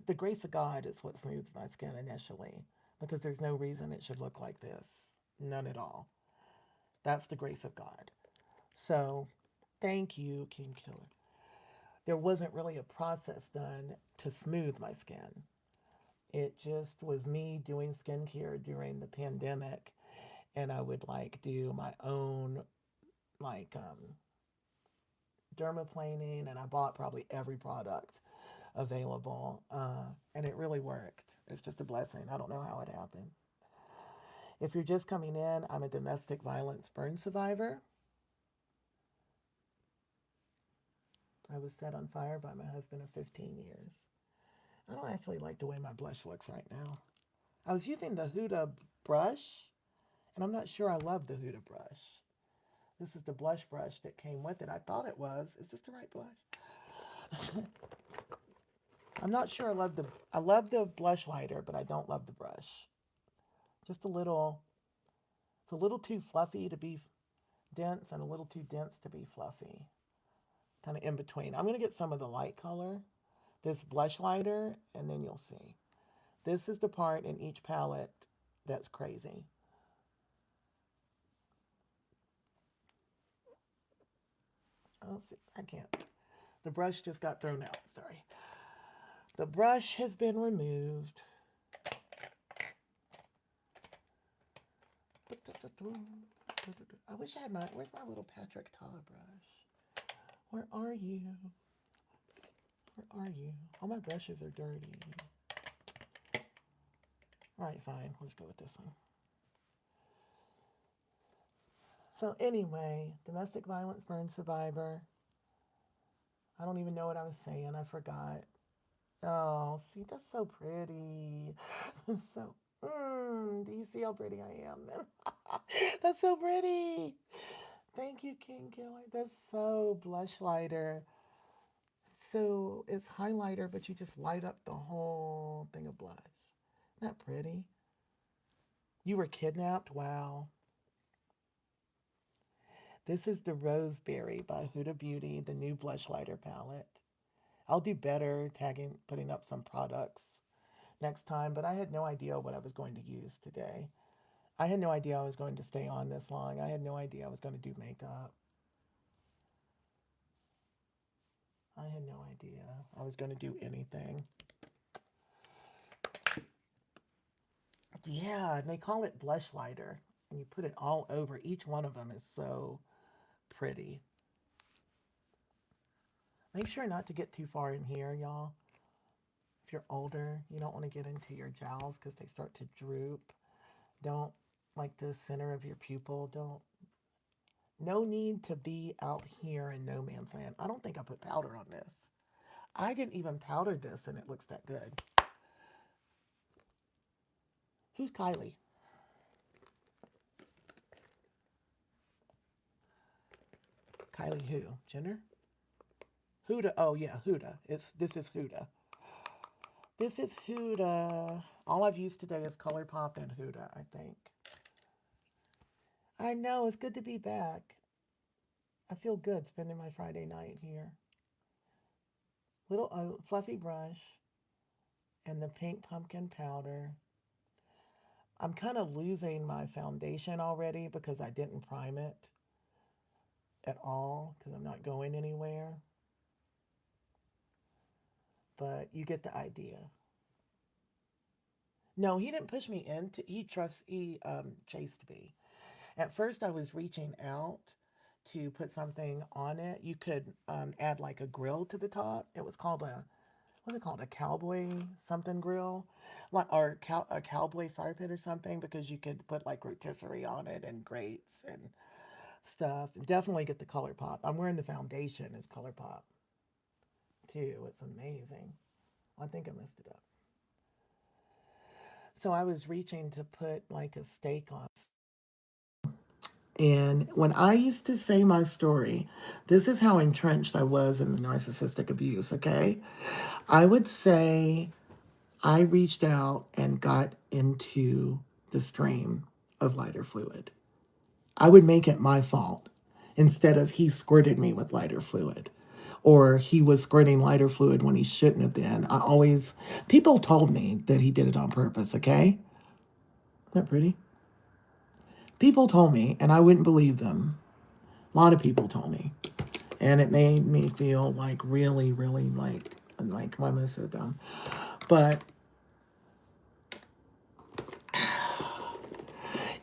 Speaker 1: the grace of God is what smooths my skin initially because there's no reason it should look like this. None at all. That's the grace of God. So, thank you, King Killer. There wasn't really a process done to smooth my skin. It just was me doing skincare during the pandemic, and I would like do my own like dermaplaning, and I bought probably every product available, and it really worked. It's just a blessing. I don't know how it happened. If you're just coming in, I'm a domestic violence burn survivor. I was set on fire by my husband of 15 years. I don't actually like the way my blush looks right now. I was using the Huda brush, and I'm not sure I love the Huda brush. This is the blush brush that came with it. I thought it was. Is this the right blush? I'm not sure I love the blush lighter, but I don't love the brush. Just a little, it's a little too fluffy to be dense and a little too dense to be fluffy. Kind of in between. I'm going to get some of the light color, this blush lighter, and then you'll see. This is the part in each palette that's crazy. Oh, see, I can't. The brush just got thrown out. Sorry. The brush has been removed. I wish I had where's my little Patrick Ta brush? Where are you? Where are you? All my brushes are dirty. All right, fine. Let's go with this one. So anyway, domestic violence burn survivor. I don't even know what I was saying. I forgot. Oh, see, that's so pretty. So, do you see how pretty I am then? That's so pretty. Thank you, King Killer. That's so blush lighter. So it's highlighter, but you just light up the whole thing of blush. Isn't that pretty? You were kidnapped? Wow. This is the Roseberry by Huda Beauty, the new blush lighter palette. I'll do better tagging, putting up some products next time, but I had no idea what I was going to use today. I had no idea I was going to stay on this long. I had no idea I was going to do makeup. I had no idea I was going to do anything. Yeah, and they call it blush lighter. And you put it all over. Each one of them is so pretty. Make sure not to get too far in here, y'all. If you're older, you don't want to get into your jowls because they start to droop. Don't, like the center of your pupil. Don't, no need to be out here in no man's land. I don't think I put powder on this. I didn't even powder this and it looks that good. Who's Kylie? Kylie who? Jenner? Huda. Oh yeah, Huda. This is Huda. This is Huda. All I've used today is ColourPop and Huda, I think. I know, it's good to be back. I feel good spending my Friday night here. Little fluffy brush and the pink pumpkin powder. I'm kind of losing my foundation already because I didn't prime it at all because I'm not going anywhere. But you get the idea. No, he didn't push me into. He chased me. At first, I was reaching out to put something on it. You could add like a grill to the top. It was called a what's it called, a cowboy something grill, like or a cowboy fire pit or something, because you could put like rotisserie on it and grates and stuff. Definitely get the color pop. I'm wearing the foundation as color pop too. It's amazing. I think I messed it up. So I was reaching to put like a steak on. And when I used to say my story, this is how entrenched I was in the narcissistic abuse, okay? I would say I reached out and got into the stream of lighter fluid. I would make it my fault instead of he squirted me with lighter fluid or he was squirting lighter fluid when he shouldn't have been. People told me that he did it on purpose, okay? Isn't that pretty? People told me, and I wouldn't believe them. A lot of people told me. And it made me feel like really, really like, why am I so dumb? But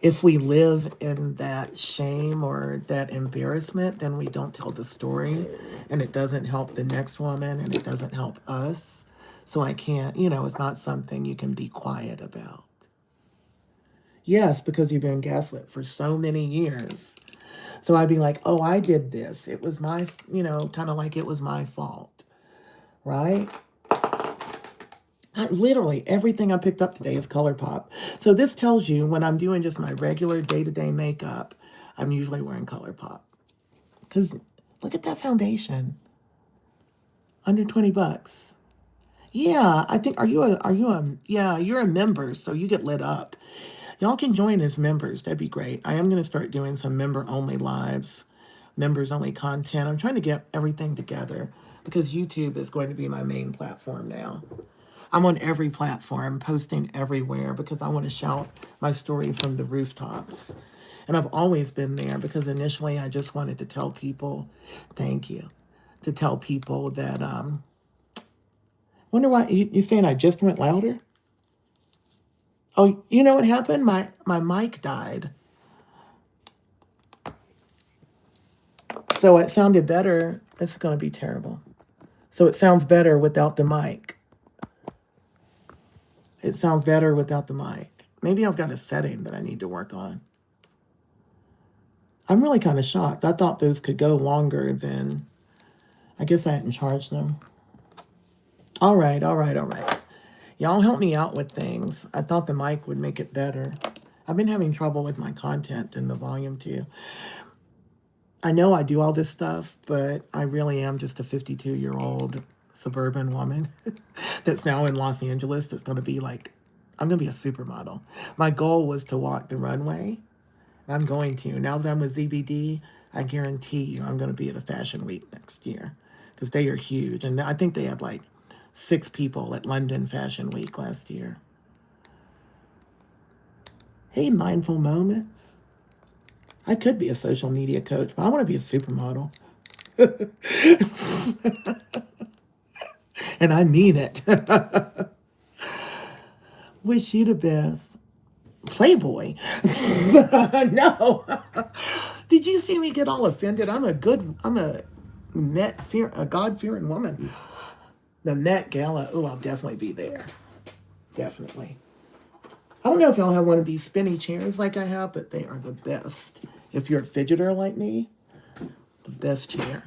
Speaker 1: if we live in that shame or that embarrassment, then we don't tell the story and it doesn't help the next woman and it doesn't help us. So I can't, it's not something you can be quiet about. Yes, because you've been gaslit for so many years. So I'd be like, oh, I did this. It was my, kind of like it was my fault, right? Literally everything I picked up today is ColourPop. So this tells you when I'm doing just my regular day-to-day makeup, I'm usually wearing ColourPop. Because look at that foundation. Under 20 bucks. Yeah, I think, yeah, you're a member, so you get lit up. Y'all can join as members. That'd be great. I am going to start doing some member-only lives, members-only content. I'm trying to get everything together because YouTube is going to be my main platform now. I'm on every platform, posting everywhere because I want to shout my story from the rooftops. And I've always been there because initially I just wanted to tell people, thank you, to tell people that, wonder why, you saying I just went louder? Oh, you know what happened? My mic died. So it sounded better. This is going to be terrible. So it sounds better without the mic. It sounds better without the mic. Maybe I've got a setting that I need to work on. I'm really kind of shocked. I thought those could go longer than, I guess I hadn't charged them. All right. Y'all help me out with things. I thought the mic would make it better. I've been having trouble with my content and the volume too. I know I do all this stuff, but I really am just a 52-year-old suburban woman that's now in Los Angeles that's going to be like, I'm going to be a supermodel. My goal was to walk the runway. I'm going to. Now that I'm with ZBD, I guarantee you I'm going to be at a fashion week next year because they are huge. And I think they had like 6 people at London Fashion Week last year. Hey, mindful moments. I could be a social media coach, but I want to be a supermodel. And I mean it. Wish you the best. Playboy. No. Did you see me get all offended? I'm a a God fearing woman. The Met Gala. Oh, I'll definitely be there. Definitely. I don't know if y'all have one of these spinny chairs like I have, but they are the best. If you're a fidgeter like me, the best chair.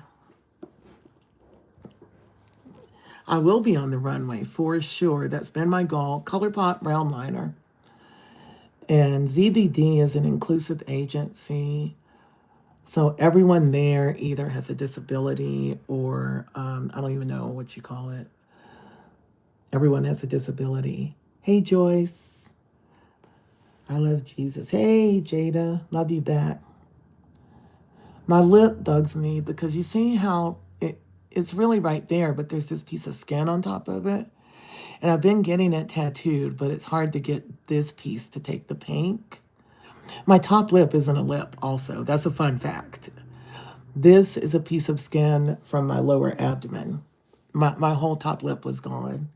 Speaker 1: I will be on the runway for sure. That's been my goal. ColourPop brown liner. And ZBD is an inclusive agency. So everyone there either has a disability or I don't even know what you call it. Everyone has a disability. Hey, Joyce. I love Jesus. Hey, Jada. Love you back. My lip bugs me because you see how it's really right there, but there's this piece of skin on top of it. And I've been getting it tattooed, but it's hard to get this piece to take the pink. My top lip isn't a lip also. That's a fun fact. This is a piece of skin from my lower abdomen. My whole top lip was gone,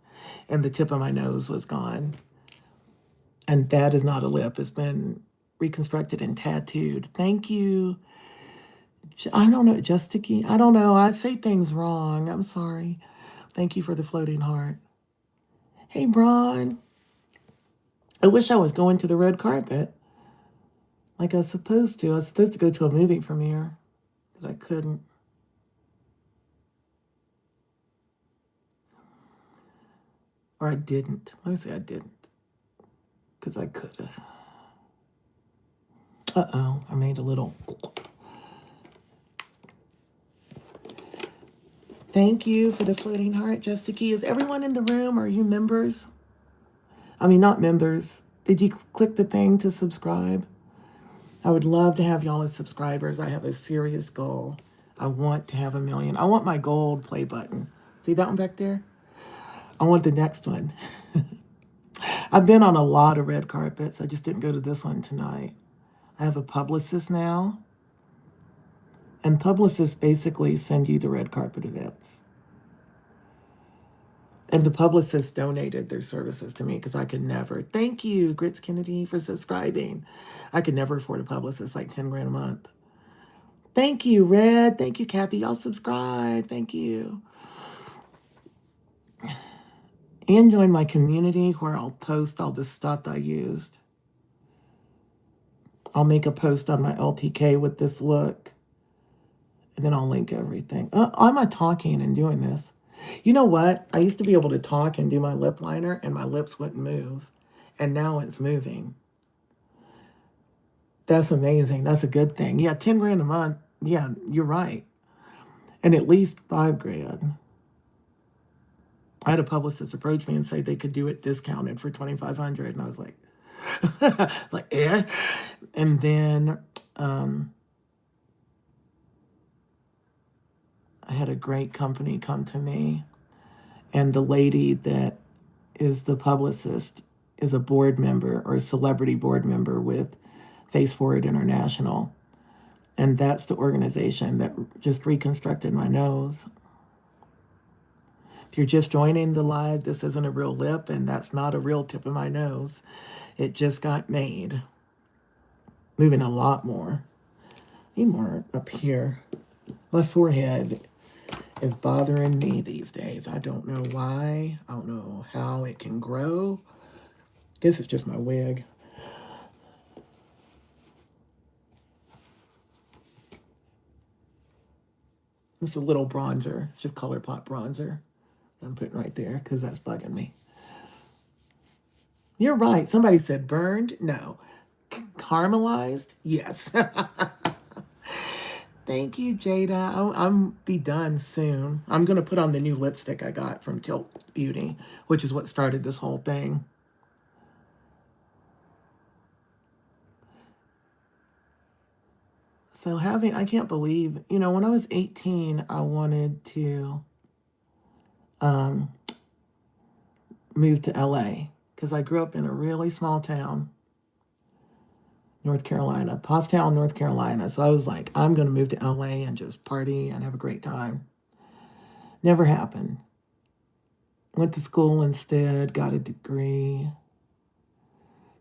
Speaker 1: and the tip of my nose was gone. And that is not a lip. It's been reconstructed and tattooed. Thank you. I don't know, Justiki. I don't know. I say things wrong. I'm sorry. Thank you for the floating heart. Hey, Braun. I wish I was going to the red carpet like I was supposed to. I was supposed to go to a movie premiere, but I couldn't. Or I didn't. Let me say I didn't. Because I could have. Uh-oh. I made a little... Thank you for the floating heart, Justiki. Is everyone in the room? Are you members? I mean, not members. Did you click the thing to subscribe? I would love to have y'all as subscribers. I have a serious goal. I want to have 1 million. I want my gold play button. See that one back there? I want the next one. I've been on a lot of red carpets. I just didn't go to this one tonight. I have a publicist now. And publicists basically send you the red carpet events. And the publicists donated their services to me because I could never. Thank you, Grits Kennedy, for subscribing. I could never afford a publicist, like 10 grand a month. Thank you, Red. Thank you, Kathy. Y'all subscribe. Thank you. And join my community where I'll post all the stuff I used. I'll make a post on my LTK with this look. And then I'll link everything. I'm not talking and doing this. You know what? I used to be able to talk and do my lip liner and my lips wouldn't move. And now it's moving. That's amazing. That's a good thing. Yeah, 10 grand a month. Yeah, you're right. And at least 5 grand. I had a publicist approach me and say they could do it discounted for $2,500. And I was like, eh. And then I had a great company come to me, and the lady that is the publicist is a board member or a celebrity board member with Face Forward International. And that's the organization that just reconstructed my nose. If you're just joining the live, this isn't a real lip, and that's not a real tip of my nose. It just got made. Moving a lot more. Need more up here. My forehead is bothering me these days. I don't know why. I don't know how it can grow. Guess it's just my wig. It's a little bronzer. It's just ColourPop bronzer. I'm putting right there because that's bugging me. You're right. Somebody said burned. No. Caramelized? Yes. Thank you, Jada. I'm be done soon. I'm going to put on the new lipstick I got from Tilt Beauty, which is what started this whole thing. So I can't believe, when I was 18, I wanted to move to LA because I grew up in a really small town, North Carolina, Pufftown, North Carolina. So I was like, I'm going to move to LA and just party and have a great time. Never happened. Went to school instead, got a degree.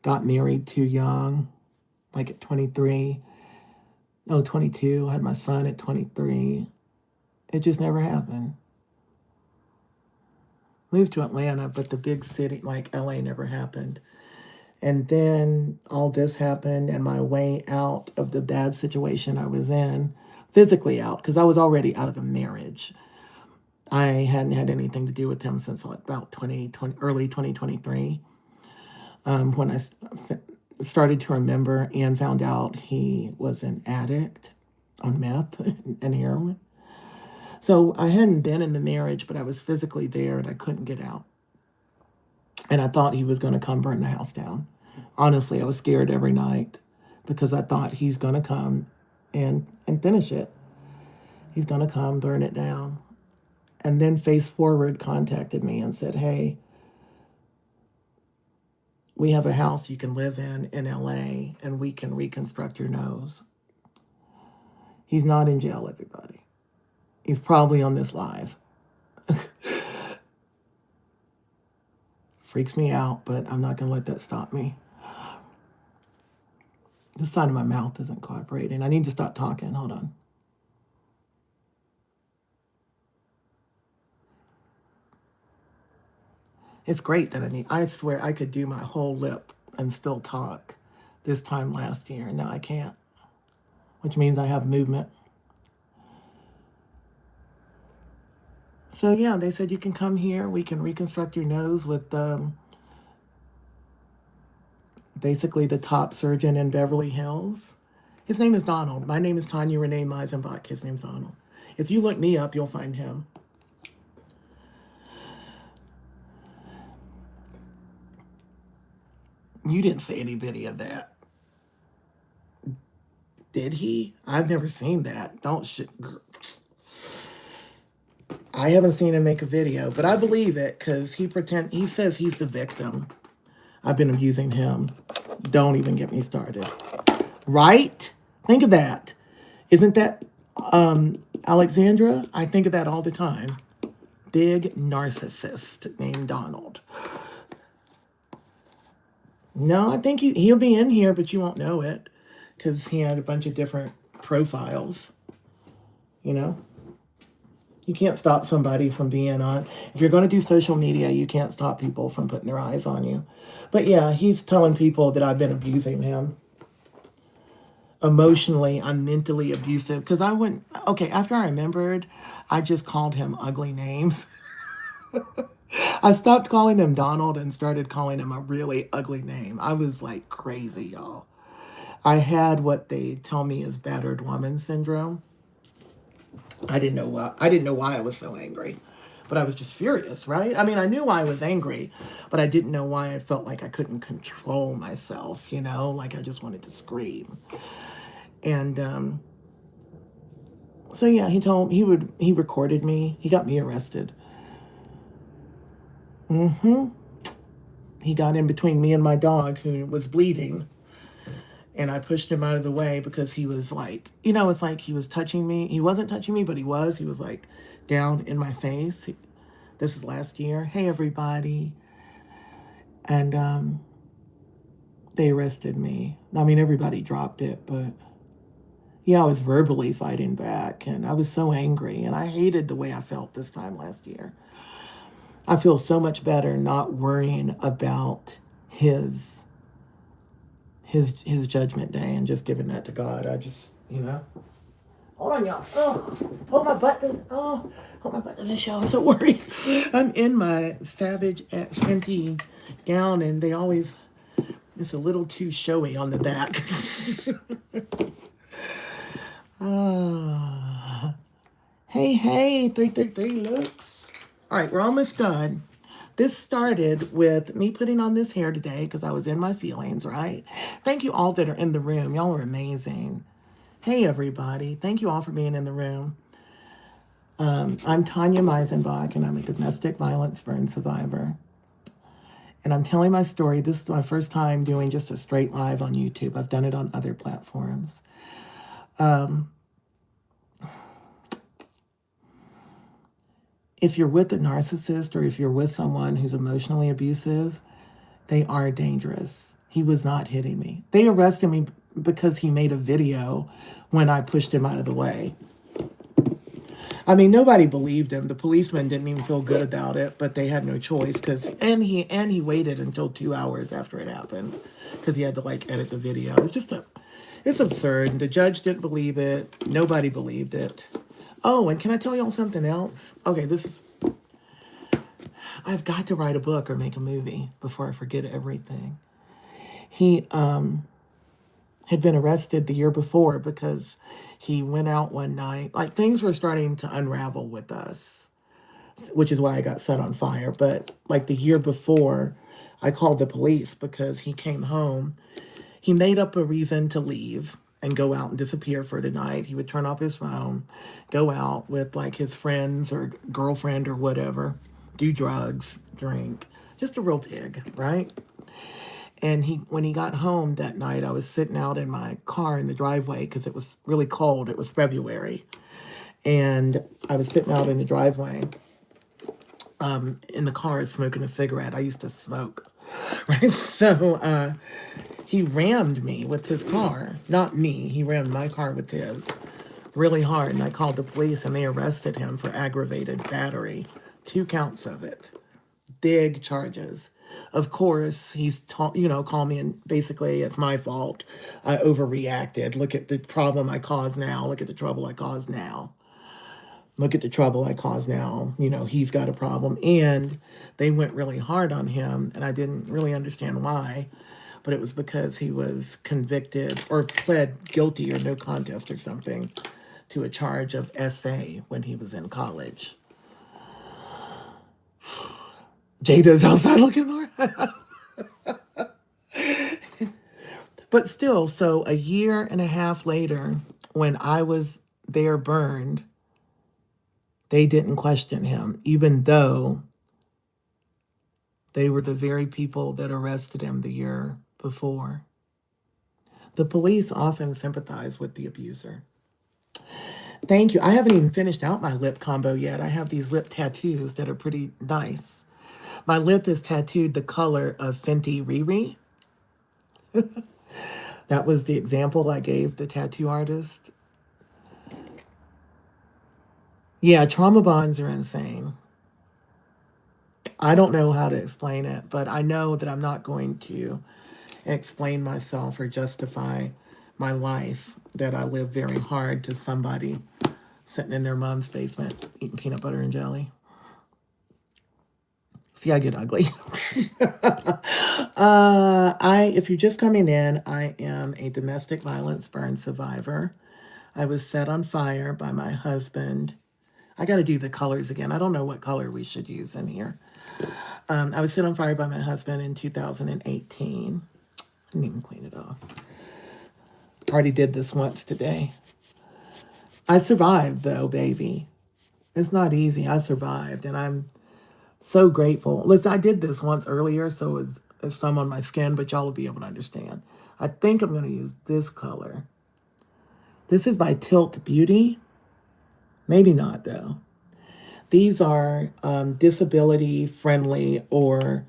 Speaker 1: got married too young, like at 23. No, 22. I had my son at 23. It just never happened. Moved to Atlanta, but the big city like LA never happened. And then all this happened, and my way out of the bad situation I was in, physically out, because I was already out of the marriage. I hadn't had anything to do with him since like about 2020, early 2023, when I started to remember and found out he was an addict on meth and heroin. So I hadn't been in the marriage, but I was physically there and I couldn't get out. And I thought he was going to come burn the house down. Honestly, I was scared every night because I thought he's going to come and finish it. He's going to come burn it down. And then Face Forward contacted me and said, hey, we have a house you can live in LA and we can reconstruct your nose. He's not in jail, everybody. He's probably on this live. Freaks me out, but I'm not going to let that stop me. The side of my mouth isn't cooperating. I need to stop talking. Hold on. It's great that I swear I could do my whole lip and still talk this time last year. Now I can't, which means I have movement. So yeah, they said you can come here. We can reconstruct your nose with basically the top surgeon in Beverly Hills. His name is Donald. My name is Tonya Renee Meisenbach. His name's Donald. If you look me up, you'll find him. You didn't see any video of that. Did he? I've never seen that. Don't shit. I haven't seen him make a video, but I believe it because he says he's the victim. I've been abusing him. Don't even get me started. Right? Think of that. Isn't that Alexandra? I think of that all the time. Big narcissist named Donald. No, I think he'll be in here, but you won't know it because he had a bunch of different profiles. You know? You can't stop somebody from being on. If you're going to do social media, you can't stop people from putting their eyes on you. But yeah, he's telling people that I've been abusing him. Emotionally, I'm mentally abusive. Because I wouldn't... Okay, after I remembered, I just called him ugly names. I stopped calling him Donald and started calling him a really ugly name. I was like crazy, y'all. I had what they tell me is battered woman syndrome. I didn't know why I was so angry, but I was just furious, right? I mean, I knew why I was angry, but I didn't know why I felt like I couldn't control myself, you know, like I just wanted to scream. And so yeah, he recorded me. He got me arrested. He got in between me and my dog who was bleeding. And I pushed him out of the way because he was like, you know, it's like he was touching me. He wasn't touching me, but he was. He was like down in my face. This is last year. Hey, everybody. And they arrested me. I mean, everybody dropped it, but yeah, I was verbally fighting back. And I was so angry. And I hated the way I felt this time last year. I feel so much better not worrying about his judgment day and just giving that to God. I just, you know. Hold on, y'all. Oh, hold my butt doesn't show. I'm so worried. I'm in my Savage at Fenty gown and it's a little too showy on the back. Hey, 333 looks. All right, we're almost done. This started with me putting on this hair today because I was in my feelings, right? Thank you all that are in the room. Y'all are amazing. Hey, everybody. Thank you all for being in the room. I'm Tonya Meisenbach, and I'm a domestic violence burn survivor. And I'm telling my story. This is my first time doing just a straight live on YouTube. I've done it on other platforms. If you're with a narcissist or if you're with someone who's emotionally abusive, they are dangerous. He was not hitting me. They arrested me because he made a video when I pushed him out of the way. I mean, nobody believed him. The policeman didn't even feel good about it, but they had no choice and he waited until 2 hours after it happened because he had to like edit the video. It's absurd. The judge didn't believe it. Nobody believed it. Oh, and can I tell y'all something else? Okay, I've got to write a book or make a movie before I forget everything. He had been arrested the year before because he went out one night. Like things were starting to unravel with us, which is why I got set on fire. But like the year before, I called the police because he came home. He made up a reason to leave and go out and disappear for the night. He would turn off his phone, go out with like his friends or girlfriend or whatever, do drugs, drink. Just a real pig, right? And when he got home that night, I was sitting out in my car in the driveway because it was really cold. It was February. And I was sitting out in the driveway in the car smoking a cigarette. I used to smoke. Right? So he rammed me with his car. Not me. He rammed my car with his really hard. And I called the police and they arrested him for aggravated battery. 2 counts of it. Big charges. Of course, he's called me and basically it's my fault. I overreacted. Look at the problem I caused now. Look at the trouble I caused now. Look at the trouble I caused now. He's got a problem. And they went really hard on him, and I didn't really understand why. But it was because he was convicted or pled guilty or no contest or something to a charge of SA when he was in college. Jada's outside looking for But still, so a year and a half later, when I was there burned, they didn't question him, even though they were the very people that arrested him the year before. The police often sympathize with the abuser. Thank you. I haven't even finished out my lip combo yet. I have these lip tattoos that are pretty nice. My lip is tattooed the color of Fenty Riri. That was the example I gave the tattoo artist. Yeah, trauma bonds are insane. I don't know how to explain it, but I know that I'm not going to explain myself or justify my life that I live very hard to somebody sitting in their mom's basement eating peanut butter and jelly. See, I get ugly. If you're just coming in, I am a domestic violence burn survivor. I was set on fire by my husband. I got to do the colors again. I don't know what color we should use in here. I was set on fire by my husband in 2018. I didn't even clean it off. Already did this once today. I survived though, baby. It's not easy. I survived and I'm so grateful. Listen, I did this once earlier, so it's some on my skin, but y'all will be able to understand. I think I'm going to use this color. This is by Tilt Beauty. Maybe not, though. These are disability-friendly or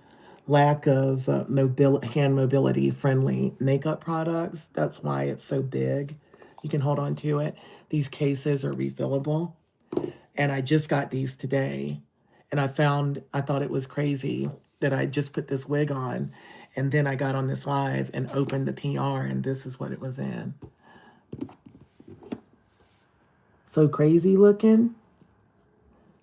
Speaker 1: lack of hand mobility-friendly makeup products. That's why it's so big. You can hold on to it. These cases are refillable. And I just got these today. And I thought it was crazy that I just put this wig on. And then I got on this live and opened the PR, and this is what it was in. So crazy looking.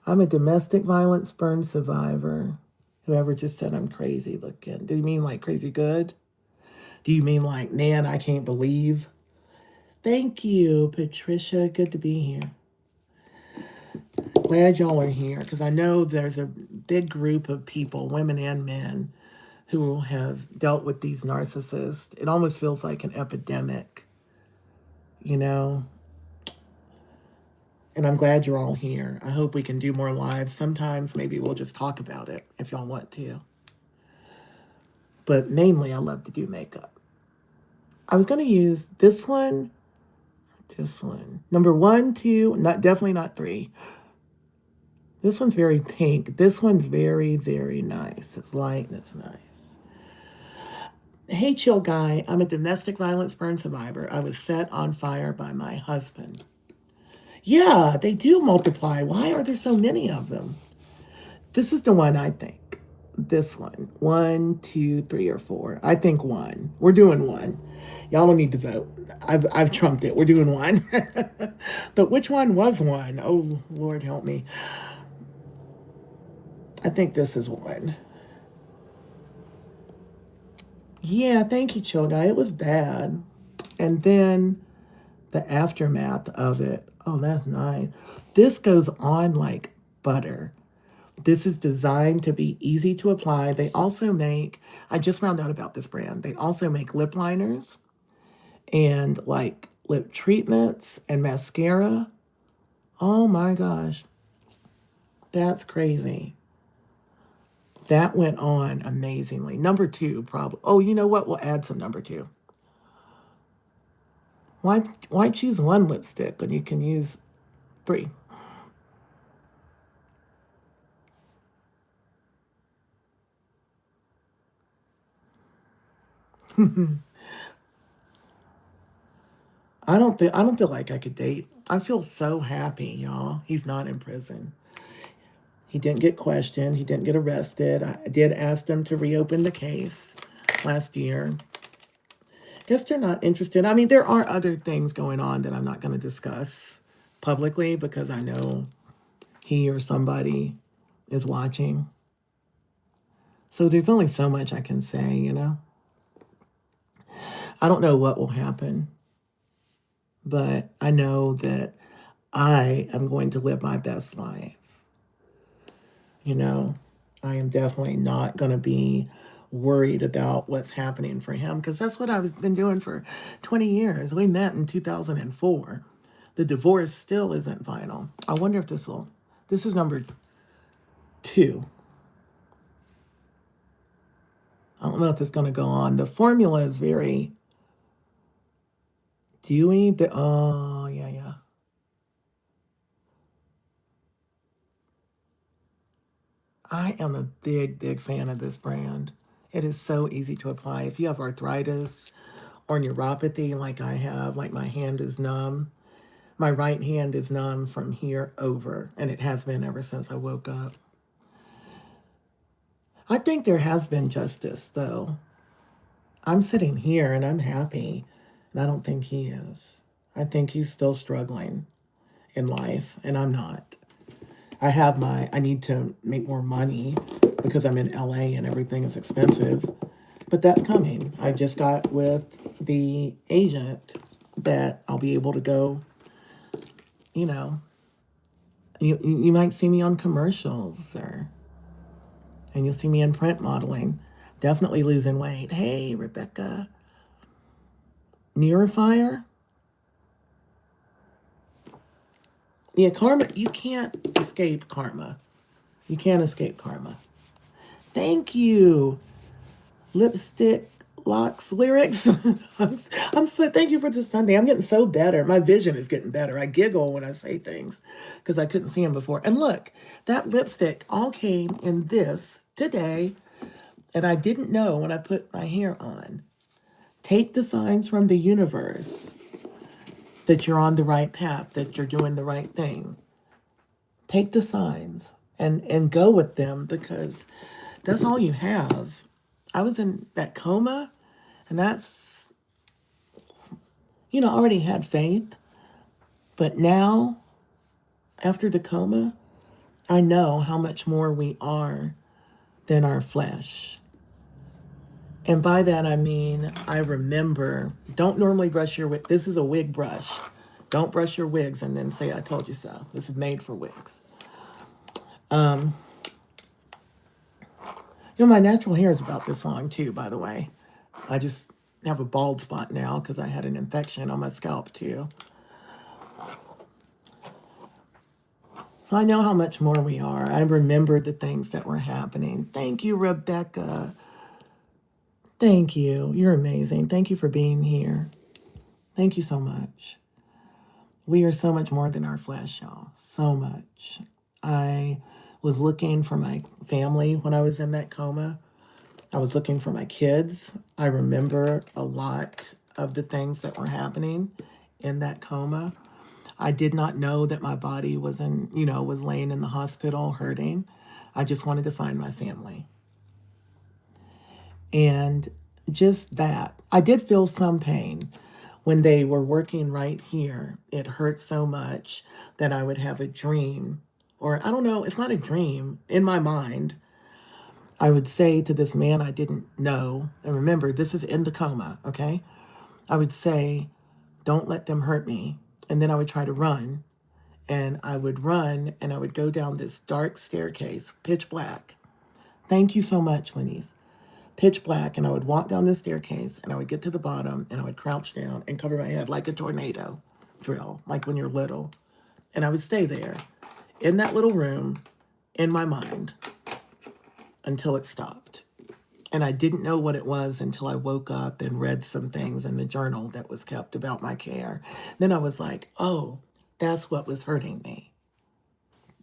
Speaker 1: I'm a domestic violence burn survivor. Whoever just said I'm crazy looking. Do you mean like crazy good? Do you mean like, man, I can't believe? Thank you, Patricia. Good to be here. Glad y'all are here because I know there's a big group of people, women and men, who have dealt with these narcissists. It almost feels like an epidemic, And I'm glad you're all here. I hope we can do more lives. Sometimes maybe we'll just talk about it if y'all want to. But mainly, I love to do makeup. I was going to use this one. Number 1, 2, definitely not 3. This one's very pink. This one's very, very nice. It's light and it's nice. Hey, chill guy, I'm a domestic violence burn survivor. I was set on fire by my husband. Yeah, they do multiply. Why are there so many of them? This is the one I think. This one. One, two, three, or four. I think one. We're doing one. Y'all don't need to vote. I've trumped it. We're doing one. But which one was one? Oh, Lord help me. I think this is one. Yeah, thank you, chill guy. It was bad. And then the aftermath of it. Oh, that's nice. This goes on like butter. This is designed to be easy to apply. They also make, I just found out about this brand. They also make lip liners and like lip treatments and mascara. Oh my gosh. That's crazy. That went on amazingly. Number two, probably. Oh, you know what? We'll add some number two. Why choose one lipstick when you can use three? I don't feel like I could date. I feel so happy, y'all. He's not in prison. He didn't get questioned. He didn't get arrested. I did ask them to reopen the case last year. Guess they're not interested. I mean, there are other things going on that I'm not going to discuss publicly because I know he or somebody is watching. So there's only so much I can say, you know? I don't know what will happen, but I know that I am going to live my best life. You know, I am definitely not going to be worried about what's happening for him because that's what I've been doing for 20 years. We met in 2004. The divorce still isn't final. I wonder if this is number two. I don't know if it's going to go on. The formula is very dewy. Oh, yeah, yeah. I am a big, big fan of this brand. It is so easy to apply. If you have arthritis or neuropathy like I have, like my hand is numb, my right hand is numb from here over, and it has been ever since I woke up. I think there has been justice, though. I'm sitting here and I'm happy, and I don't think he is. I think he's still struggling in life, and I'm not. I need to make more money because I'm in LA and everything is expensive, but that's coming. I just got with the agent that I'll be able to go, you know, you might see me on commercials or, and you'll see me in print modeling. Definitely losing weight. Hey, Rebecca. Neurifier? Yeah, karma, you can't escape karma. You can't escape karma. Thank you. Lipstick locks lyrics. I'm so thank you for this Sunday. I'm getting so better. My vision is getting better. I giggle when I say things because I couldn't see them before. And look, that lipstick all came in this today, and I didn't know when I put my hair on. Take the signs from the universe that you're on the right path, that you're doing the right thing. Take the signs and go with them because that's all you have. I was in that coma, and that's, already had faith. But now, after the coma, I know how much more we are than our flesh. And by that, I mean, I remember, don't normally brush your wig. This is a wig brush. Don't brush your wigs and then say, I told you so. This is made for wigs. My natural hair is about this long too, by the way. I just have a bald spot now because I had an infection on my scalp too. So I know how much more we are. I remember the things that were happening. Thank you, Rebecca. Thank you. You're amazing. Thank you for being here. Thank you so much. We are so much more than our flesh, y'all. So much. I was looking for my family when I was in that coma. I was looking for my kids. I remember a lot of the things that were happening in that coma. I did not know that my body was was laying in the hospital hurting. I just wanted to find my family. And just that, I did feel some pain when they were working right here. It hurt so much that I would have a dream, or I don't know, it's not a dream. In my mind, I would say to this man I didn't know, and remember, this is in the coma, okay? I would say, don't let them hurt me. And then I would try to run, and I would run, and I would go down this dark staircase, pitch black. Thank you so much, Lenise. Pitch black, and I would walk down the staircase, and I would get to the bottom, and I would crouch down and cover my head like a tornado drill, like when you're little. And I would stay there in that little room in my mind until it stopped. And I didn't know what it was until I woke up and read some things in the journal that was kept about my care. Then I was like, oh, that's what was hurting me.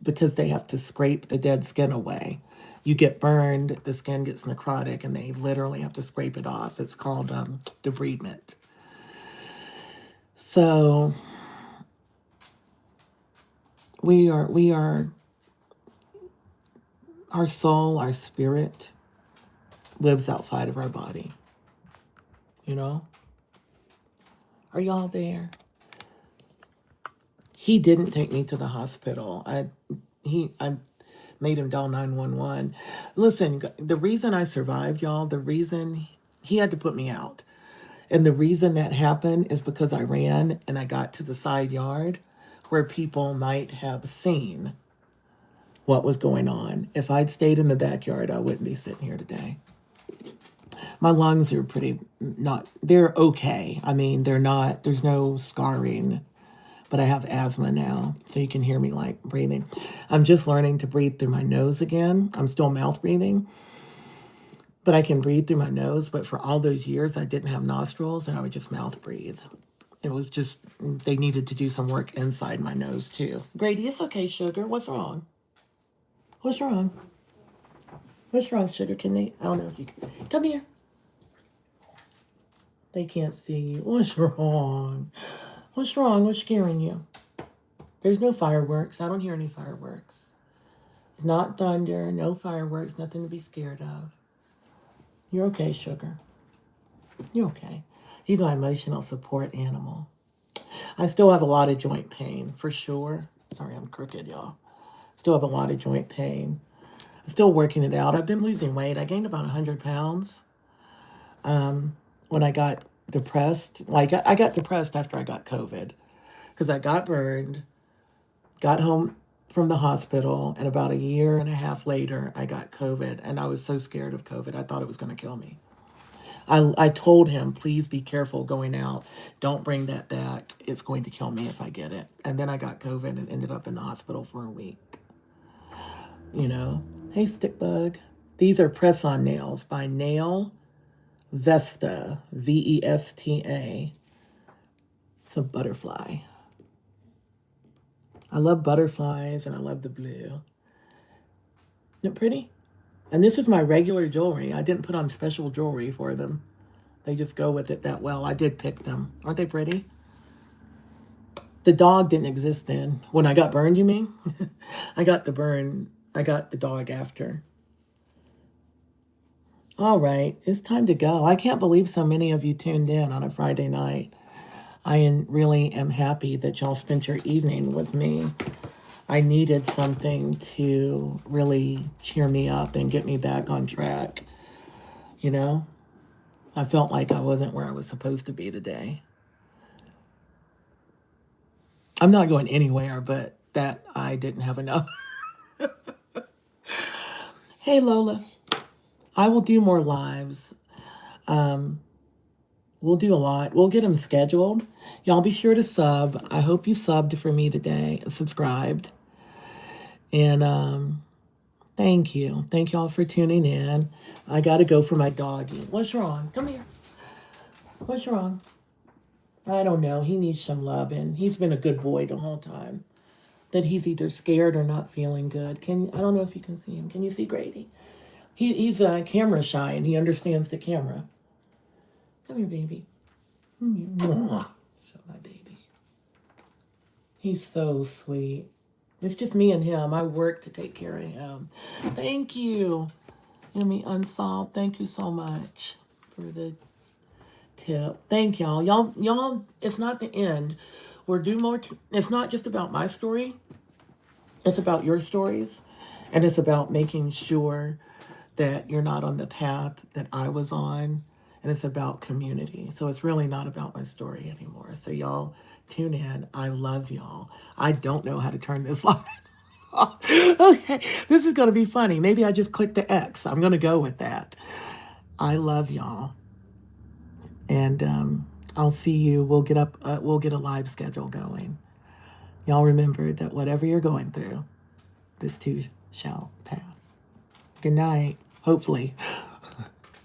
Speaker 1: Because they have to scrape the dead skin away. You get burned, the skin gets necrotic, and they literally have to scrape it off. It's called debridement. So we are, our soul, our spirit lives outside of our body. You know? Are y'all there? He didn't take me to the hospital. I made him dial 911. Listen, the reason I survived, y'all, the reason he had to put me out, and the reason that happened is because I ran and I got to the side yard where people might have seen what was going on. If I'd stayed in the backyard, I wouldn't be sitting here today. My lungs are they're okay. I mean, there's no scarring, but I have asthma now, so you can hear me like breathing. I'm just learning to breathe through my nose again. I'm still mouth breathing, but I can breathe through my nose. But for all those years, I didn't have nostrils, and I would just mouth breathe. It was just, they needed to do some work inside my nose too. Grady, it's okay, sugar. What's wrong? What's wrong? What's wrong, sugar? I don't know if you can. Come here. They can't see you. What's wrong? What's wrong? What's scaring you? There's no fireworks. I don't hear any fireworks. Not thunder, no fireworks, nothing to be scared of. You're okay, sugar. You're okay. He's my emotional support animal. I still have a lot of joint pain, for sure. Sorry, I'm crooked, y'all. Still have a lot of joint pain. I'm still working it out. I've been losing weight. I gained about 100 pounds when I got depressed. Like, I got depressed after I got COVID because I got burned, got home from the hospital, and about a year and a half later, I got COVID, and I was so scared of COVID. I thought it was going to kill me. I told him, please be careful going out. Don't bring that back. It's going to kill me if I get it. And then I got COVID and ended up in the hospital for a week. You know? Hey, Stickbug. These are press-on nails by Nail Vesta, Vesta. It's a butterfly. I love butterflies and I love the blue. Isn't it pretty? And this is my regular jewelry. I didn't put on special jewelry for them. They just go with it that well. I did pick them. Aren't they pretty? The dog didn't exist then. When I got burned, you mean? I got the dog after. All right, it's time to go. I can't believe so many of you tuned in on a Friday night. I really am happy that y'all spent your evening with me. I needed something to really cheer me up and get me back on track. You know, I felt like I wasn't where I was supposed to be today. I'm not going anywhere, but that I didn't have enough. Hey, Lola. I will do more lives. We'll do a lot. We'll get them scheduled. Y'all be sure to sub. I hope you subbed for me today, subscribed. And thank you. Thank y'all for tuning in. I got to go for my doggy. What's wrong? Come here. What's wrong? I don't know. He needs some loving. He's been a good boy the whole time. That he's either scared or not feeling good. I don't know if you can see him. Can you see Grady? He's camera shy and he understands the camera. Come here, baby. Come here. So my baby. He's so sweet. It's just me and him. I work to take care of him. Thank you. Emmy Unsolved. Thank you so much for the tip. Thank y'all. Y'all, it's not the end. We're do more. It's not just about my story. It's about your stories. And it's about making sure that you're not on the path that I was on. And it's about community. So it's really not about my story anymore. So y'all tune in. I love y'all. I don't know how to turn this live. Okay, this is going to be funny. Maybe I just click the X. I'm going to go with that. I love y'all. And I'll see you. We'll get up. We'll get a live schedule going. Y'all remember that whatever you're going through, this too shall pass. Good night. Hopefully.